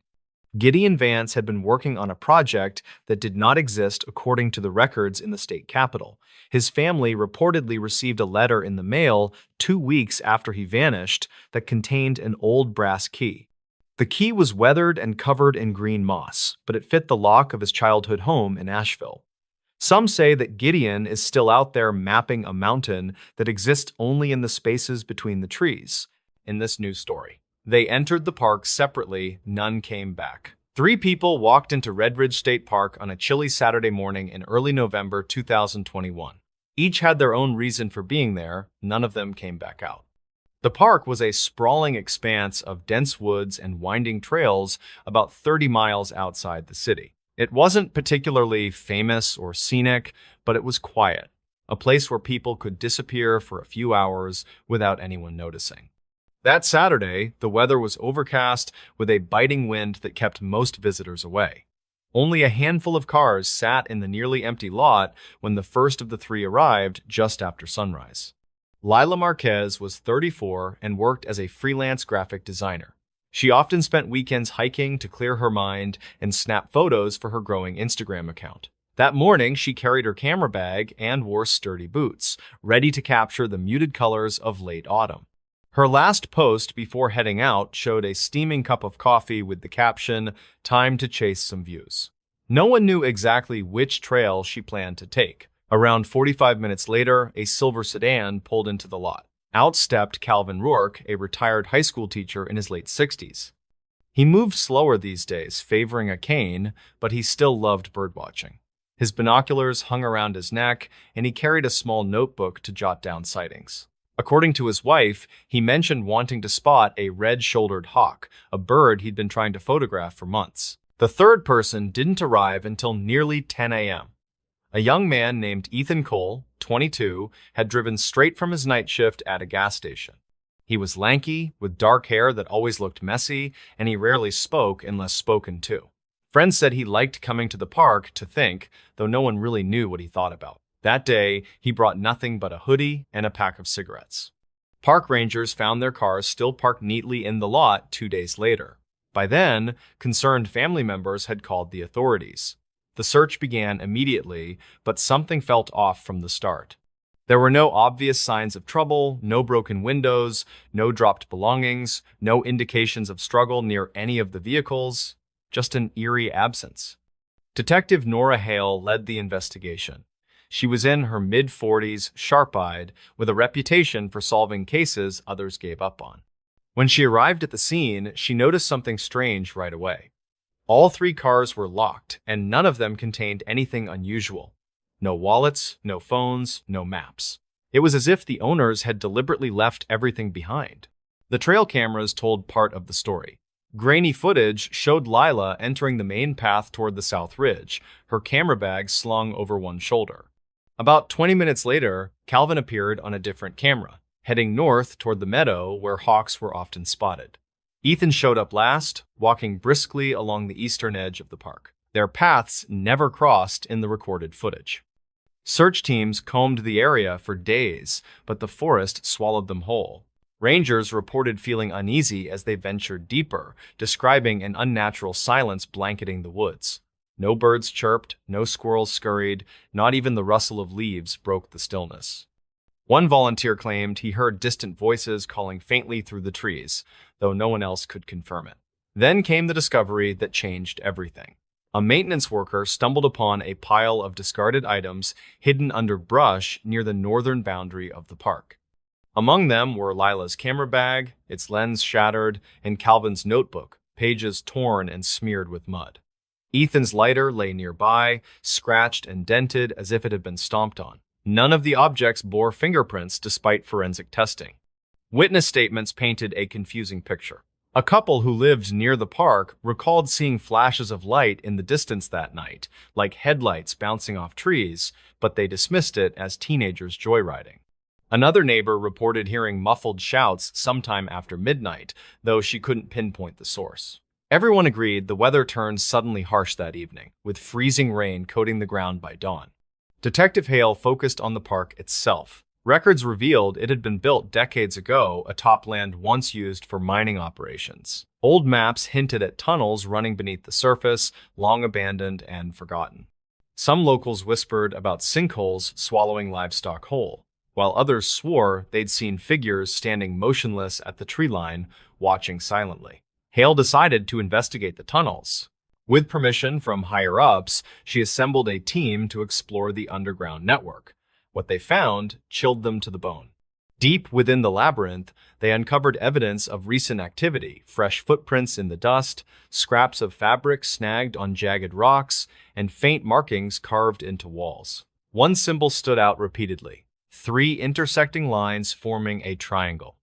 Gideon Vance had been working on a project that did not exist according to the records in the state capitol. His family reportedly received a letter in the mail 2 weeks after he vanished that contained an old brass key. The key was weathered and covered in green moss, but it fit the lock of his childhood home in Asheville. Some say that Gideon is still out there mapping a mountain that exists only in the spaces between the trees. In this news story, they entered the park separately, none came back. 3 people walked into Red Ridge State Park on a chilly Saturday morning in early November 2021. Each had their own reason for being there, none of them came back out. The park was a sprawling expanse of dense woods and winding trails about 30 miles outside the city. It wasn't particularly famous or scenic, but it was quiet, a place where people could disappear for a few hours without anyone noticing. That Saturday, the weather was overcast with a biting wind that kept most visitors away. Only a handful of cars sat in the nearly empty lot when the first of the 3 arrived just after sunrise. Lila Marquez was 34 and worked as a freelance graphic designer. She often spent weekends hiking to clear her mind and snap photos for her growing Instagram account. That morning, she carried her camera bag and wore sturdy boots, ready to capture the muted colors of late autumn. Her last post before heading out showed a steaming cup of coffee with the caption, "Time to chase some views." No one knew exactly which trail she planned to take. Around 45 minutes later, a silver sedan pulled into the lot. Out stepped Calvin Rourke, a retired high school teacher in his late 60s. He moved slower these days, favoring a cane, but he still loved birdwatching. His binoculars hung around his neck, and he carried a small notebook to jot down sightings. According to his wife, he mentioned wanting to spot a red-shouldered hawk, a bird he'd been trying to photograph for months. The third person didn't arrive until nearly 10 a.m. A young man named Ethan Cole, 22, had driven straight from his night shift at a gas station. He was lanky, with dark hair that always looked messy, and he rarely spoke unless spoken to. Friends said he liked coming to the park to think, though no one really knew what he thought about. That day, he brought nothing but a hoodie and a pack of cigarettes. Park rangers found their cars still parked neatly in the lot 2 days later. By then, concerned family members had called the authorities. The search began immediately, but something felt off from the start. There were no obvious signs of trouble, no broken windows, no dropped belongings, no indications of struggle near any of the vehicles, just an eerie absence. Detective Nora Hale led the investigation. She was in her mid-40s, sharp-eyed, with a reputation for solving cases others gave up on. When she arrived at the scene, she noticed something strange right away. All 3 cars were locked, and none of them contained anything unusual. No wallets, no phones, no maps. It was as if the owners had deliberately left everything behind. The trail cameras told part of the story. Grainy footage showed Lila entering the main path toward the South Ridge, her camera bag slung over one shoulder. About 20 minutes later, Calvin appeared on a different camera, heading north toward the meadow where hawks were often spotted. Ethan showed up last, walking briskly along the eastern edge of the park. Their paths never crossed in the recorded footage. Search teams combed the area for days, but the forest swallowed them whole. Rangers reported feeling uneasy as they ventured deeper, describing an unnatural silence blanketing the woods. No birds chirped, no squirrels scurried, not even the rustle of leaves broke the stillness. One volunteer claimed he heard distant voices calling faintly through the trees, though no one else could confirm it. Then came the discovery that changed everything. A maintenance worker stumbled upon a pile of discarded items hidden under brush near the northern boundary of the park. Among them were Lila's camera bag, its lens shattered, and Calvin's notebook, pages torn and smeared with mud. Ethan's lighter lay nearby, scratched and dented as if it had been stomped on. None of the objects bore fingerprints despite forensic testing. Witness statements painted a confusing picture. A couple who lived near the park recalled seeing flashes of light in the distance that night, like headlights bouncing off trees, but they dismissed it as teenagers joyriding. Another neighbor reported hearing muffled shouts sometime after midnight, though she couldn't pinpoint the source. Everyone agreed the weather turned suddenly harsh that evening, with freezing rain coating the ground by dawn. Detective Hale focused on the park itself. Records revealed it had been built decades ago atop land once used for mining operations. Old maps hinted at tunnels running beneath the surface, long abandoned and forgotten. Some locals whispered about sinkholes swallowing livestock whole, while others swore they'd seen figures standing motionless at the tree line, watching silently. Hale decided to investigate the tunnels. With permission from higher-ups, she assembled a team to explore the underground network. What they found chilled them to the bone. Deep within the labyrinth, they uncovered evidence of recent activity, fresh footprints in the dust, scraps of fabric snagged on jagged rocks, and faint markings carved into walls. One symbol stood out repeatedly, 3 intersecting lines forming a triangle.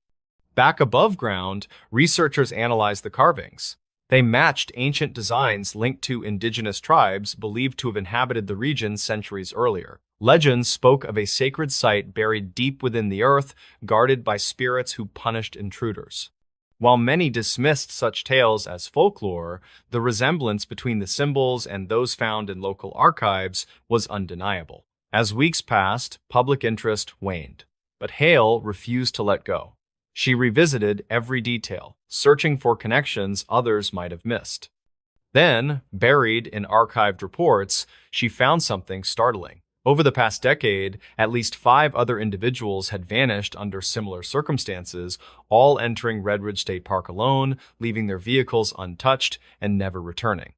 Back above ground, researchers analyzed the carvings. They matched ancient designs linked to indigenous tribes believed to have inhabited the region centuries earlier. Legends spoke of a sacred site buried deep within the earth, guarded by spirits who punished intruders. While many dismissed such tales as folklore, the resemblance between the symbols and those found in local archives was undeniable. As weeks passed, public interest waned, but Hale refused to let go. She revisited every detail, searching for connections others might have missed. Then, buried in archived reports, she found something startling. Over the past decade, at least 5 other individuals had vanished under similar circumstances, all entering Red Ridge State Park alone, leaving their vehicles untouched and never returning.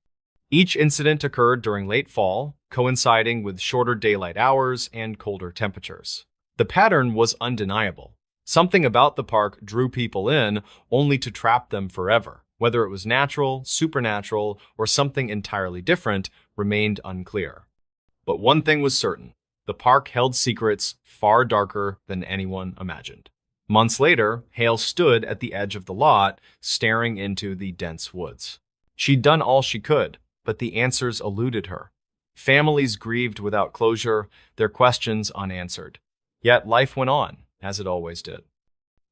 Each incident occurred during late fall, coinciding with shorter daylight hours and colder temperatures. The pattern was undeniable. Something about the park drew people in, only to trap them forever. Whether it was natural, supernatural, or something entirely different remained unclear. But one thing was certain: the park held secrets far darker than anyone imagined. Months later, Hale stood at the edge of the lot, staring into the dense woods. She'd done all she could, but the answers eluded her. Families grieved without closure, their questions unanswered. Yet life went on, as it always did.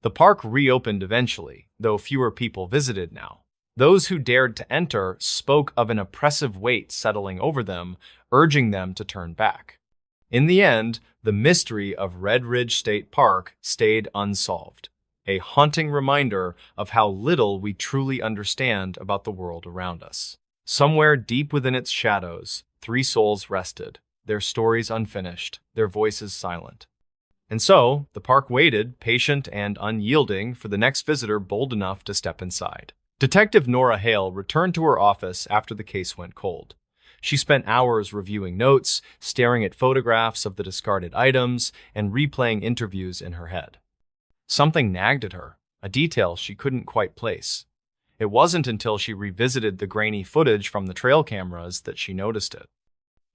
The park reopened eventually, though fewer people visited now. Those who dared to enter spoke of an oppressive weight settling over them, urging them to turn back. In the end, the mystery of Red Ridge State Park stayed unsolved, a haunting reminder of how little we truly understand about the world around us. Somewhere deep within its shadows, 3 souls rested, their stories unfinished, their voices silent. And so, the park waited, patient and unyielding, for the next visitor bold enough to step inside. Detective Nora Hale returned to her office after the case went cold. She spent hours reviewing notes, staring at photographs of the discarded items, and replaying interviews in her head. Something nagged at her, a detail she couldn't quite place. It wasn't until she revisited the grainy footage from the trail cameras that she noticed it.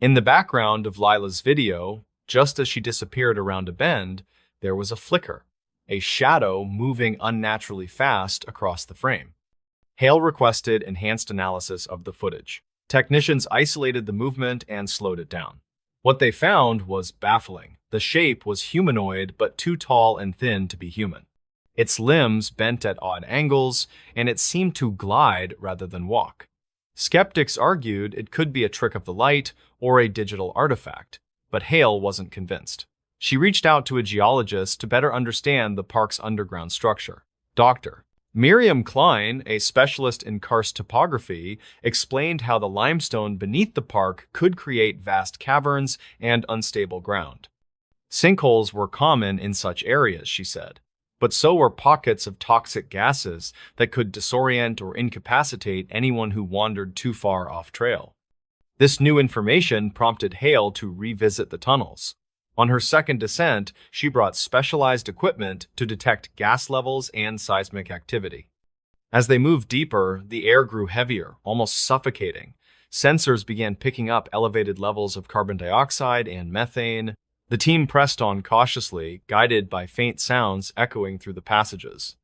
In the background of Lila's video, just as she disappeared around a bend, there was a flicker, a shadow moving unnaturally fast across the frame. Hale requested enhanced analysis of the footage. Technicians isolated the movement and slowed it down. What they found was baffling. The shape was humanoid, but too tall and thin to be human. Its limbs bent at odd angles, and it seemed to glide rather than walk. Skeptics argued it could be a trick of the light or a digital artifact, but Hale wasn't convinced. She reached out to a geologist to better understand the park's underground structure. Dr. Miriam Klein, a specialist in karst topography, explained how the limestone beneath the park could create vast caverns and unstable ground. Sinkholes were common in such areas, she said, but so were pockets of toxic gases that could disorient or incapacitate anyone who wandered too far off trail. This new information prompted Hale to revisit the tunnels. On her second descent, she brought specialized equipment to detect gas levels and seismic activity. As they moved deeper, the air grew heavier, almost suffocating. Sensors began picking up elevated levels of carbon dioxide and methane. The team pressed on cautiously, guided by faint sounds echoing through the passages.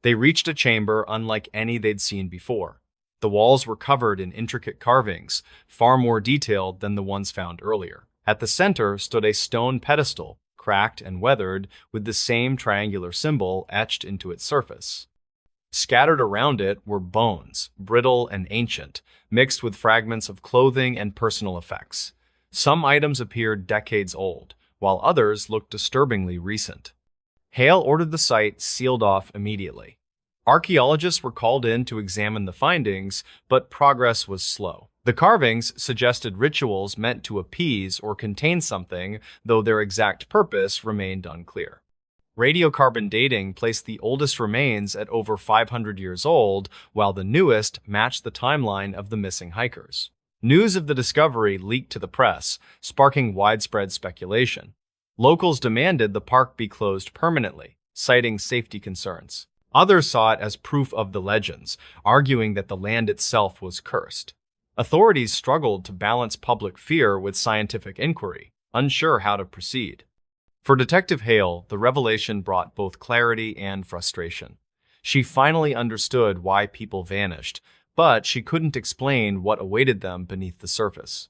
They reached a chamber unlike any they'd seen before. The walls were covered in intricate carvings, far more detailed than the ones found earlier. At the center stood a stone pedestal, cracked and weathered, with the same triangular symbol etched into its surface. Scattered around it were bones, brittle and ancient, mixed with fragments of clothing and personal effects. Some items appeared decades old, while others looked disturbingly recent. Hale ordered the site sealed off immediately. Archaeologists were called in to examine the findings, but progress was slow. The carvings suggested rituals meant to appease or contain something, though their exact purpose remained unclear. Radiocarbon dating placed the oldest remains at over 500 years old, while the newest matched the timeline of the missing hikers. News of the discovery leaked to the press, sparking widespread speculation. Locals demanded the park be closed permanently, citing safety concerns. Others saw it as proof of the legends, arguing that the land itself was cursed. Authorities struggled to balance public fear with scientific inquiry, unsure how to proceed. For Detective Hale, the revelation brought both clarity and frustration. She finally understood why people vanished, but she couldn't explain what awaited them beneath the surface.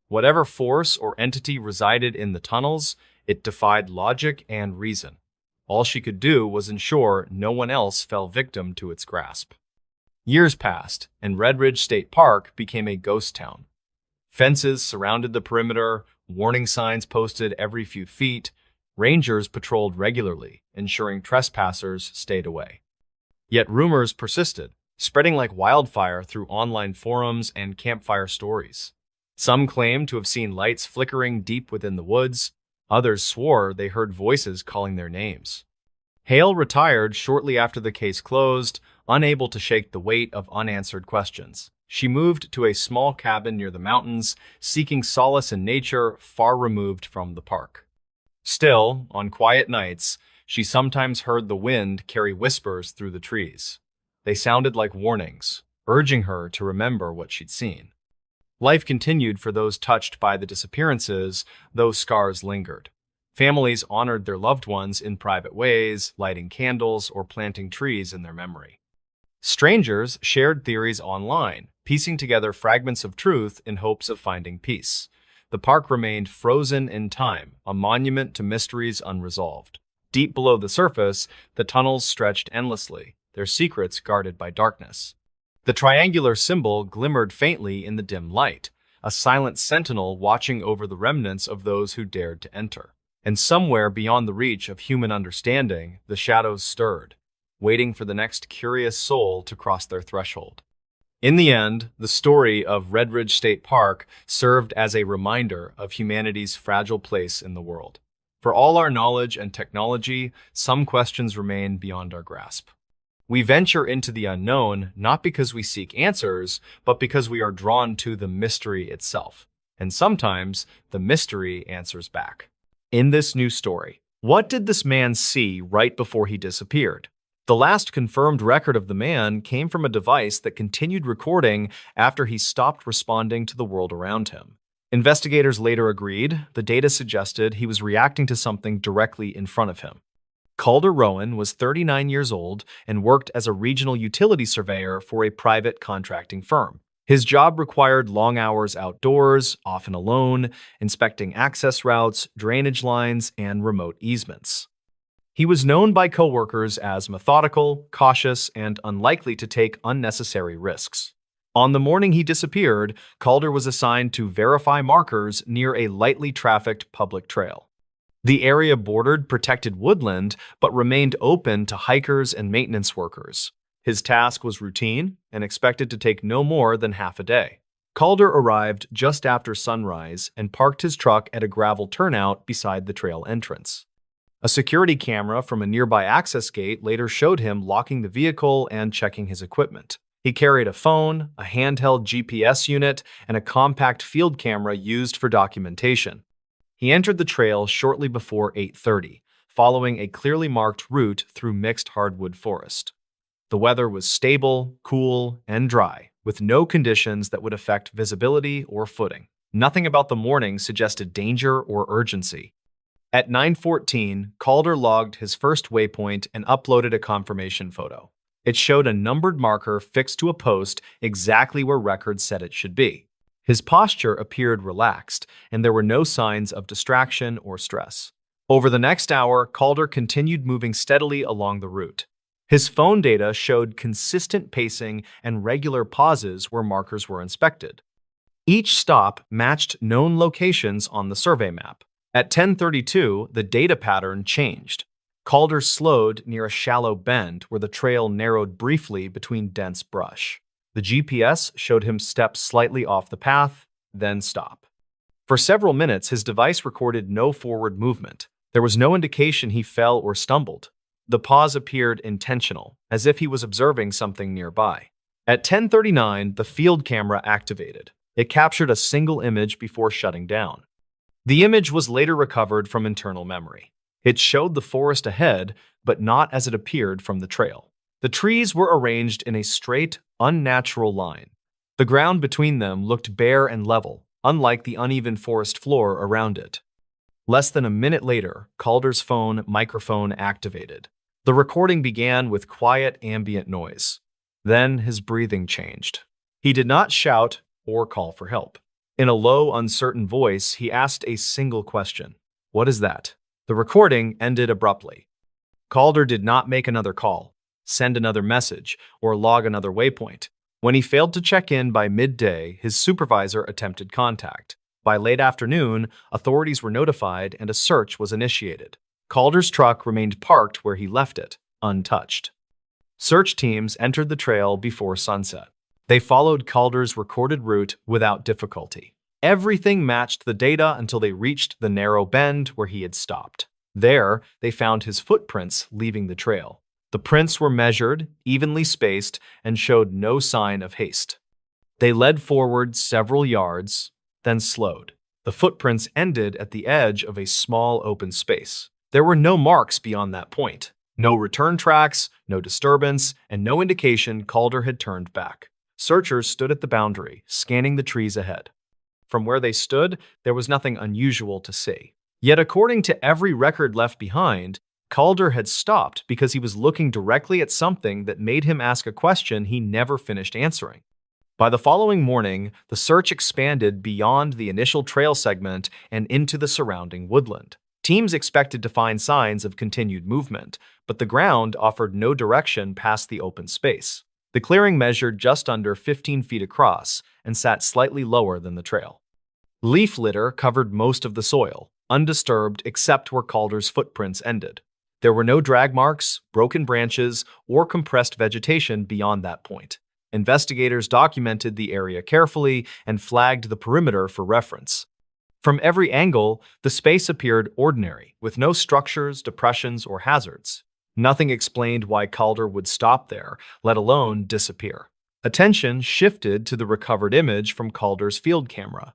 Whatever force or entity resided in the tunnels, it defied logic and reason. All she could do was ensure no one else fell victim to its grasp. Years passed, and Red Ridge State Park became a ghost town. Fences surrounded the perimeter, warning signs posted every few feet. Rangers patrolled regularly, ensuring trespassers stayed away. Yet rumors persisted. spreading like wildfire through online forums and campfire stories. Some claimed to have seen lights flickering deep within the woods. Others swore they heard voices calling their names. Hale retired shortly after the case closed, unable to shake the weight of unanswered questions. She moved to a small cabin near the mountains, seeking solace in nature far removed from the park. Still, on quiet nights, she sometimes heard the wind carry whispers through the trees. They sounded like warnings, urging her to remember what she'd seen. Life continued for those touched by the disappearances, though scars lingered. Families honored their loved ones in private ways, lighting candles or planting trees in their memory. Strangers shared theories online, piecing together fragments of truth in hopes of finding peace. The park remained frozen in time, a monument to mysteries unresolved. Deep below the surface, the tunnels stretched endlessly, their secrets guarded by darkness. The triangular symbol glimmered faintly in the dim light, a silent sentinel watching over the remnants of those who dared to enter. And somewhere beyond the reach of human understanding, the shadows stirred, waiting for the next curious soul to cross their threshold. In the end, the story of Red Ridge State Park served as a reminder of humanity's fragile place in the world. For all our knowledge and technology, some questions remain beyond our grasp. We venture into the unknown not because we seek answers, but because we are drawn to the mystery itself. And sometimes, the mystery answers back. In this new story, what did this man see right before he disappeared? The last confirmed record of the man came from a device that continued recording after he stopped responding to the world around him. Investigators later agreed the data suggested he was reacting to something directly in front of him. Calder Rowan was 39 years old and worked as a regional utility surveyor for a private contracting firm. His job required long hours outdoors, often alone, inspecting access routes, drainage lines, and remote easements. He was known by coworkers as methodical, cautious, and unlikely to take unnecessary risks. On the morning he disappeared, Calder was assigned to verify markers near a lightly trafficked public trail. The area bordered protected woodland, but remained open to hikers and maintenance workers. His task was routine and expected to take no more than half a day. Calder arrived just after sunrise and parked his truck at a gravel turnout beside the trail entrance. A security camera from a nearby access gate later showed him locking the vehicle and checking his equipment. He carried a phone, a handheld GPS unit, and a compact field camera used for documentation. He entered the trail shortly before 8:30, following a clearly marked route through mixed hardwood forest. The weather was stable, cool, and dry, with no conditions that would affect visibility or footing. Nothing about the morning suggested danger or urgency. At 9:14, Calder logged his first waypoint and uploaded a confirmation photo. It showed a numbered marker fixed to a post exactly where records said it should be. His posture appeared relaxed, and there were no signs of distraction or stress. Over the next hour, Calder continued moving steadily along the route. His phone data showed consistent pacing and regular pauses where markers were inspected. Each stop matched known locations on the survey map. At 10:32, the data pattern changed. Calder slowed near a shallow bend where the trail narrowed briefly between dense brush. The GPS showed him step slightly off the path, then stop. For several minutes, his device recorded no forward movement. There was no indication he fell or stumbled. The pause appeared intentional, as if he was observing something nearby. At 10:39, the field camera activated. It captured a single image before shutting down. The image was later recovered from internal memory. It showed the forest ahead, but not as it appeared from the trail. The trees were arranged in a straight, unnatural line. The ground between them looked bare and level, unlike the uneven forest floor around it. Less than a minute later, Calder's phone microphone activated. The recording began with quiet ambient noise. Then his breathing changed. He did not shout or call for help. In a low, uncertain voice, he asked a single question. "What is that?" The recording ended abruptly. Calder did not make another call, send another message, or log another waypoint. When he failed to check in by midday, his supervisor attempted contact. By late afternoon, authorities were notified and a search was initiated. Calder's truck remained parked where he left it, untouched. Search teams entered the trail before sunset. They followed Calder's recorded route without difficulty. Everything matched the data until they reached the narrow bend where he had stopped. There, they found his footprints leaving the trail. The prints were measured, evenly spaced, and showed no sign of haste. They led forward several yards, then slowed. The footprints ended at the edge of a small open space. There were no marks beyond that point. No return tracks, no disturbance, and no indication Calder had turned back. Searchers stood at the boundary, scanning the trees ahead. From where they stood, there was nothing unusual to see. Yet according to every record left behind, Calder had stopped because he was looking directly at something that made him ask a question he never finished answering. By the following morning, the search expanded beyond the initial trail segment and into the surrounding woodland. Teams expected to find signs of continued movement, but the ground offered no direction past the open space. The clearing measured just under 15 feet across and sat slightly lower than the trail. Leaf litter covered most of the soil, undisturbed except where Calder's footprints ended. There were no drag marks, broken branches, or compressed vegetation beyond that point. Investigators documented the area carefully and flagged the perimeter for reference. From every angle, the space appeared ordinary, with no structures, depressions, or hazards. Nothing explained why Calder would stop there, let alone disappear. Attention shifted to the recovered image from Calder's field camera.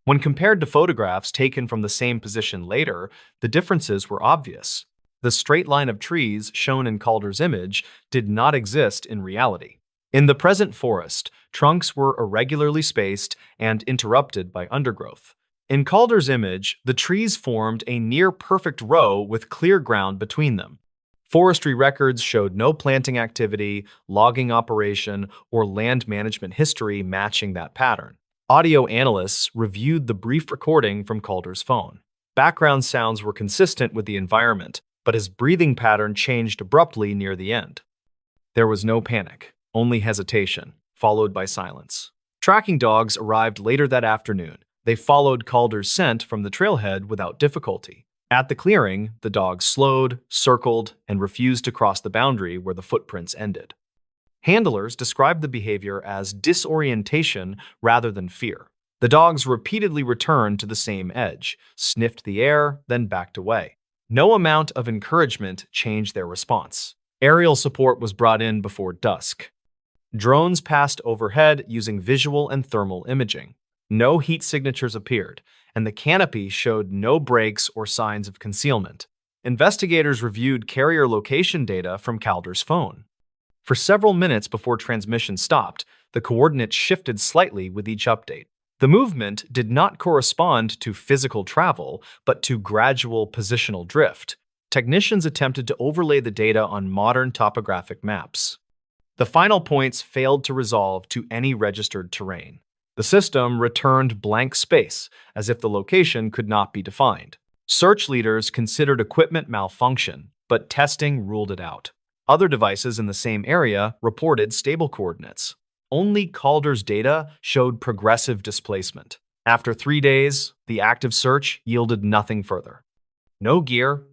When compared to photographs taken from the same position later, the differences were obvious. The straight line of trees shown in Calder's image did not exist in reality. In the present forest, trunks were irregularly spaced and interrupted by undergrowth. In Calder's image, the trees formed a near-perfect row with clear ground between them. Forestry records showed no planting activity, logging operation, or land management history matching that pattern. Audio analysts reviewed the brief recording from Calder's phone. Background sounds were consistent with the environment, but his breathing pattern changed abruptly near the end. There was no panic, only hesitation, followed by silence. Tracking dogs arrived later that afternoon. They followed Calder's scent from the trailhead without difficulty. At the clearing, the dogs slowed, circled, and refused to cross the boundary where the footprints ended. Handlers described the behavior as disorientation rather than fear. The dogs repeatedly returned to the same edge, sniffed the air, then backed away. No amount of encouragement changed their response. Aerial support was brought in before dusk. Drones passed overhead using visual and thermal imaging. No heat signatures appeared, and the canopy showed no breaks or signs of concealment. Investigators reviewed carrier location data from Calder's phone. For several minutes before transmission stopped, the coordinates shifted slightly with each update. The movement did not correspond to physical travel, but to gradual positional drift. Technicians attempted to overlay the data on modern topographic maps. The final points failed to resolve to any registered terrain. The system returned blank space, as if the location could not be defined. Search leaders considered equipment malfunction, but testing ruled it out. Other devices in the same area reported stable coordinates. Only Calder's data showed progressive displacement. After 3 days, the active search yielded nothing further. No gear,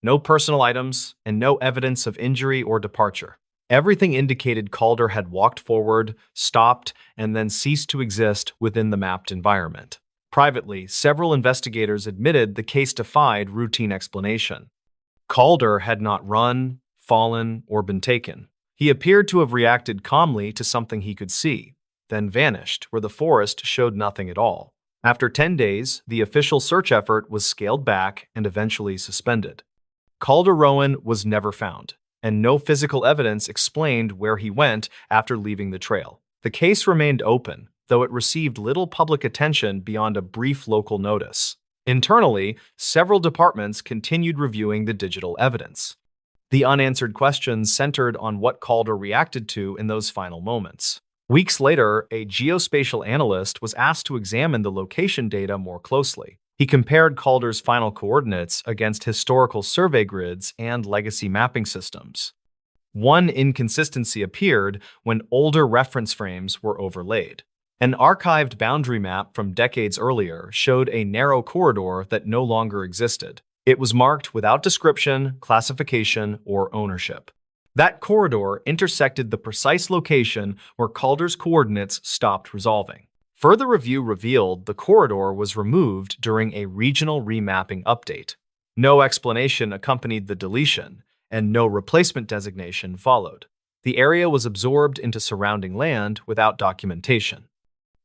no personal items, and no evidence of injury or departure. Everything indicated Calder had walked forward, stopped, and then ceased to exist within the mapped environment. Privately, several investigators admitted the case defied routine explanation. Calder had not run, fallen, or been taken. He appeared to have reacted calmly to something he could see, then vanished where the forest showed nothing at all. After 10 days, the official search effort was scaled back and eventually suspended. Calder Rowan was never found, and no physical evidence explained where he went after leaving the trail. The case remained open, though it received little public attention beyond a brief local notice. Internally, several departments continued reviewing the digital evidence. The unanswered questions centered on what Calder reacted to in those final moments. Weeks later, a geospatial analyst was asked to examine the location data more closely. He compared Calder's final coordinates against historical survey grids and legacy mapping systems. One inconsistency appeared when older reference frames were overlaid. An archived boundary map from decades earlier showed a narrow corridor that no longer existed. It was marked without description, classification, or ownership. That corridor intersected the precise location where Calder's coordinates stopped resolving. Further review revealed the corridor was removed during a regional remapping update. No explanation accompanied the deletion, and no replacement designation followed. The area was absorbed into surrounding land without documentation.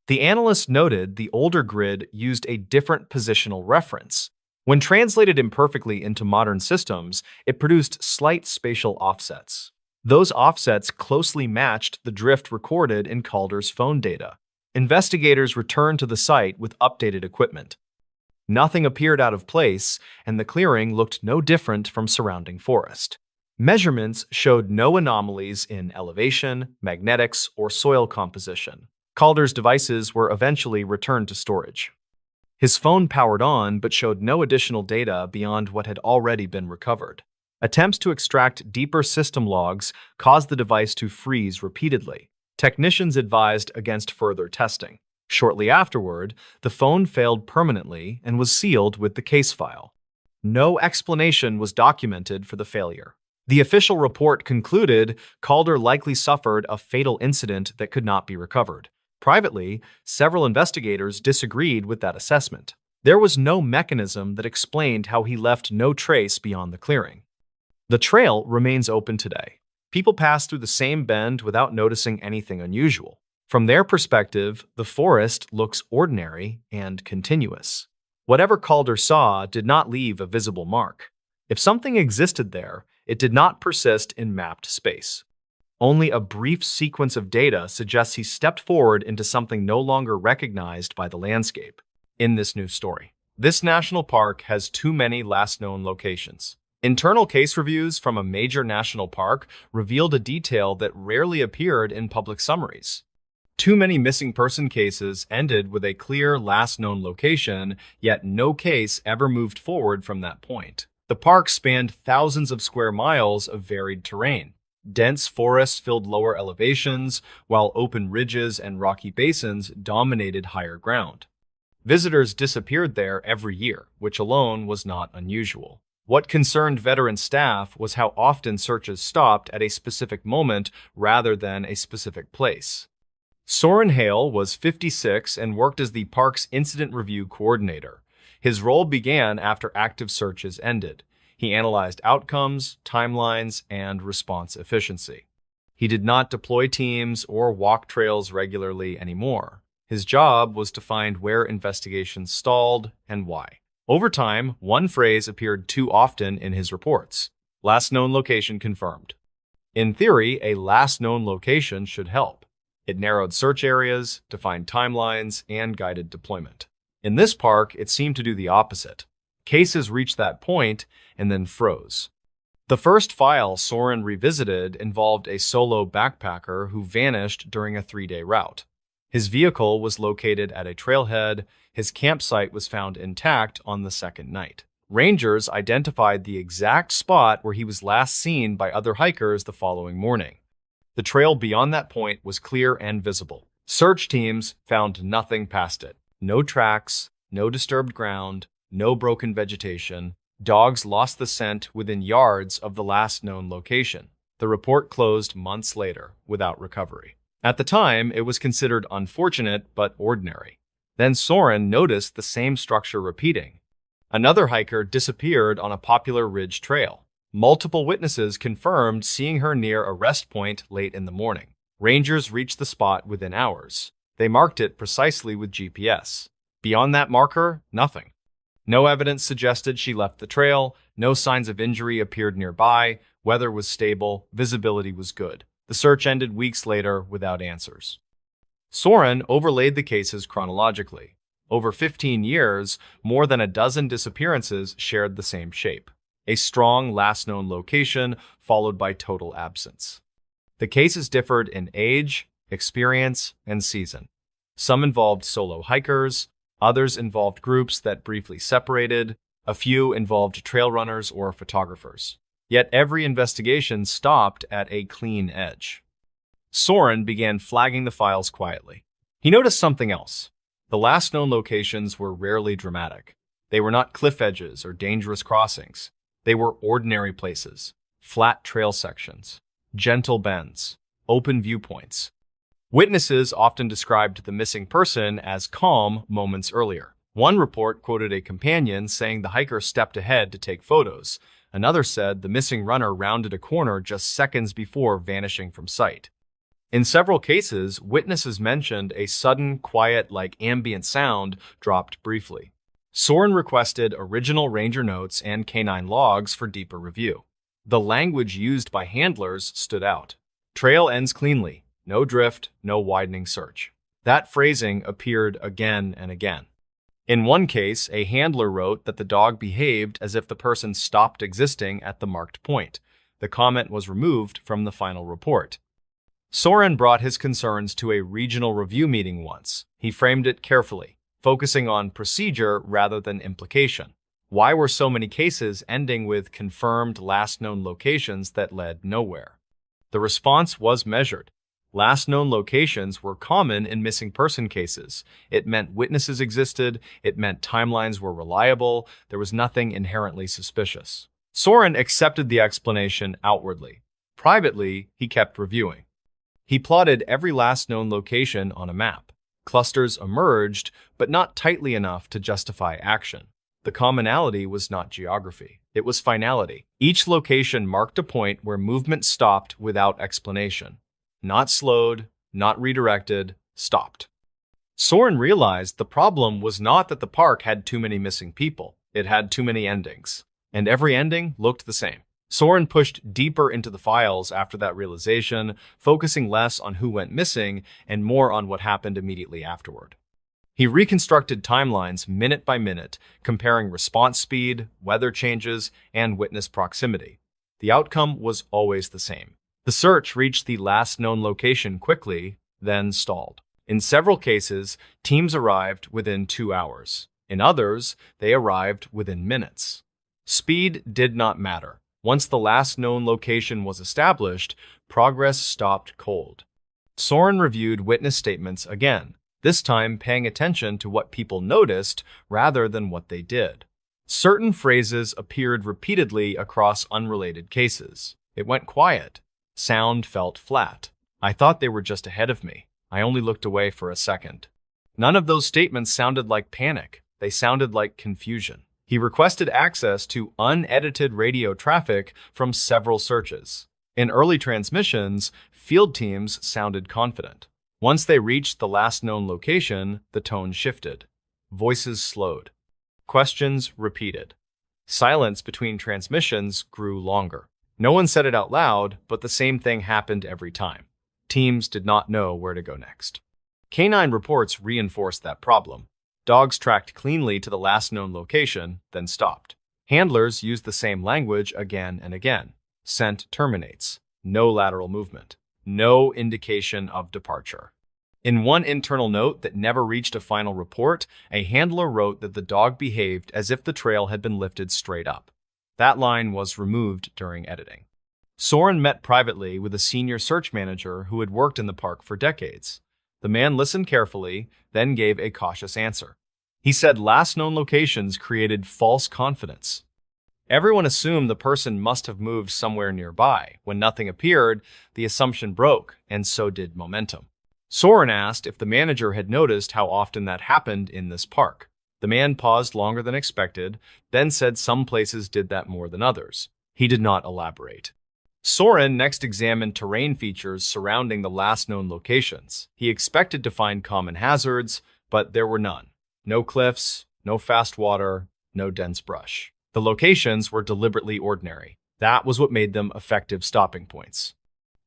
The analyst noted the older grid used a different positional reference. When translated imperfectly into modern systems, it produced slight spatial offsets. Those offsets closely matched the drift recorded in Calder's phone data. Investigators returned to the site with updated equipment. Nothing appeared out of place, and the clearing looked no different from surrounding forest. Measurements showed no anomalies in elevation, magnetics, or soil composition. Calder's devices were eventually returned to storage. His phone powered on but showed no additional data beyond what had already been recovered. Attempts to extract deeper system logs caused the device to freeze repeatedly. Technicians advised against further testing. Shortly afterward, the phone failed permanently and was sealed with the case file. No explanation was documented for the failure. The official report concluded Calder likely suffered a fatal incident that could not be recovered. Privately, several investigators disagreed with that assessment. There was no mechanism that explained how he left no trace beyond the clearing. The trail remains open today. People pass through the same bend without noticing anything unusual. From their perspective, the forest looks ordinary and continuous. Whatever Calder saw did not leave a visible mark. If something existed there, it did not persist in mapped space. Only a brief sequence of data suggests he stepped forward into something no longer recognized by the landscape. In this new story, this national park has too many last known locations. Internal case reviews from a major national park revealed a detail that rarely appeared in public summaries. Too many missing person cases ended with a clear last known location, yet no case ever moved forward from that point. The park spanned thousands of square miles of varied terrain. Dense forests filled lower elevations, while open ridges and rocky basins dominated higher ground. Visitors disappeared there every year, which alone was not unusual. What concerned veteran staff was how often searches stopped at a specific moment rather than a specific place. Soren Hale was 56 and worked as the park's incident review coordinator. His role began after active searches ended. He analyzed outcomes, timelines, and response efficiency. He did not deploy teams or walk trails regularly anymore. His job was to find where investigations stalled and why. Over time, one phrase appeared too often in his reports: last known location confirmed. In theory, a last known location should help. It narrowed search areas, defined timelines, and guided deployment. In this park, it seemed to do the opposite. Cases reached that point and then froze. The first file Soren revisited involved a solo backpacker who vanished during a 3-day route. His vehicle was located at a trailhead. His campsite was found intact on the second night. Rangers identified the exact spot where he was last seen by other hikers the following morning. The trail beyond that point was clear and visible. Search teams found nothing past it. No tracks, no disturbed ground, no broken vegetation. Dogs lost the scent within yards of the last known location. The report closed months later without recovery. At the time, it was considered unfortunate but ordinary. Then Soren noticed the same structure repeating. Another hiker disappeared on a popular ridge trail. Multiple witnesses confirmed seeing her near a rest point late in the morning. Rangers reached the spot within hours. They marked it precisely with GPS. Beyond that marker, nothing. No evidence suggested she left the trail. No signs of injury appeared nearby. Weather was stable. Visibility was good. The search ended weeks later without answers. Soren overlaid the cases chronologically. Over 15 years, more than a dozen disappearances shared the same shape. A strong last known location followed by total absence. The cases differed in age, experience, and season. Some involved solo hikers, others involved groups that briefly separated, a few involved trail runners or photographers. Yet every investigation stopped at a clean edge. Soren began flagging the files quietly. He noticed something else. The last known locations were rarely dramatic. They were not cliff edges or dangerous crossings. They were ordinary places, flat trail sections. gentle bends, open viewpoints. Witnesses often described the missing person as calm moments earlier. One report quoted a companion saying the hiker stepped ahead to take photos. Another said the missing runner rounded a corner just seconds before vanishing from sight. In several cases, witnesses mentioned a sudden, quiet-like ambient sound dropped briefly. Soren requested original ranger notes and canine logs for deeper review. The language used by handlers stood out. Trail ends cleanly. No drift, no widening search. That phrasing appeared again and again. In one case, a handler wrote that the dog behaved as if the person stopped existing at the marked point. The comment was removed from the final report. Soren brought his concerns to a regional review meeting once. He framed it carefully, focusing on procedure rather than implication. Why were so many cases ending with confirmed last known locations that led nowhere? The response was measured. Last known locations were common in missing person cases. It meant witnesses existed, it meant timelines were reliable, there was nothing inherently suspicious. Soren accepted the explanation outwardly. Privately, he kept reviewing. He plotted every last known location on a map. Clusters emerged, but not tightly enough to justify action. The commonality was not geography. It was finality. Each location marked a point where movement stopped without explanation. Not slowed, not redirected, stopped. Soren realized the problem was not that the park had too many missing people. It had too many endings. And every ending looked the same. Soren pushed deeper into the files after that realization, focusing less on who went missing and more on what happened immediately afterward. He reconstructed timelines minute by minute, comparing response speed, weather changes, and witness proximity. The outcome was always the same. The search reached the last known location quickly, then stalled. In several cases, teams arrived within 2 hours. In others, they arrived within minutes. Speed did not matter. Once the last known location was established, progress stopped cold. Soren reviewed witness statements again, this time paying attention to what people noticed rather than what they did. Certain phrases appeared repeatedly across unrelated cases. It went quiet. Sound felt flat. I thought they were just ahead of me. I only looked away for a second. None of those statements sounded like panic. They sounded like confusion. He requested access to unedited radio traffic from several searches. In early transmissions, field teams sounded confident. Once they reached the last known location, the tone shifted. Voices slowed. Questions repeated. Silence between transmissions grew longer. No one said it out loud, but the same thing happened every time. Teams did not know where to go next. Canine reports reinforced that problem. Dogs tracked cleanly to the last known location, then stopped. Handlers used the same language again and again. Scent terminates. No lateral movement. No indication of departure. In one internal note that never reached a final report, a handler wrote that the dog behaved as if the trail had been lifted straight up. That line was removed during editing. Soren met privately with a senior search manager who had worked in the park for decades. The man listened carefully, then gave a cautious answer. He said last known locations created false confidence. Everyone assumed the person must have moved somewhere nearby. When nothing appeared, the assumption broke, and so did momentum. Soren asked if the manager had noticed how often that happened in this park. The man paused longer than expected, then said some places did that more than others. He did not elaborate. Soren next examined terrain features surrounding the last known locations. He expected to find common hazards, but there were none. No cliffs, no fast water, no dense brush. The locations were deliberately ordinary. That was what made them effective stopping points.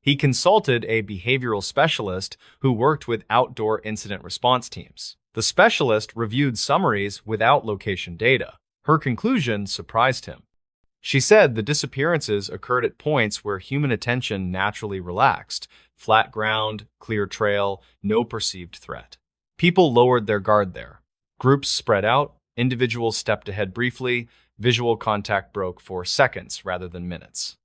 He consulted a behavioral specialist who worked with outdoor incident response teams. The specialist reviewed summaries without location data. Her conclusion surprised him. She said the disappearances occurred at points where human attention naturally relaxed. Flat ground, clear trail, no perceived threat. People lowered their guard there. Groups spread out, individuals stepped ahead briefly, visual contact broke for seconds rather than minutes.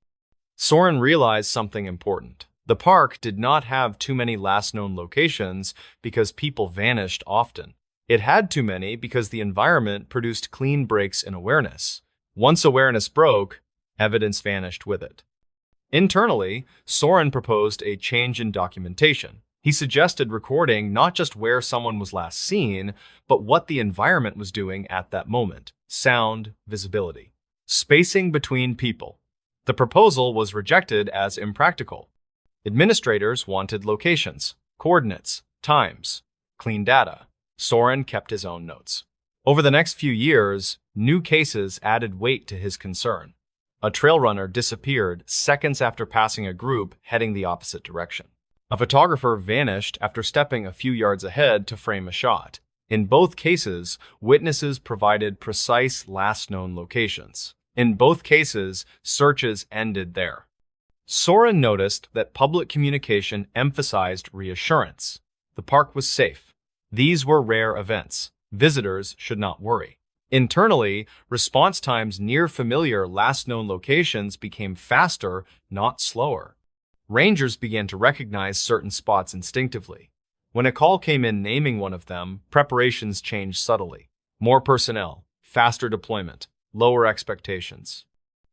Soren realized something important. The park did not have too many last known locations because people vanished often. It had too many because the environment produced clean breaks in awareness. Once awareness broke, evidence vanished with it. Internally, Soren proposed a change in documentation. He suggested recording not just where someone was last seen, but what the environment was doing at that moment: sound, visibility, spacing between people. The proposal was rejected as impractical. Administrators wanted locations, coordinates, times, clean data. Soren kept his own notes. Over the next few years, new cases added weight to his concern. A trail runner disappeared seconds after passing a group heading the opposite direction. A photographer vanished after stepping a few yards ahead to frame a shot. In both cases, witnesses provided precise last known locations. In both cases, searches ended there. Soren noticed that public communication emphasized reassurance. The park was safe. These were rare events. Visitors should not worry. Internally, response times near familiar last known locations became faster, not slower. Rangers began to recognize certain spots instinctively. When a call came in naming one of them, preparations changed subtly. More personnel, faster deployment, lower expectations.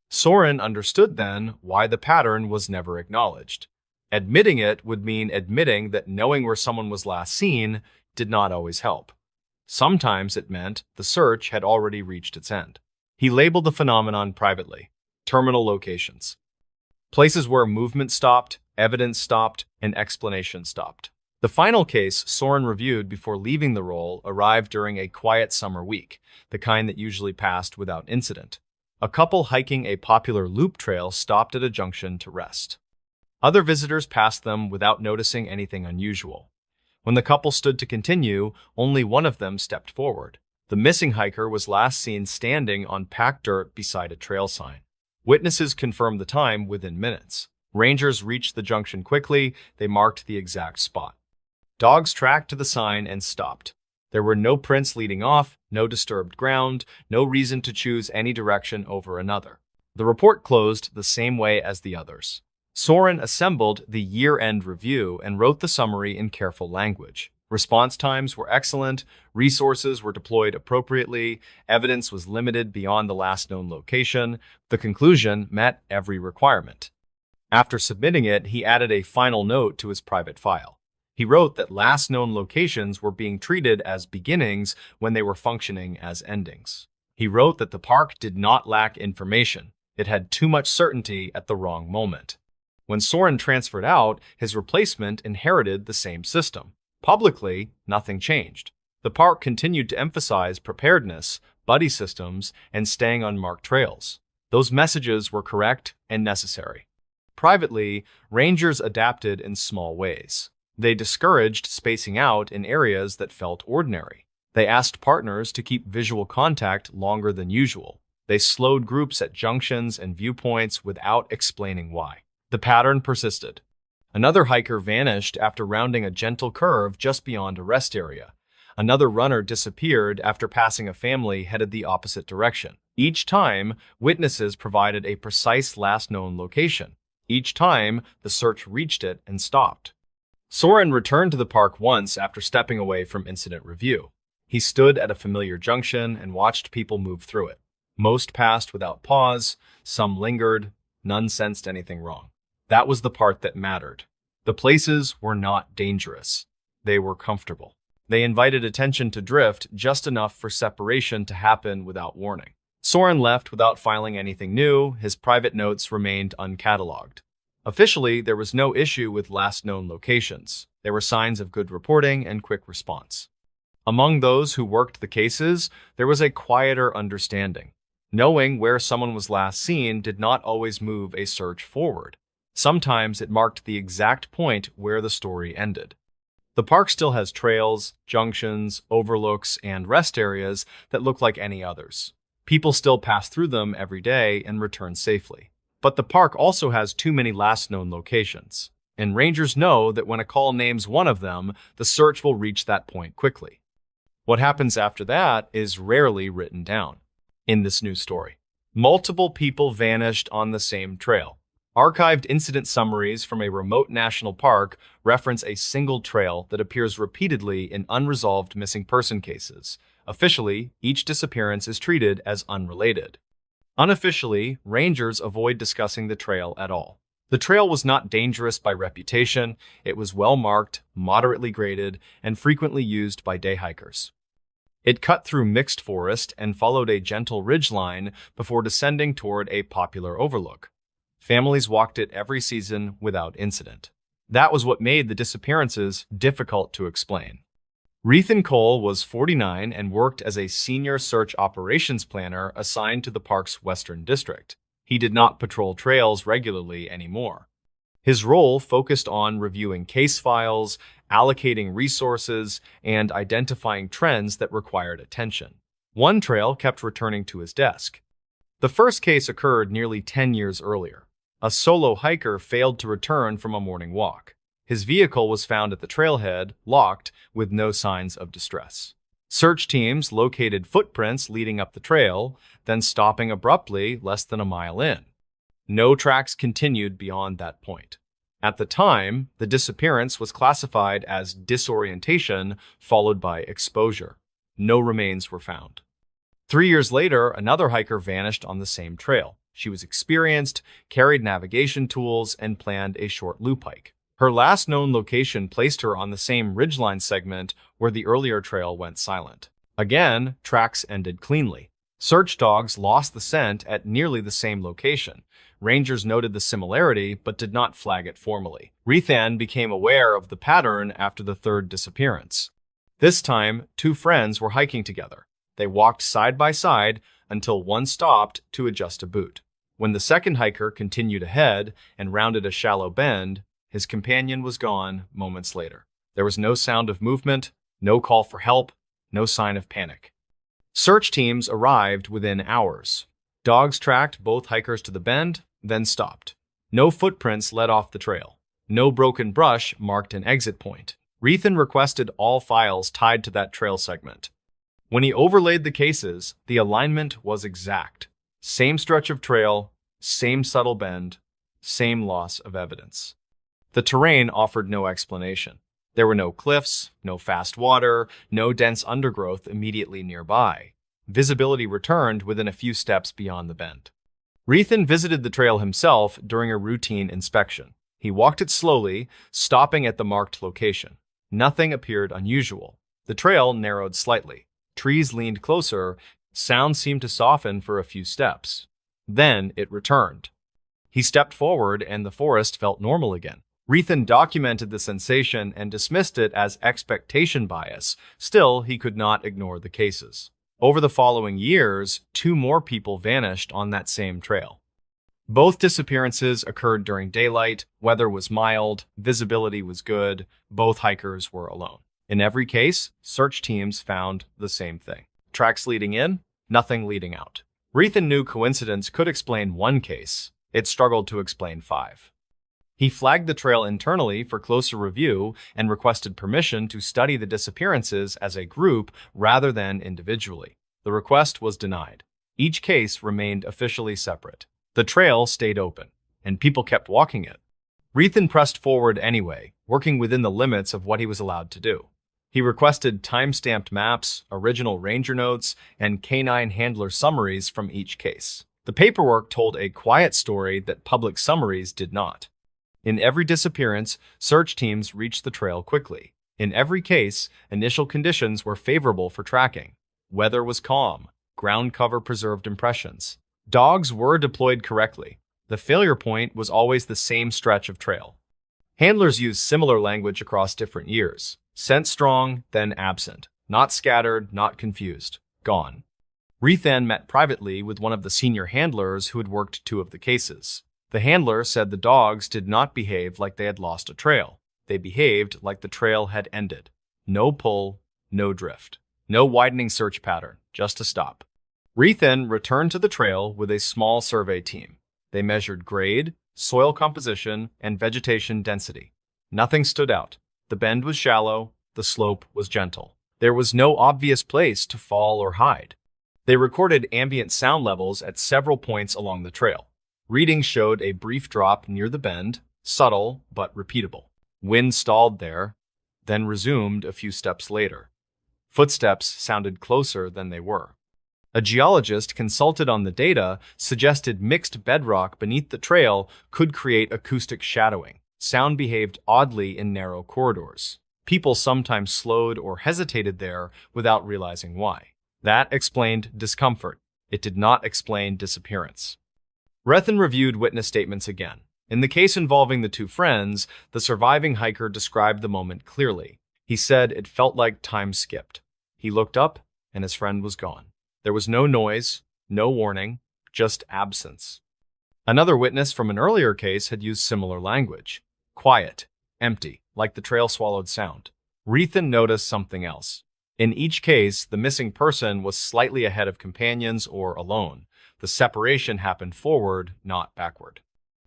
Soren understood then why the pattern was never acknowledged. Admitting it would mean admitting that knowing where someone was last seen did not always help. Sometimes it meant the search had already reached its end. He labeled the phenomenon privately: terminal locations. Places where movement stopped, evidence stopped, and explanation stopped. The final case Soren reviewed before leaving the role arrived during a quiet summer week, the kind that usually passed without incident. A couple hiking a popular loop trail stopped at a junction to rest. Other visitors passed them without noticing anything unusual. When the couple stood to continue, only one of them stepped forward. The missing hiker was last seen standing on packed dirt beside a trail sign. Witnesses confirmed the time within minutes. Rangers reached the junction quickly. They marked the exact spot. Dogs tracked to the sign and stopped. There were no prints leading off, no disturbed ground, no reason to choose any direction over another. The report closed the same way as the others. Soren assembled the year-end review and wrote the summary in careful language. Response times were excellent, resources were deployed appropriately, evidence was limited beyond the last known location. The conclusion met every requirement. After submitting it, he added a final note to his private file. He wrote that last known locations were being treated as beginnings when they were functioning as endings. He wrote that the park did not lack information. It had too much certainty at the wrong moment. When Soren transferred out, his replacement inherited the same system. Publicly, nothing changed. The park continued to emphasize preparedness, buddy systems, and staying on marked trails. Those messages were correct and necessary. Privately, rangers adapted in small ways. They discouraged spacing out in areas that felt ordinary. They asked partners to keep visual contact longer than usual. They slowed groups at junctions and viewpoints without explaining why. The pattern persisted. Another hiker vanished after rounding a gentle curve just beyond a rest area. Another runner disappeared after passing a family headed the opposite direction. Each time, witnesses provided a precise last known location. Each time, the search reached it and stopped. Soren returned to the park once after stepping away from incident review. He stood at a familiar junction and watched people move through it. Most passed without pause, some lingered, none sensed anything wrong. That was the part that mattered. The places were not dangerous. They were comfortable. They invited attention to drift just enough for separation to happen without warning. Soren left without filing anything new. His private notes remained uncatalogued. Officially, there was no issue with last known locations. There were signs of good reporting and quick response. Among those who worked the cases, there was a quieter understanding. Knowing where someone was last seen did not always move a search forward. Sometimes it marked the exact point where the story ended. The park still has trails, junctions, overlooks, and rest areas that look like any others. People still pass through them every day and return safely. But the park also has too many last known locations, and rangers know that when a call names one of them, the search will reach that point quickly. What happens after that is rarely written down. In this new story, multiple people vanished on the same trail. Archived incident summaries from a remote national park reference a single trail that appears repeatedly in unresolved missing person cases. Officially, each disappearance is treated as unrelated. Unofficially, rangers avoid discussing the trail at all. The trail was not dangerous by reputation. It was well marked, moderately graded, and frequently used by day hikers. It cut through mixed forest and followed a gentle ridgeline before descending toward a popular overlook. Families walked it every season without incident. That was what made the disappearances difficult to explain. Rethan Cole was 49 and worked as a senior search operations planner assigned to the park's Western District. He did not patrol trails regularly anymore. His role focused on reviewing case files, allocating resources, and identifying trends that required attention. One trail kept returning to his desk. The first case occurred nearly 10 years earlier. A solo hiker failed to return from a morning walk. His vehicle was found at the trailhead, locked, with no signs of distress. Search teams located footprints leading up the trail, then stopping abruptly less than a mile in. No tracks continued beyond that point. At the time, the disappearance was classified as disorientation followed by exposure. No remains were found. 3 years later, another hiker vanished on the same trail. She was experienced, carried navigation tools, and planned a short loop hike. Her last known location placed her on the same ridgeline segment where the earlier trail went silent. Again, tracks ended cleanly. Search dogs lost the scent at nearly the same location. Rangers noted the similarity but did not flag it formally. Rethan became aware of the pattern after the third disappearance. This time, two friends were hiking together. They walked side by side until one stopped to adjust a boot. When the second hiker continued ahead and rounded a shallow bend, his companion was gone moments later. There was no sound of movement, no call for help, no sign of panic. Search teams arrived within hours. Dogs tracked both hikers to the bend, then stopped. No footprints led off the trail. No broken brush marked an exit point. Rethan requested all files tied to that trail segment. When he overlaid the cases, the alignment was exact. Same stretch of trail, same subtle bend, same loss of evidence. The terrain offered no explanation. There were no cliffs, no fast water, no dense undergrowth immediately nearby. Visibility returned within a few steps beyond the bend. Rethan visited the trail himself during a routine inspection. He walked it slowly, stopping at the marked location. Nothing appeared unusual. The trail narrowed slightly. Trees leaned closer. Sound seemed to soften for a few steps. Then it returned. He stepped forward and the forest felt normal again. Rethan documented the sensation and dismissed it as expectation bias. Still, he could not ignore the cases. Over the following years, 2 more people vanished on that same trail. Both disappearances occurred during daylight, weather was mild, visibility was good, both hikers were alone. In every case, search teams found the same thing. Tracks leading in, nothing leading out. Rethan knew coincidence could explain one case. It struggled to explain 5. He flagged the trail internally for closer review and requested permission to study the disappearances as a group rather than individually. The request was denied. Each case remained officially separate. The trail stayed open, and people kept walking it. Rethan pressed forward anyway, working within the limits of what he was allowed to do. He requested time-stamped maps, original ranger notes, and canine handler summaries from each case. The paperwork told a quiet story that public summaries did not. In every disappearance, search teams reached the trail quickly. In every case, initial conditions were favorable for tracking. Weather was calm. Ground cover preserved impressions. Dogs were deployed correctly. The failure point was always the same stretch of trail. Handlers used similar language across different years. Scent strong, then absent. Not scattered, not confused. Gone. Rethan met privately with one of the senior handlers who had worked 2 of the cases. The handler said the dogs did not behave like they had lost a trail. They behaved like the trail had ended. No pull, no drift. No widening search pattern, just a stop. Rethan returned to the trail with a small survey team. They measured grade, soil composition, and vegetation density. Nothing stood out. The bend was shallow, the slope was gentle. There was no obvious place to fall or hide. They recorded ambient sound levels at several points along the trail. Readings showed a brief drop near the bend, subtle but repeatable. Wind stalled there, then resumed a few steps later. Footsteps sounded closer than they were. A geologist consulted on the data suggested mixed bedrock beneath the trail could create acoustic shadowing. Sound behaved oddly in narrow corridors. People sometimes slowed or hesitated there without realizing why. That explained discomfort. It did not explain disappearance. Rethen reviewed witness statements again. In the case involving the two friends, the surviving hiker described the moment clearly. He said it felt like time skipped. He looked up, and his friend was gone. There was no noise, no warning, just absence. Another witness from an earlier case had used similar language. Quiet, empty, like the trail swallowed sound. Rethen noticed something else. In each case, the missing person was slightly ahead of companions or alone. The separation happened forward, not backward.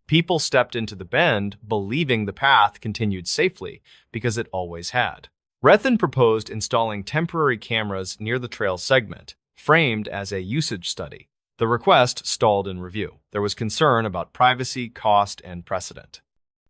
People stepped into the bend, believing the path continued safely, because it always had. Rethen proposed installing temporary cameras near the trail segment, framed as a usage study. The request stalled in review. There was concern about privacy, cost, and precedent.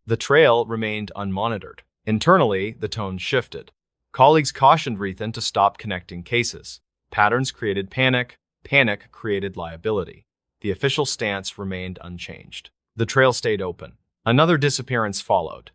The trail remained unmonitored. Internally, the tone shifted. Colleagues cautioned Rethen to stop connecting cases. Patterns created panic. Panic created liability. The official stance remained unchanged. The trail stayed open. Another disappearance followed.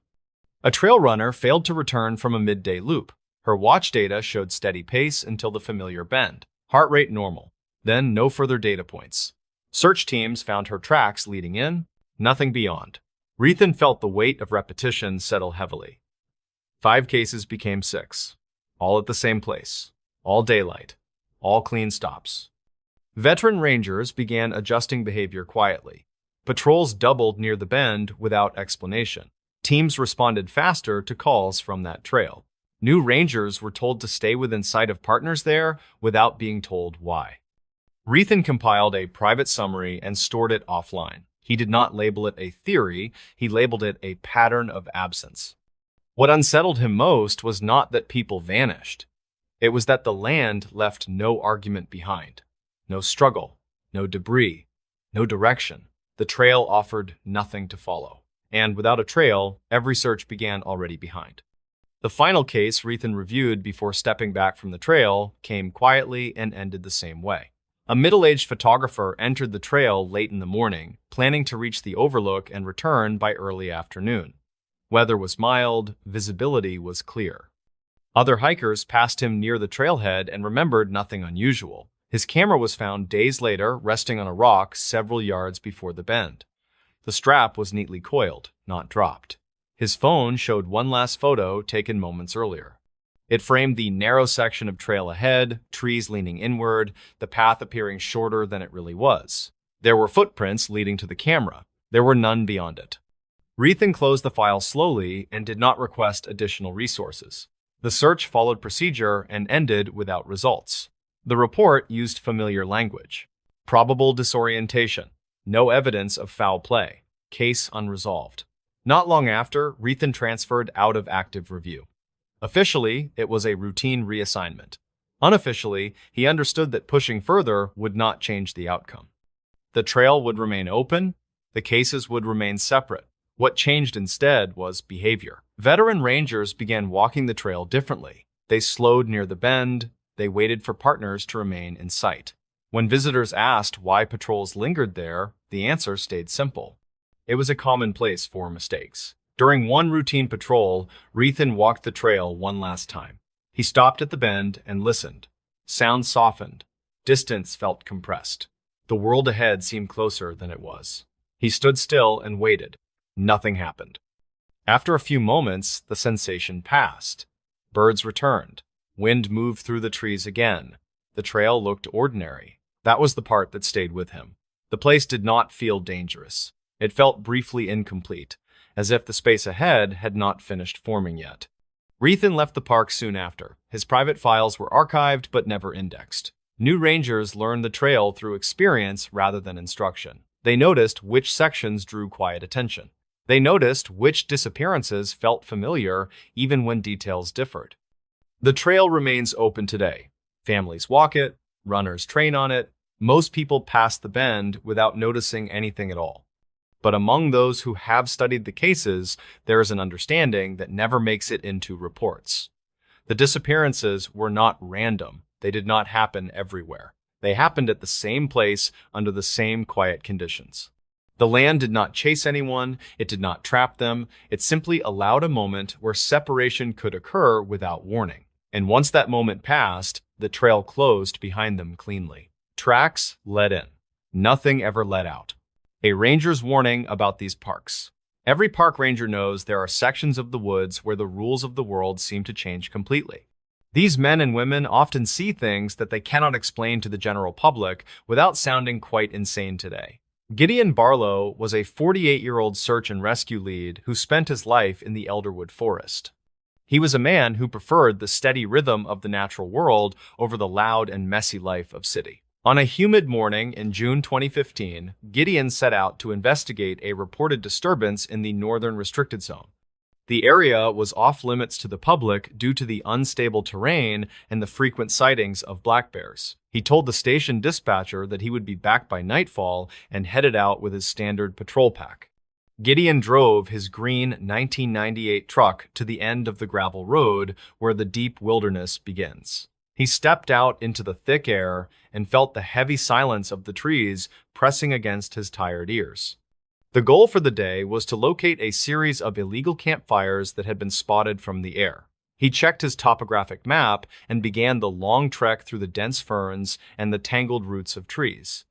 A trail runner failed to return from a midday loop. Her watch data showed steady pace until the familiar bend. Heart rate normal. Then no further data points. Search teams found her tracks leading in, nothing beyond. Rethen felt the weight of repetition settle heavily. 5 cases became 6. All at the same place. All daylight. All clean stops. Veteran rangers began adjusting behavior quietly. Patrols doubled near the bend without explanation. Teams responded faster to calls from that trail. New rangers were told to stay within sight of partners there without being told why. Rethen compiled a private summary and stored it offline. He did not label it a theory, he labeled it a pattern of absence. What unsettled him most was not that people vanished. It was that the land left no argument behind. No struggle, no debris, no direction. The trail offered nothing to follow. And without a trail, every search began already behind. The final case Rethen reviewed before stepping back from the trail came quietly and ended the same way. A middle-aged photographer entered the trail late in the morning, planning to reach the overlook and return by early afternoon. Weather was mild, visibility was clear. Other hikers passed him near the trailhead and remembered nothing unusual. His camera was found days later, resting on a rock several yards before the bend. The strap was neatly coiled, not dropped. His phone showed one last photo taken moments earlier. It framed the narrow section of trail ahead, trees leaning inward, the path appearing shorter than it really was. There were footprints leading to the camera. There were none beyond it. Rethen closed the file slowly and did not request additional resources. The search followed procedure and ended without results. The report used familiar language. Probable disorientation. No evidence of foul play. Case unresolved. Not long after, Rethen transferred out of active review. Officially, it was a routine reassignment. Unofficially, he understood that pushing further would not change the outcome. The trail would remain open, the cases would remain separate. What changed instead was behavior. Veteran rangers began walking the trail differently. They slowed near the bend, they waited for partners to remain in sight. When visitors asked why patrols lingered there, the answer stayed simple. It was a common place for mistakes. During one routine patrol, Rethen walked the trail one last time. He stopped at the bend and listened. Sound softened. Distance felt compressed. The world ahead seemed closer than it was. He stood still and waited. Nothing happened. After a few moments, the sensation passed. Birds returned. Wind moved through the trees again. The trail looked ordinary. That was the part that stayed with him. The place did not feel dangerous. It felt briefly incomplete, as if the space ahead had not finished forming yet. Rethen left the park soon after. His private files were archived but never indexed. New rangers learned the trail through experience rather than instruction. They noticed which sections drew quiet attention. They noticed which disappearances felt familiar even when details differed. The trail remains open today. Families walk it, runners train on it. Most people pass the bend without noticing anything at all. But among those who have studied the cases, there is an understanding that never makes it into reports. The disappearances were not random. They did not happen everywhere. They happened at the same place under the same quiet conditions. The land did not chase anyone, it did not trap them, it simply allowed a moment where separation could occur without warning. And once that moment passed, the trail closed behind them cleanly. Tracks led in. Nothing ever led out. A ranger's warning about these parks. Every park ranger knows there are sections of the woods where the rules of the world seem to change completely. These men and women often see things that they cannot explain to the general public without sounding quite insane today. Gideon Barlow was a 48-year-old search and rescue lead who spent his life in the Elderwood Forest. He was a man who preferred the steady rhythm of the natural world over the loud and messy life of city. On a humid morning in June 2015, Gideon set out to investigate a reported disturbance in the northern restricted zone. The area was off-limits to the public due to the unstable terrain and the frequent sightings of black bears. He told the station dispatcher that he would be back by nightfall and headed out with his standard patrol pack. Gideon drove his green 1998 truck to the end of the gravel road where the deep wilderness begins. He stepped out into the thick air and felt the heavy silence of the trees pressing against his tired ears. The goal for the day was to locate a series of illegal campfires that had been spotted from the air. He checked his topographic map and began the long trek through the dense ferns and the tangled roots of trees.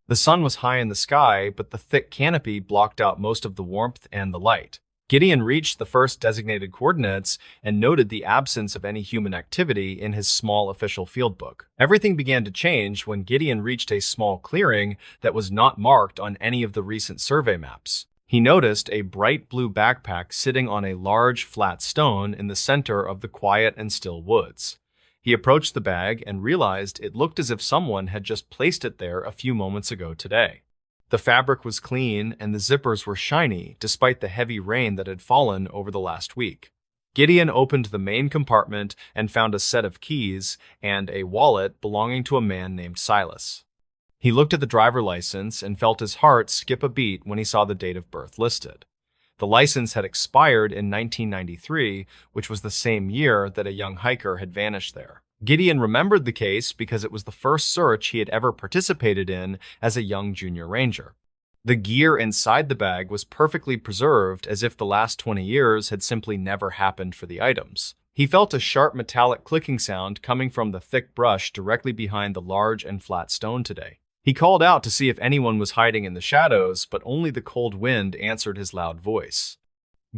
The sun was high in the sky, but the thick canopy blocked out most of the warmth and the light. Gideon reached the first designated coordinates and noted the absence of any human activity in his small official field book. Everything began to change when Gideon reached a small clearing that was not marked on any of the recent survey maps. He noticed a bright blue backpack sitting on a large flat stone in the center of the quiet and still woods. He approached the bag and realized it looked as if someone had just placed it there a few moments ago today. The fabric was clean and the zippers were shiny despite the heavy rain that had fallen over the last week. Gideon opened the main compartment and found a set of keys and a wallet belonging to a man named Silas. He looked at the driver license and felt his heart skip a beat when he saw the date of birth listed. The license had expired in 1993, which was the same year that a young hiker had vanished there. Gideon remembered the case because it was the first search he had ever participated in as a young junior ranger. The gear inside the bag was perfectly preserved, as if the last 20 years had simply never happened for the items. He felt a sharp metallic clicking sound coming from the thick brush directly behind the large and flat stone today. He called out to see if anyone was hiding in the shadows, but only the cold wind answered his loud voice.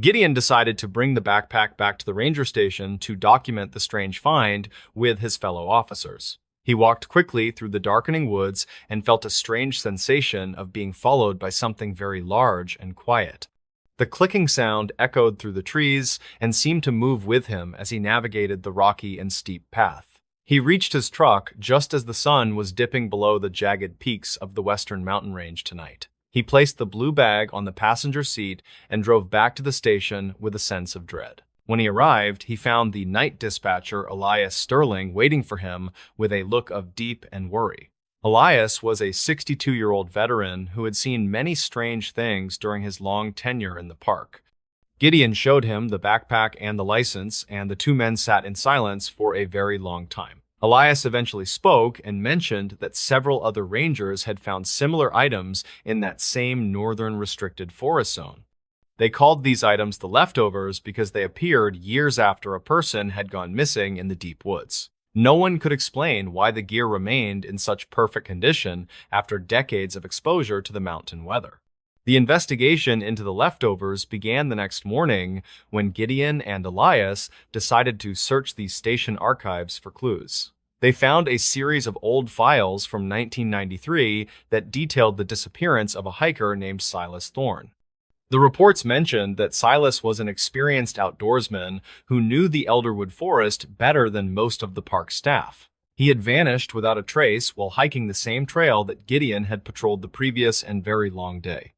Gideon decided to bring the backpack back to the ranger station to document the strange find with his fellow officers. He walked quickly through the darkening woods and felt a strange sensation of being followed by something very large and quiet. The clicking sound echoed through the trees and seemed to move with him as he navigated the rocky and steep path. He reached his truck just as the sun was dipping below the jagged peaks of the western mountain range tonight. He placed the blue bag on the passenger seat and drove back to the station with a sense of dread. When he arrived, he found the night dispatcher Elias Sterling waiting for him with a look of deep and worry. Elias was a 62-year-old veteran who had seen many strange things during his long tenure in the park. Gideon showed him the backpack and the license, and the two men sat in silence for a very long time. Elias eventually spoke and mentioned that several other rangers had found similar items in that same northern restricted forest zone. They called these items the leftovers because they appeared years after a person had gone missing in the deep woods. No one could explain why the gear remained in such perfect condition after decades of exposure to the mountain weather. The investigation into the leftovers began the next morning when Gideon and Elias decided to search the station archives for clues. They found a series of old files from 1993 that detailed the disappearance of a hiker named Silas Thorne. The reports mentioned that Silas was an experienced outdoorsman who knew the Elderwood Forest better than most of the park staff. He had vanished without a trace while hiking the same trail that Gideon had patrolled the previous and very long day.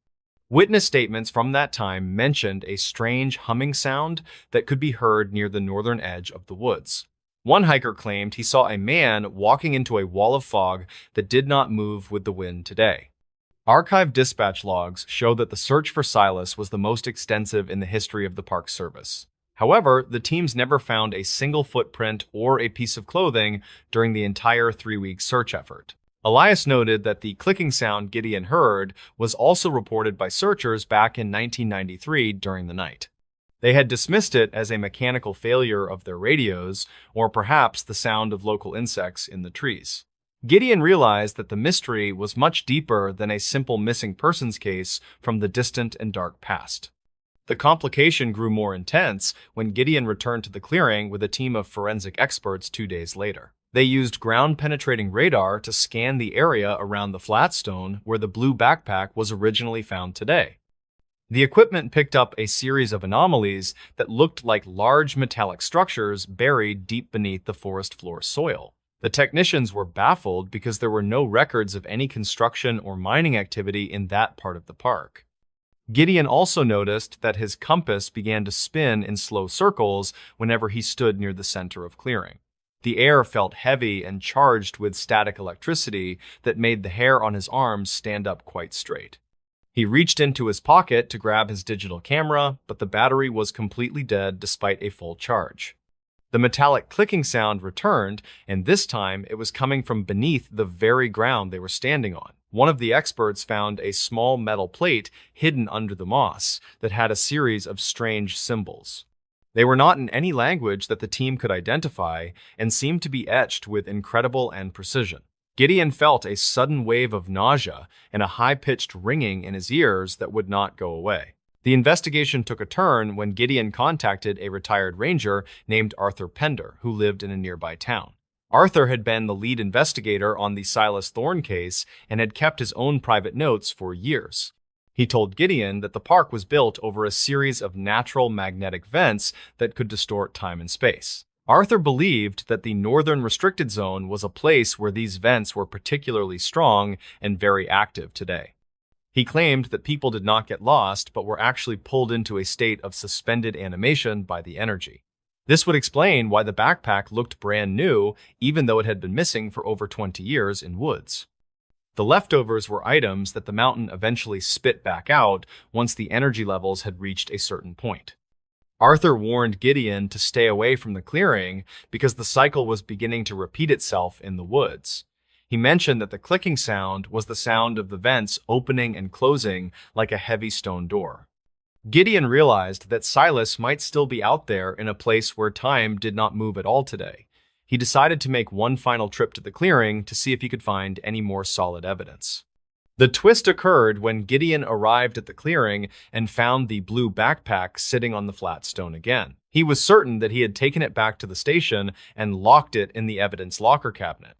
Witness statements from that time mentioned a strange humming sound that could be heard near the northern edge of the woods. One hiker claimed he saw a man walking into a wall of fog that did not move with the wind today. Archived dispatch logs show that the search for Silas was the most extensive in the history of the Park Service. However, the teams never found a single footprint or a piece of clothing during the entire 3-week search effort. Elias noted that the clicking sound Gideon heard was also reported by searchers back in 1993 during the night. They had dismissed it as a mechanical failure of their radios, or perhaps the sound of local insects in the trees. Gideon realized that the mystery was much deeper than a simple missing persons case from the distant and dark past. The complication grew more intense when Gideon returned to the clearing with a team of forensic experts 2 days later. They used ground-penetrating radar to scan the area around the flat stone where the blue backpack was originally found today. The equipment picked up a series of anomalies that looked like large metallic structures buried deep beneath the forest floor soil. The technicians were baffled because there were no records of any construction or mining activity in that part of the park. Gideon also noticed that his compass began to spin in slow circles whenever he stood near the center of clearing. The air felt heavy and charged with static electricity that made the hair on his arms stand up quite straight. He reached into his pocket to grab his digital camera, but the battery was completely dead despite a full charge. The metallic clicking sound returned, and this time it was coming from beneath the very ground they were standing on. One of the experts found a small metal plate hidden under the moss that had a series of strange symbols. They were not in any language that the team could identify and seemed to be etched with incredible precision. Gideon felt a sudden wave of nausea and a high-pitched ringing in his ears that would not go away. The investigation took a turn when Gideon contacted a retired ranger named Arthur Pender, who lived in a nearby town. Arthur had been the lead investigator on the Silas Thorne case and had kept his own private notes for years. He told Gideon that the park was built over a series of natural magnetic vents that could distort time and space. Arthur believed that the northern restricted zone was a place where these vents were particularly strong and very active today. He claimed that people did not get lost but were actually pulled into a state of suspended animation by the energy. This would explain why the backpack looked brand new even though it had been missing for over 20 years in woods. The leftovers were items that the mountain eventually spit back out once the energy levels had reached a certain point. Arthur warned Gideon to stay away from the clearing because the cycle was beginning to repeat itself in the woods. He mentioned that the clicking sound was the sound of the vents opening and closing like a heavy stone door. Gideon realized that Silas might still be out there in a place where time did not move at all today. He decided to make one final trip to the clearing to see if he could find any more solid evidence. The twist occurred when Gideon arrived at the clearing and found the blue backpack sitting on the flat stone again. He was certain that he had taken it back to the station and locked it in the evidence locker cabinet.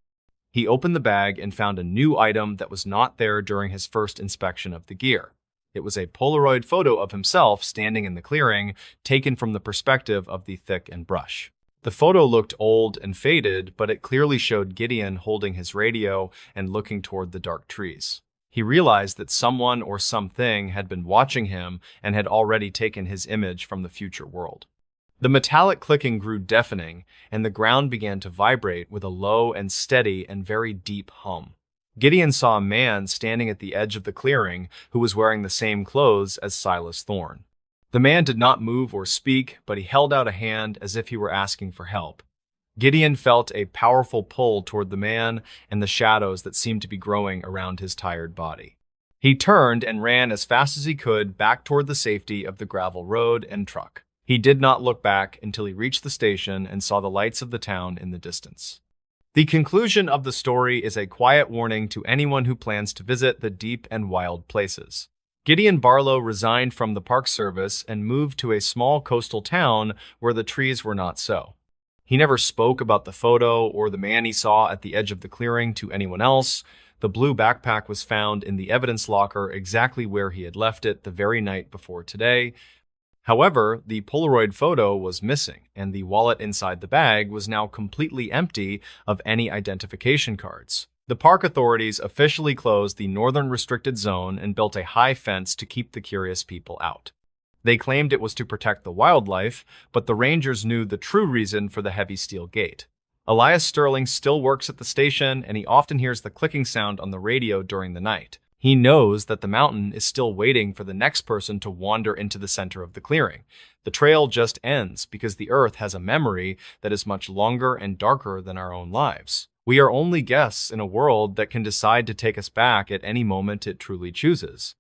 He opened the bag and found a new item that was not there during his first inspection of the gear. It was a Polaroid photo of himself standing in the clearing, taken from the perspective of the thick and brush. The photo looked old and faded, but it clearly showed Gideon holding his radio and looking toward the dark trees. He realized that someone or something had been watching him and had already taken his image from the future world. The metallic clicking grew deafening, and the ground began to vibrate with a low and steady and very deep hum. Gideon saw a man standing at the edge of the clearing who was wearing the same clothes as Silas Thorne. The man did not move or speak, but he held out a hand as if he were asking for help. Gideon felt a powerful pull toward the man and the shadows that seemed to be growing around his tired body. He turned and ran as fast as he could back toward the safety of the gravel road and truck. He did not look back until he reached the station and saw the lights of the town in the distance. The conclusion of the story is a quiet warning to anyone who plans to visit the deep and wild places. Gideon Barlow resigned from the Park Service and moved to a small coastal town where the trees were not so. He never spoke about the photo or the man he saw at the edge of the clearing to anyone else. The blue backpack was found in the evidence locker exactly where he had left it the very night before today. However, the Polaroid photo was missing, and the wallet inside the bag was now completely empty of any identification cards. The park authorities officially closed the northern restricted zone and built a high fence to keep the curious people out. They claimed it was to protect the wildlife, but the rangers knew the true reason for the heavy steel gate. Elias Sterling still works at the station, and he often hears the clicking sound on the radio during the night. He knows that the mountain is still waiting for the next person to wander into the center of the clearing. The trail just ends because the earth has a memory that is much longer and darker than our own lives. We are only guests in a world that can decide to take us back at any moment it truly chooses.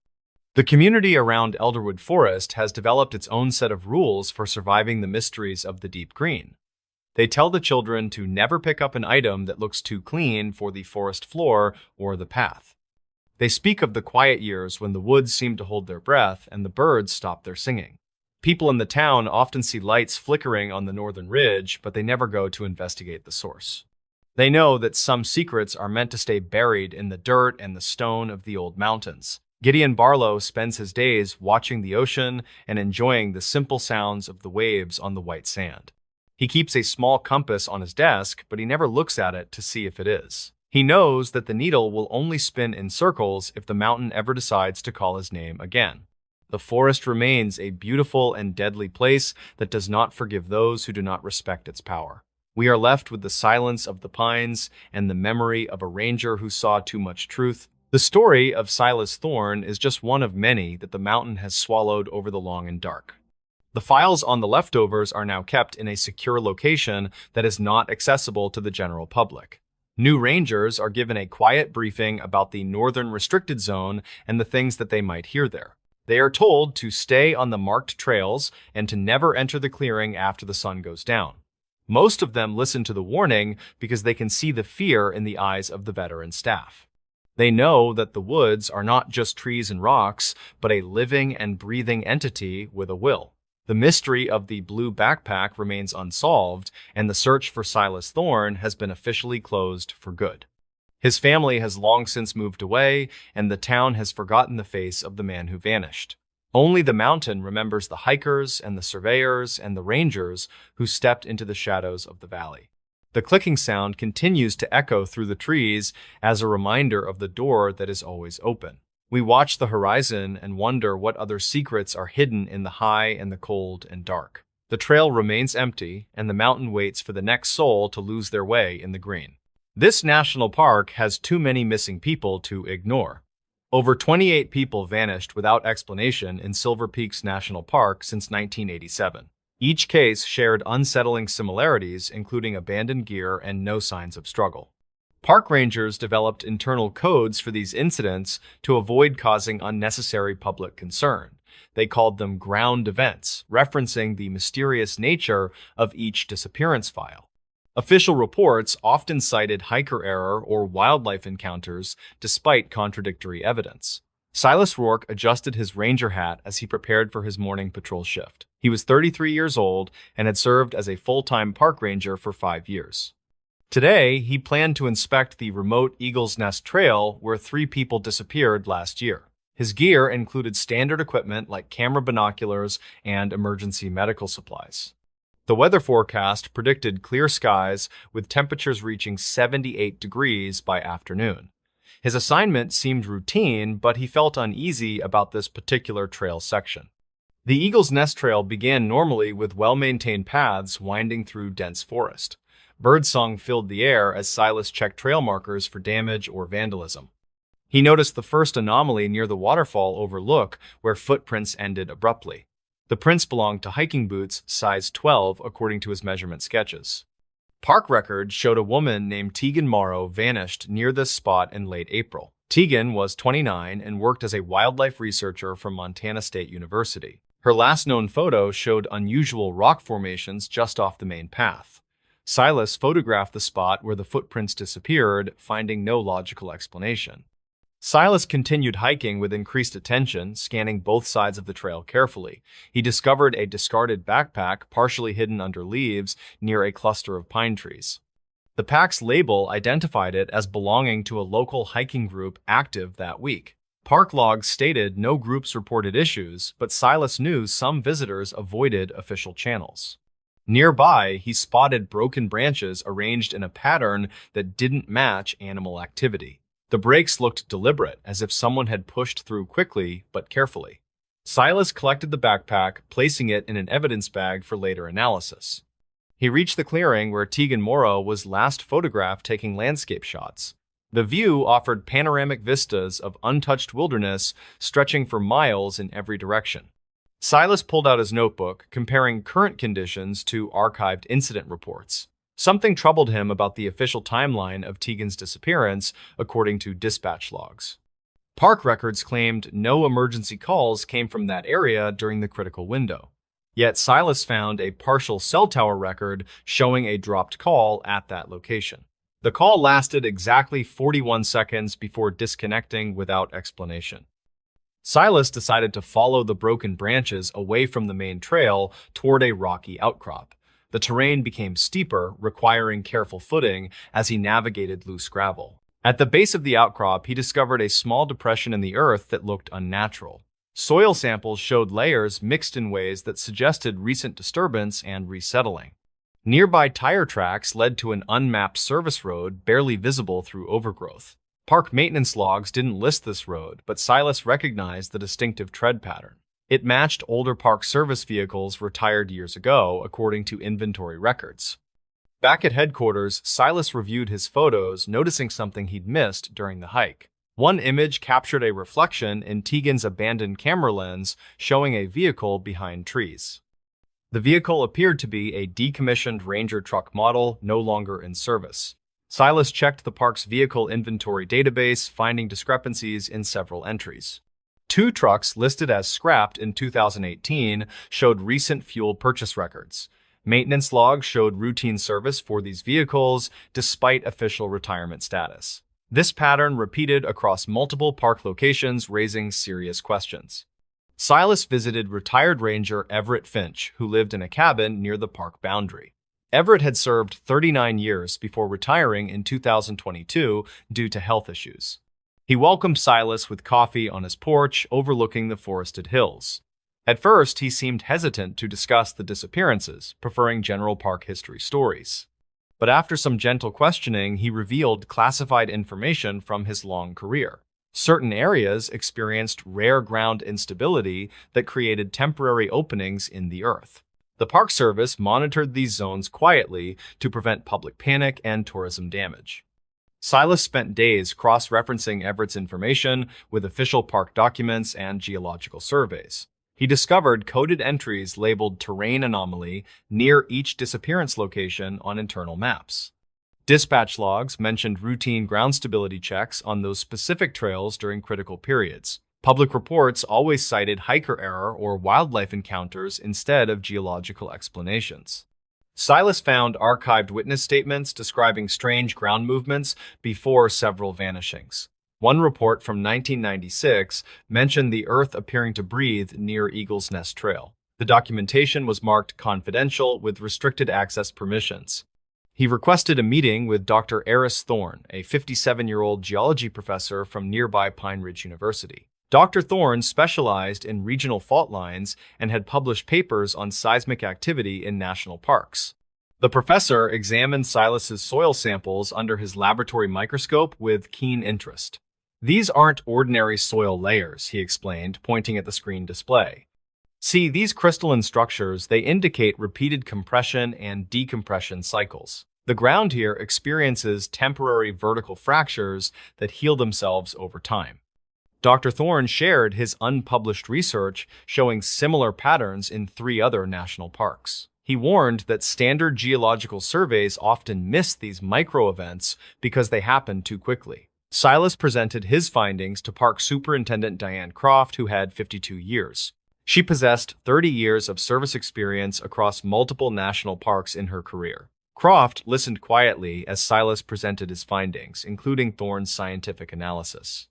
The community around Elderwood Forest has developed its own set of rules for surviving the mysteries of the deep green. They tell the children to never pick up an item that looks too clean for the forest floor or the path. They speak of the quiet years when the woods seem to hold their breath and the birds stop their singing. People in the town often see lights flickering on the northern ridge, but they never go to investigate the source. They know that some secrets are meant to stay buried in the dirt and the stone of the old mountains. Gideon Barlow spends his days watching the ocean and enjoying the simple sounds of the waves on the white sand. He keeps a small compass on his desk, but he never looks at it to see if it is. He knows that the needle will only spin in circles if the mountain ever decides to call his name again. The forest remains a beautiful and deadly place that does not forgive those who do not respect its power. We are left with the silence of the pines and the memory of a ranger who saw too much truth. The story of Silas Thorne is just one of many that the mountain has swallowed over the long and dark. The files on the leftovers are now kept in a secure location that is not accessible to the general public. New rangers are given a quiet briefing about the northern restricted zone and the things that they might hear there. They are told to stay on the marked trails and to never enter the clearing after the sun goes down. Most of them listen to the warning because they can see the fear in the eyes of the veteran staff. They know that the woods are not just trees and rocks, but a living and breathing entity with a will. The mystery of the blue backpack remains unsolved, and the search for Silas Thorne has been officially closed for good. His family has long since moved away, and the town has forgotten the face of the man who vanished. Only the mountain remembers the hikers and the surveyors and the rangers who stepped into the shadows of the valley. The clicking sound continues to echo through the trees as a reminder of the door that is always open. We watch the horizon and wonder what other secrets are hidden in the high and the cold and dark. The trail remains empty, and the mountain waits for the next soul to lose their way in the green. This national park has too many missing people to ignore. Over 28 people vanished without explanation in Silver Peaks National Park since 1987. Each case shared unsettling similarities, including abandoned gear and no signs of struggle. Park rangers developed internal codes for these incidents to avoid causing unnecessary public concern. They called them ground events, referencing the mysterious nature of each disappearance file. Official reports often cited hiker error or wildlife encounters despite contradictory evidence. Silas Rourke adjusted his ranger hat as he prepared for his morning patrol shift. He was 33 years old and had served as a full-time park ranger for 5 years. Today, he planned to inspect the remote Eagle's Nest Trail where 3 people disappeared last year. His gear included standard equipment like camera binoculars and emergency medical supplies. The weather forecast predicted clear skies with temperatures reaching 78 degrees by afternoon. His assignment seemed routine, but he felt uneasy about this particular trail section. The Eagle's Nest Trail began normally with well-maintained paths winding through dense forest. Birdsong filled the air as Silas checked trail markers for damage or vandalism. He noticed the first anomaly near the waterfall overlook where footprints ended abruptly. The prints belonged to hiking boots size 12 according to his measurement sketches. Park records showed a woman named Tegan Morrow vanished near this spot in late April. Tegan was 29 and worked as a wildlife researcher from Montana State University. Her last known photo showed unusual rock formations just off the main path. Silas photographed the spot where the footprints disappeared, finding no logical explanation. Silas continued hiking with increased attention, scanning both sides of the trail carefully. He discovered a discarded backpack partially hidden under leaves near a cluster of pine trees. The pack's label identified it as belonging to a local hiking group active that week. Park logs stated no groups reported issues, but Silas knew some visitors avoided official channels. Nearby, he spotted broken branches arranged in a pattern that didn't match animal activity. The breaks looked deliberate, as if someone had pushed through quickly but carefully. Silas collected the backpack, placing it in an evidence bag for later analysis. He reached the clearing where Tegan Morrow was last photographed taking landscape shots. The view offered panoramic vistas of untouched wilderness stretching for miles in every direction. Silas pulled out his notebook, comparing current conditions to archived incident reports. Something troubled him about the official timeline of Tegan's disappearance, according to dispatch logs. Park records claimed no emergency calls came from that area during the critical window. Yet Silas found a partial cell tower record showing a dropped call at that location. The call lasted exactly 41 seconds before disconnecting without explanation. Silas decided to follow the broken branches away from the main trail toward a rocky outcrop. The terrain became steeper, requiring careful footing as he navigated loose gravel. At the base of the outcrop, he discovered a small depression in the earth that looked unnatural. Soil samples showed layers mixed in ways that suggested recent disturbance and resettling. Nearby tire tracks led to an unmapped service road barely visible through overgrowth. Park maintenance logs didn't list this road, but Silas recognized the distinctive tread pattern. It matched older park service vehicles retired years ago, according to inventory records. Back at headquarters, Silas reviewed his photos, noticing something he'd missed during the hike. One image captured a reflection in Tegan's abandoned camera lens, showing a vehicle behind trees. The vehicle appeared to be a decommissioned Ranger truck model, no longer in service. Silas checked the park's vehicle inventory database, finding discrepancies in several entries. 2 trucks listed as scrapped in 2018 showed recent fuel purchase records. Maintenance logs showed routine service for these vehicles, despite official retirement status. This pattern repeated across multiple park locations, raising serious questions. Silas visited retired Ranger Everett Finch, who lived in a cabin near the park boundary. Everett had served 39 years before retiring in 2022 due to health issues. He welcomed Silas with coffee on his porch overlooking the forested hills. At first, he seemed hesitant to discuss the disappearances, preferring general park history stories. But after some gentle questioning, he revealed classified information from his long career. Certain areas experienced rare ground instability that created temporary openings in the earth. The Park Service monitored these zones quietly to prevent public panic and tourism damage. Silas spent days cross-referencing Everett's information with official park documents and geological surveys. He discovered coded entries labeled terrain anomaly near each disappearance location on internal maps. Dispatch logs mentioned routine ground stability checks on those specific trails during critical periods. Public reports always cited hiker error or wildlife encounters instead of geological explanations. Silas found archived witness statements describing strange ground movements before several vanishings. One report from 1996 mentioned the earth appearing to breathe near Eagle's Nest Trail. The documentation was marked confidential with restricted access permissions. He requested a meeting with Dr. Eris Thorne, a 57-year-old geology professor from nearby Pine Ridge University. Dr. Thorne specialized in regional fault lines and had published papers on seismic activity in national parks. The professor examined Silas's soil samples under his laboratory microscope with keen interest. "These aren't ordinary soil layers," he explained, pointing at the screen display. "See, these crystalline structures, they indicate repeated compression and decompression cycles. The ground here experiences temporary vertical fractures that heal themselves over time." Dr. Thorne shared his unpublished research showing similar patterns in 3 other national parks. He warned that standard geological surveys often miss these micro-events because they happen too quickly. Silas presented his findings to Park Superintendent Diane Croft, who had 52 years. She possessed 30 years of service experience across multiple national parks in her career. Croft listened quietly as Silas presented his findings, including Thorne's scientific analysis.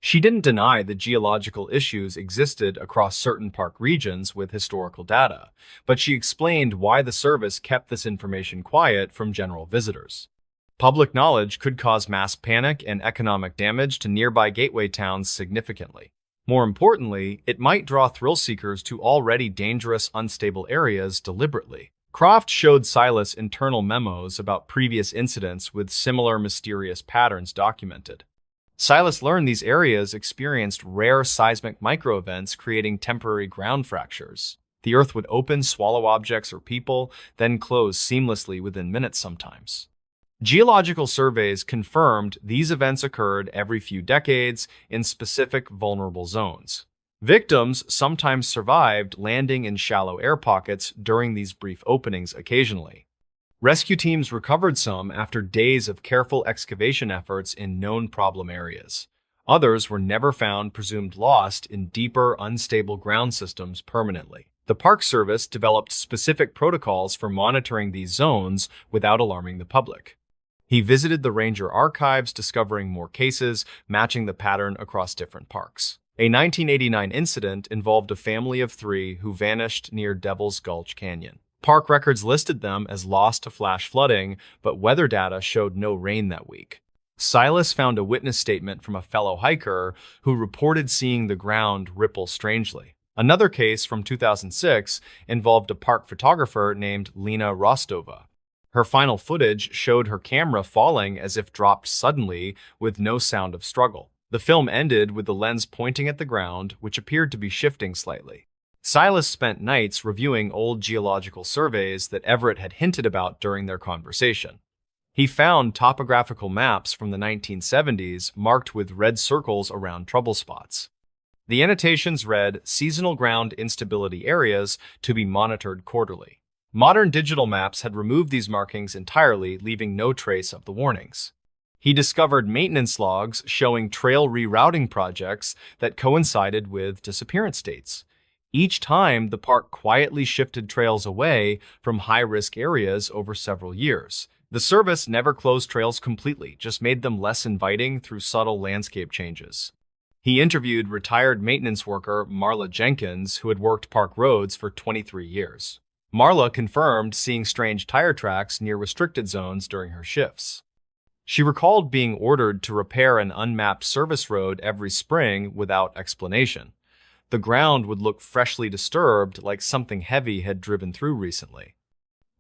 She didn't deny that geological issues existed across certain park regions with historical data, but she explained why the service kept this information quiet from general visitors. Public knowledge could cause mass panic and economic damage to nearby gateway towns significantly. More importantly, it might draw thrill seekers to already dangerous, unstable areas deliberately. Croft showed Silas internal memos about previous incidents with similar mysterious patterns documented. Silas learned these areas experienced rare seismic microevents creating temporary ground fractures. The earth would open, swallow objects or people, then close seamlessly within minutes sometimes. Geological surveys confirmed these events occurred every few decades in specific vulnerable zones. Victims sometimes survived landing in shallow air pockets during these brief openings occasionally. Rescue teams recovered some after days of careful excavation efforts in known problem areas. Others were never found, presumed lost in deeper, unstable ground systems permanently. The Park Service developed specific protocols for monitoring these zones without alarming the public. He visited the ranger archives, discovering more cases, matching the pattern across different parks. A 1989 incident involved a family of 3 who vanished near Devil's Gulch Canyon. Park records listed them as lost to flash flooding, but weather data showed no rain that week. Silas found a witness statement from a fellow hiker who reported seeing the ground ripple strangely. Another case from 2006 involved a park photographer named Lena Rostova. Her final footage showed her camera falling as if dropped suddenly with no sound of struggle. The film ended with the lens pointing at the ground, which appeared to be shifting slightly. Silas spent nights reviewing old geological surveys that Everett had hinted about during their conversation. He found topographical maps from the 1970s marked with red circles around trouble spots. The annotations read seasonal ground instability areas to be monitored quarterly. Modern digital maps had removed these markings entirely, leaving no trace of the warnings. He discovered maintenance logs showing trail rerouting projects that coincided with disappearance dates. Each time, the park quietly shifted trails away from high-risk areas over several years. The service never closed trails completely, just made them less inviting through subtle landscape changes. He interviewed retired maintenance worker Marla Jenkins, who had worked park roads for 23 years. Marla confirmed seeing strange tire tracks near restricted zones during her shifts. She recalled being ordered to repair an unmapped service road every spring without explanation. The ground would look freshly disturbed, like something heavy had driven through recently.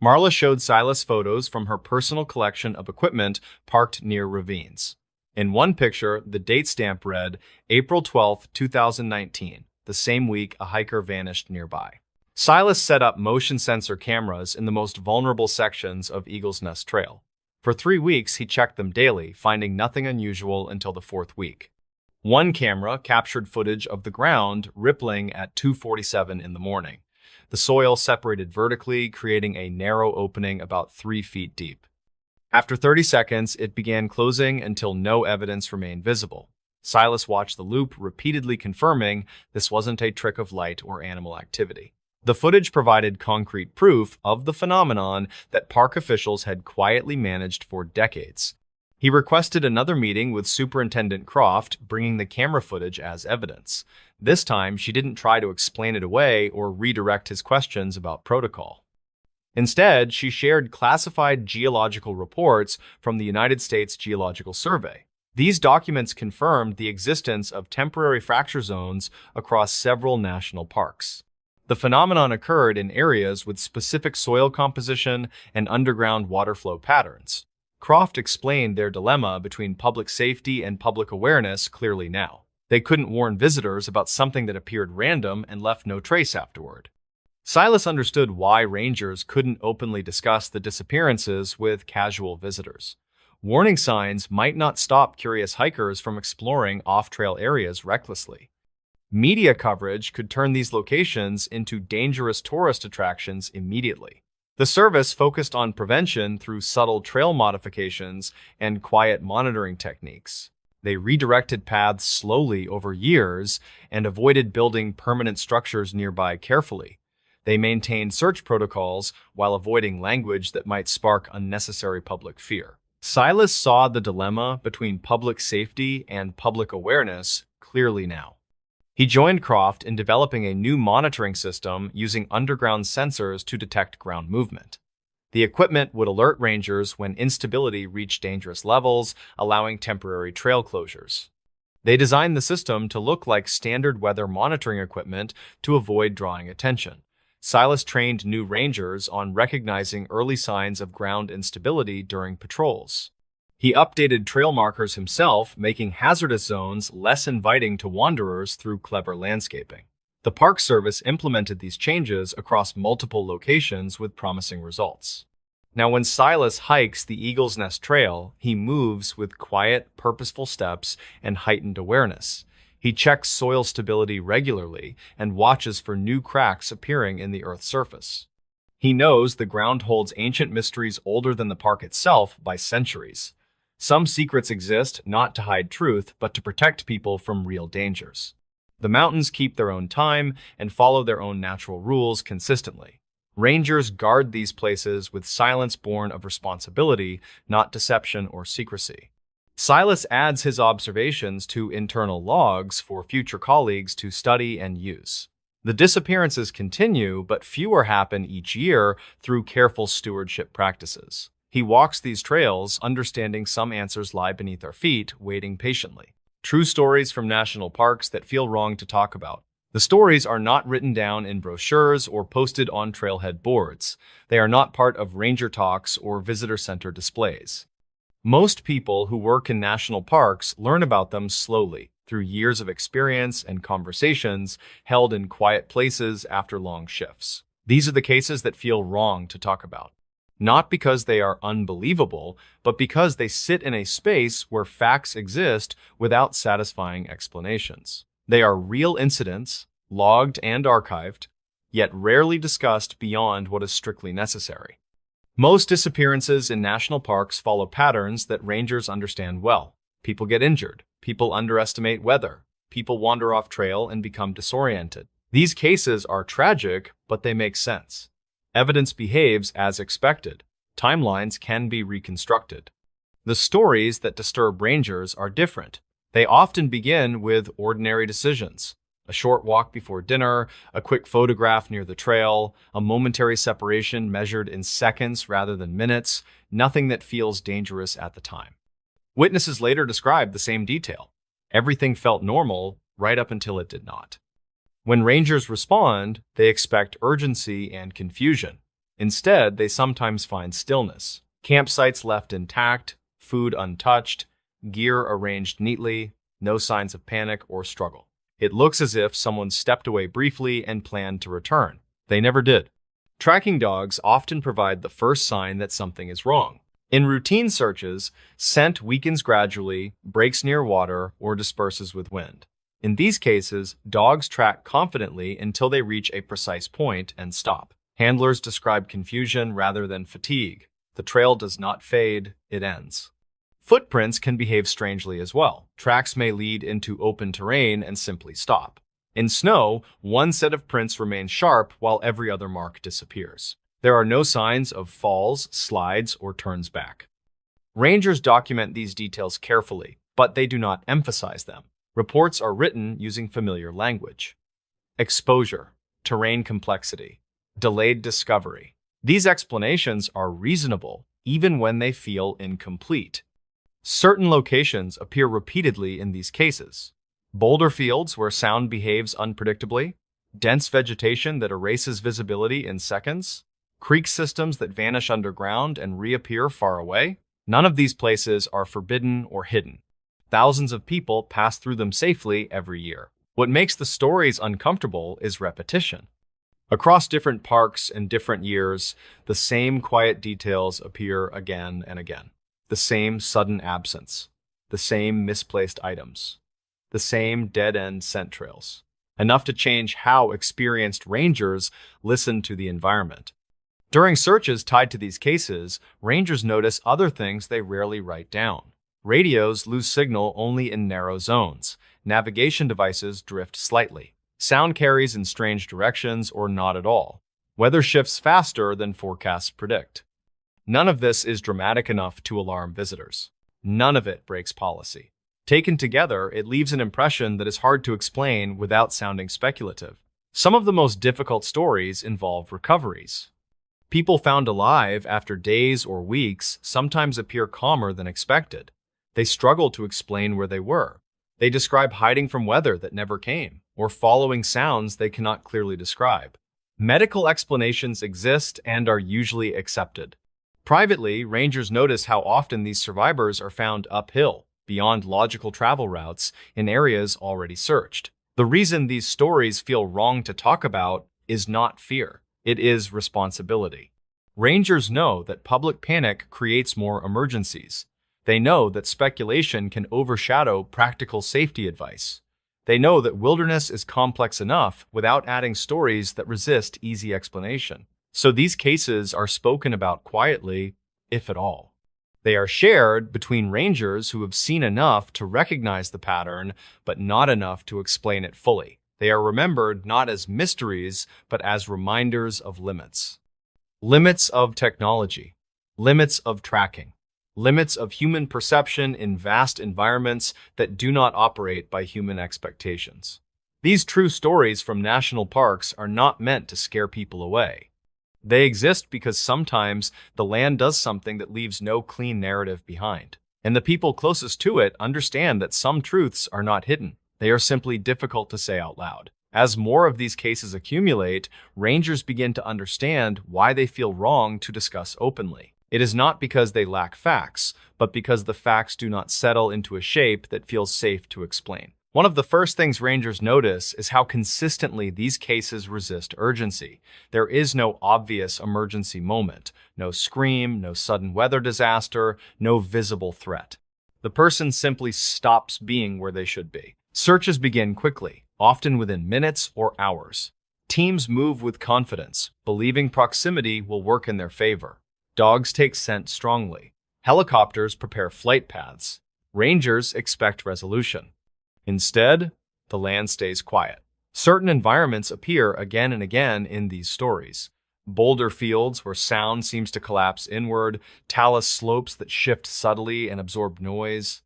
Marla showed Silas photos from her personal collection of equipment parked near ravines. In one picture, the date stamp read April 12, 2019, the same week a hiker vanished nearby. Silas set up motion sensor cameras in the most vulnerable sections of Eagle's Nest Trail. For 3 weeks, he checked them daily, finding nothing unusual until the 4th week. One camera captured footage of the ground rippling at 2:47 in the morning. The soil separated vertically, creating a narrow opening about 3 feet deep. After 30 seconds, it began closing until no evidence remained visible. Silas watched the loop, repeatedly confirming this wasn't a trick of light or animal activity. The footage provided concrete proof of the phenomenon that park officials had quietly managed for decades. He requested another meeting with Superintendent Croft, bringing the camera footage as evidence. This time, she didn't try to explain it away or redirect his questions about protocol. Instead, she shared classified geological reports from the United States Geological Survey. These documents confirmed the existence of temporary fracture zones across several national parks. The phenomenon occurred in areas with specific soil composition and underground water flow patterns. Croft explained their dilemma between public safety and public awareness clearly now. They couldn't warn visitors about something that appeared random and left no trace afterward. Silas understood why rangers couldn't openly discuss the disappearances with casual visitors. Warning signs might not stop curious hikers from exploring off-trail areas recklessly. Media coverage could turn these locations into dangerous tourist attractions immediately. The service focused on prevention through subtle trail modifications and quiet monitoring techniques. They redirected paths slowly over years and avoided building permanent structures nearby carefully. They maintained search protocols while avoiding language that might spark unnecessary public fear. Silas saw the dilemma between public safety and public awareness clearly now. He joined Croft in developing a new monitoring system using underground sensors to detect ground movement. The equipment would alert rangers when instability reached dangerous levels, allowing temporary trail closures. They designed the system to look like standard weather monitoring equipment to avoid drawing attention. Silas trained new rangers on recognizing early signs of ground instability during patrols. He updated trail markers himself, making hazardous zones less inviting to wanderers through clever landscaping. The Park Service implemented these changes across multiple locations with promising results. Now, when Silas hikes the Eagle's Nest Trail, he moves with quiet, purposeful steps and heightened awareness. He checks soil stability regularly and watches for new cracks appearing in the Earth's surface. He knows the ground holds ancient mysteries older than the park itself by centuries. Some secrets exist not to hide truth, but to protect people from real dangers. The mountains keep their own time and follow their own natural rules consistently. Rangers guard these places with silence born of responsibility, not deception or secrecy. Silas adds his observations to internal logs for future colleagues to study and use. The disappearances continue, but fewer happen each year through careful stewardship practices. He walks these trails, understanding some answers lie beneath our feet, waiting patiently. True stories from national parks that feel wrong to talk about. The stories are not written down in brochures or posted on trailhead boards. They are not part of ranger talks or visitor center displays. Most people who work in national parks learn about them slowly, through years of experience and conversations held in quiet places after long shifts. These are the cases that feel wrong to talk about. Not because they are unbelievable, but because they sit in a space where facts exist without satisfying explanations. They are real incidents, logged and archived, yet rarely discussed beyond what is strictly necessary. Most disappearances in national parks follow patterns that rangers understand well. People get injured. People underestimate weather. People wander off trail and become disoriented. These cases are tragic, but they make sense. Evidence behaves as expected. Timelines can be reconstructed. The stories that disturb rangers are different. They often begin with ordinary decisions. A short walk before dinner, a quick photograph near the trail, a momentary separation measured in seconds rather than minutes, nothing that feels dangerous at the time. Witnesses later describe the same detail. Everything felt normal right up until it did not. When rangers respond, they expect urgency and confusion. Instead, they sometimes find stillness. Campsites left intact, food untouched, gear arranged neatly, no signs of panic or struggle. It looks as if someone stepped away briefly and planned to return. They never did. Tracking dogs often provide the first sign that something is wrong. In routine searches, scent weakens gradually, breaks near water, or disperses with wind. In these cases, dogs track confidently until they reach a precise point and stop. Handlers describe confusion rather than fatigue. The trail does not fade, it ends. Footprints can behave strangely as well. Tracks may lead into open terrain and simply stop. In snow, one set of prints remains sharp while every other mark disappears. There are no signs of falls, slides, or turns back. Rangers document these details carefully, but they do not emphasize them. Reports are written using familiar language. Exposure, terrain complexity, delayed discovery. These explanations are reasonable, even when they feel incomplete. Certain locations appear repeatedly in these cases. Boulder fields where sound behaves unpredictably, dense vegetation that erases visibility in seconds, creek systems that vanish underground and reappear far away. None of these places are forbidden or hidden. Thousands of people pass through them safely every year. What makes the stories uncomfortable is repetition. Across different parks and different years, the same quiet details appear again and again. The same sudden absence, the same misplaced items, the same dead-end scent trails. Enough to change how experienced rangers listen to the environment. During searches tied to these cases, rangers notice other things they rarely write down. Radios lose signal only in narrow zones. Navigation devices drift slightly. Sound carries in strange directions or not at all. Weather shifts faster than forecasts predict. None of this is dramatic enough to alarm visitors. None of it breaks policy. Taken together, it leaves an impression that is hard to explain without sounding speculative. Some of the most difficult stories involve recoveries. People found alive after days or weeks sometimes appear calmer than expected. They struggle to explain where they were. They describe hiding from weather that never came, or following sounds they cannot clearly describe. Medical explanations exist and are usually accepted. Privately, rangers notice how often these survivors are found uphill, beyond logical travel routes, in areas already searched. The reason these stories feel wrong to talk about is not fear. It is responsibility. Rangers know that public panic creates more emergencies. They know that speculation can overshadow practical safety advice. They know that wilderness is complex enough without adding stories that resist easy explanation. So these cases are spoken about quietly, if at all. They are shared between rangers who have seen enough to recognize the pattern, but not enough to explain it fully. They are remembered not as mysteries, but as reminders of limits. Limits of technology, limits of tracking, limits of human perception in vast environments that do not operate by human expectations. These true stories from national parks are not meant to scare people away. They exist because sometimes the land does something that leaves no clean narrative behind. And the people closest to it understand that some truths are not hidden. They are simply difficult to say out loud. As more of these cases accumulate, rangers begin to understand why they feel wrong to discuss openly. It is not because they lack facts, but because the facts do not settle into a shape that feels safe to explain. One of the first things rangers notice is how consistently these cases resist urgency. There is no obvious emergency moment, no scream, no sudden weather disaster, no visible threat. The person simply stops being where they should be. Searches begin quickly, often within minutes or hours. Teams move with confidence, believing proximity will work in their favor. Dogs take scent strongly. Helicopters prepare flight paths. Rangers expect resolution. Instead, the land stays quiet. Certain environments appear again and again in these stories. Boulder fields where sound seems to collapse inward, talus slopes that shift subtly and absorb noise,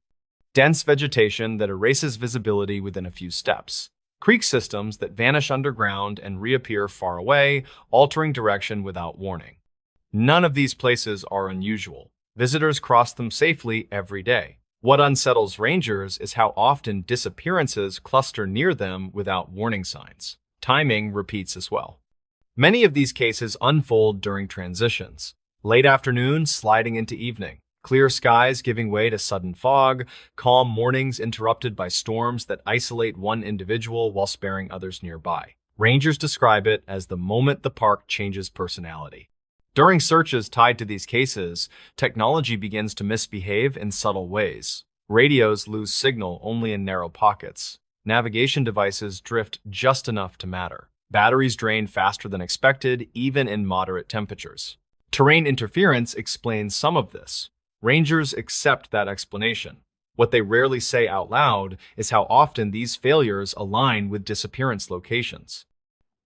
dense vegetation that erases visibility within a few steps, creek systems that vanish underground and reappear far away, altering direction without warning. None of these places are unusual. Visitors cross them safely every day. What unsettles rangers is how often disappearances cluster near them without warning signs. Timing repeats as well. Many of these cases unfold during transitions. Late afternoon sliding into evening. Clear skies giving way to sudden fog. Calm mornings interrupted by storms that isolate one individual while sparing others nearby. Rangers describe it as the moment the park changes personality. During searches tied to these cases, technology begins to misbehave in subtle ways. Radios lose signal only in narrow pockets. Navigation devices drift just enough to matter. Batteries drain faster than expected, even in moderate temperatures. Terrain interference explains some of this. Rangers accept that explanation. What they rarely say out loud is how often these failures align with disappearance locations.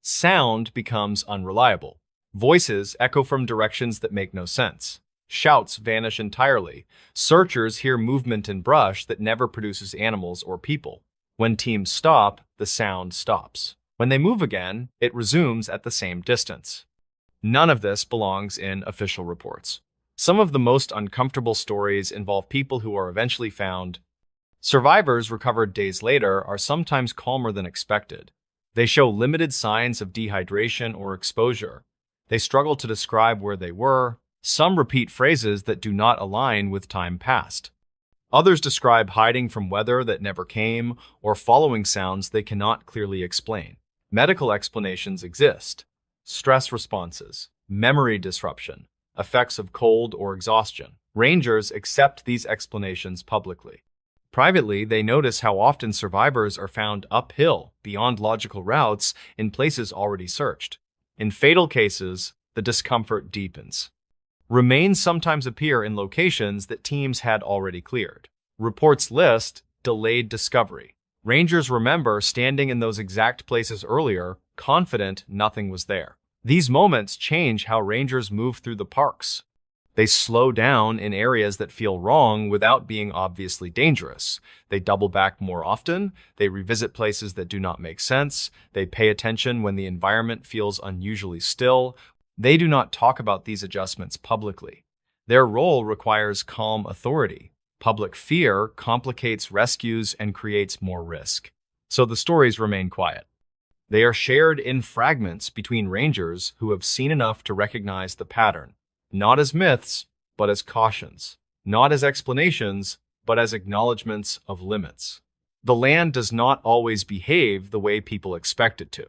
Sound becomes unreliable. Voices echo from directions that make no sense. Shouts vanish entirely. Searchers hear movement in brush that never produces animals or people. When teams stop, the sound stops. When they move again, it resumes at the same distance. None of this belongs in official reports. Some of the most uncomfortable stories involve people who are eventually found. Survivors recovered days later are sometimes calmer than expected. They show limited signs of dehydration or exposure. They struggle to describe where they were. Some repeat phrases that do not align with time past. Others describe hiding from weather that never came or following sounds they cannot clearly explain. Medical explanations exist. Stress responses, memory disruption, effects of cold or exhaustion. Rangers accept these explanations publicly. Privately, they notice how often survivors are found uphill, beyond logical routes, in places already searched. In fatal cases, the discomfort deepens. Remains sometimes appear in locations that teams had already cleared. Reports list delayed discovery. Rangers remember standing in those exact places earlier, confident nothing was there. These moments change how rangers move through the parks. They slow down in areas that feel wrong without being obviously dangerous. They double back more often. They revisit places that do not make sense. They pay attention when the environment feels unusually still. They do not talk about these adjustments publicly. Their role requires calm authority. Public fear complicates rescues and creates more risk. So the stories remain quiet. They are shared in fragments between rangers who have seen enough to recognize the pattern. Not as myths, but as cautions. Not as explanations, but as acknowledgments of limits. The land does not always behave the way people expect it to.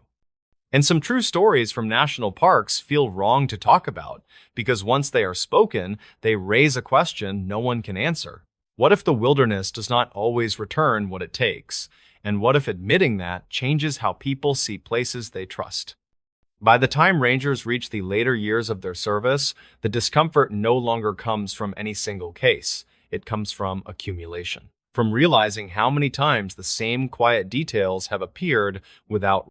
And some true stories from national parks feel wrong to talk about, because once they are spoken, they raise a question no one can answer. What if the wilderness does not always return what it takes? And what if admitting that changes how people see places they trust? By the time Rangers reach the later years of their service, the discomfort no longer comes from any single case. It comes from accumulation. From realizing how many times the same quiet details have appeared without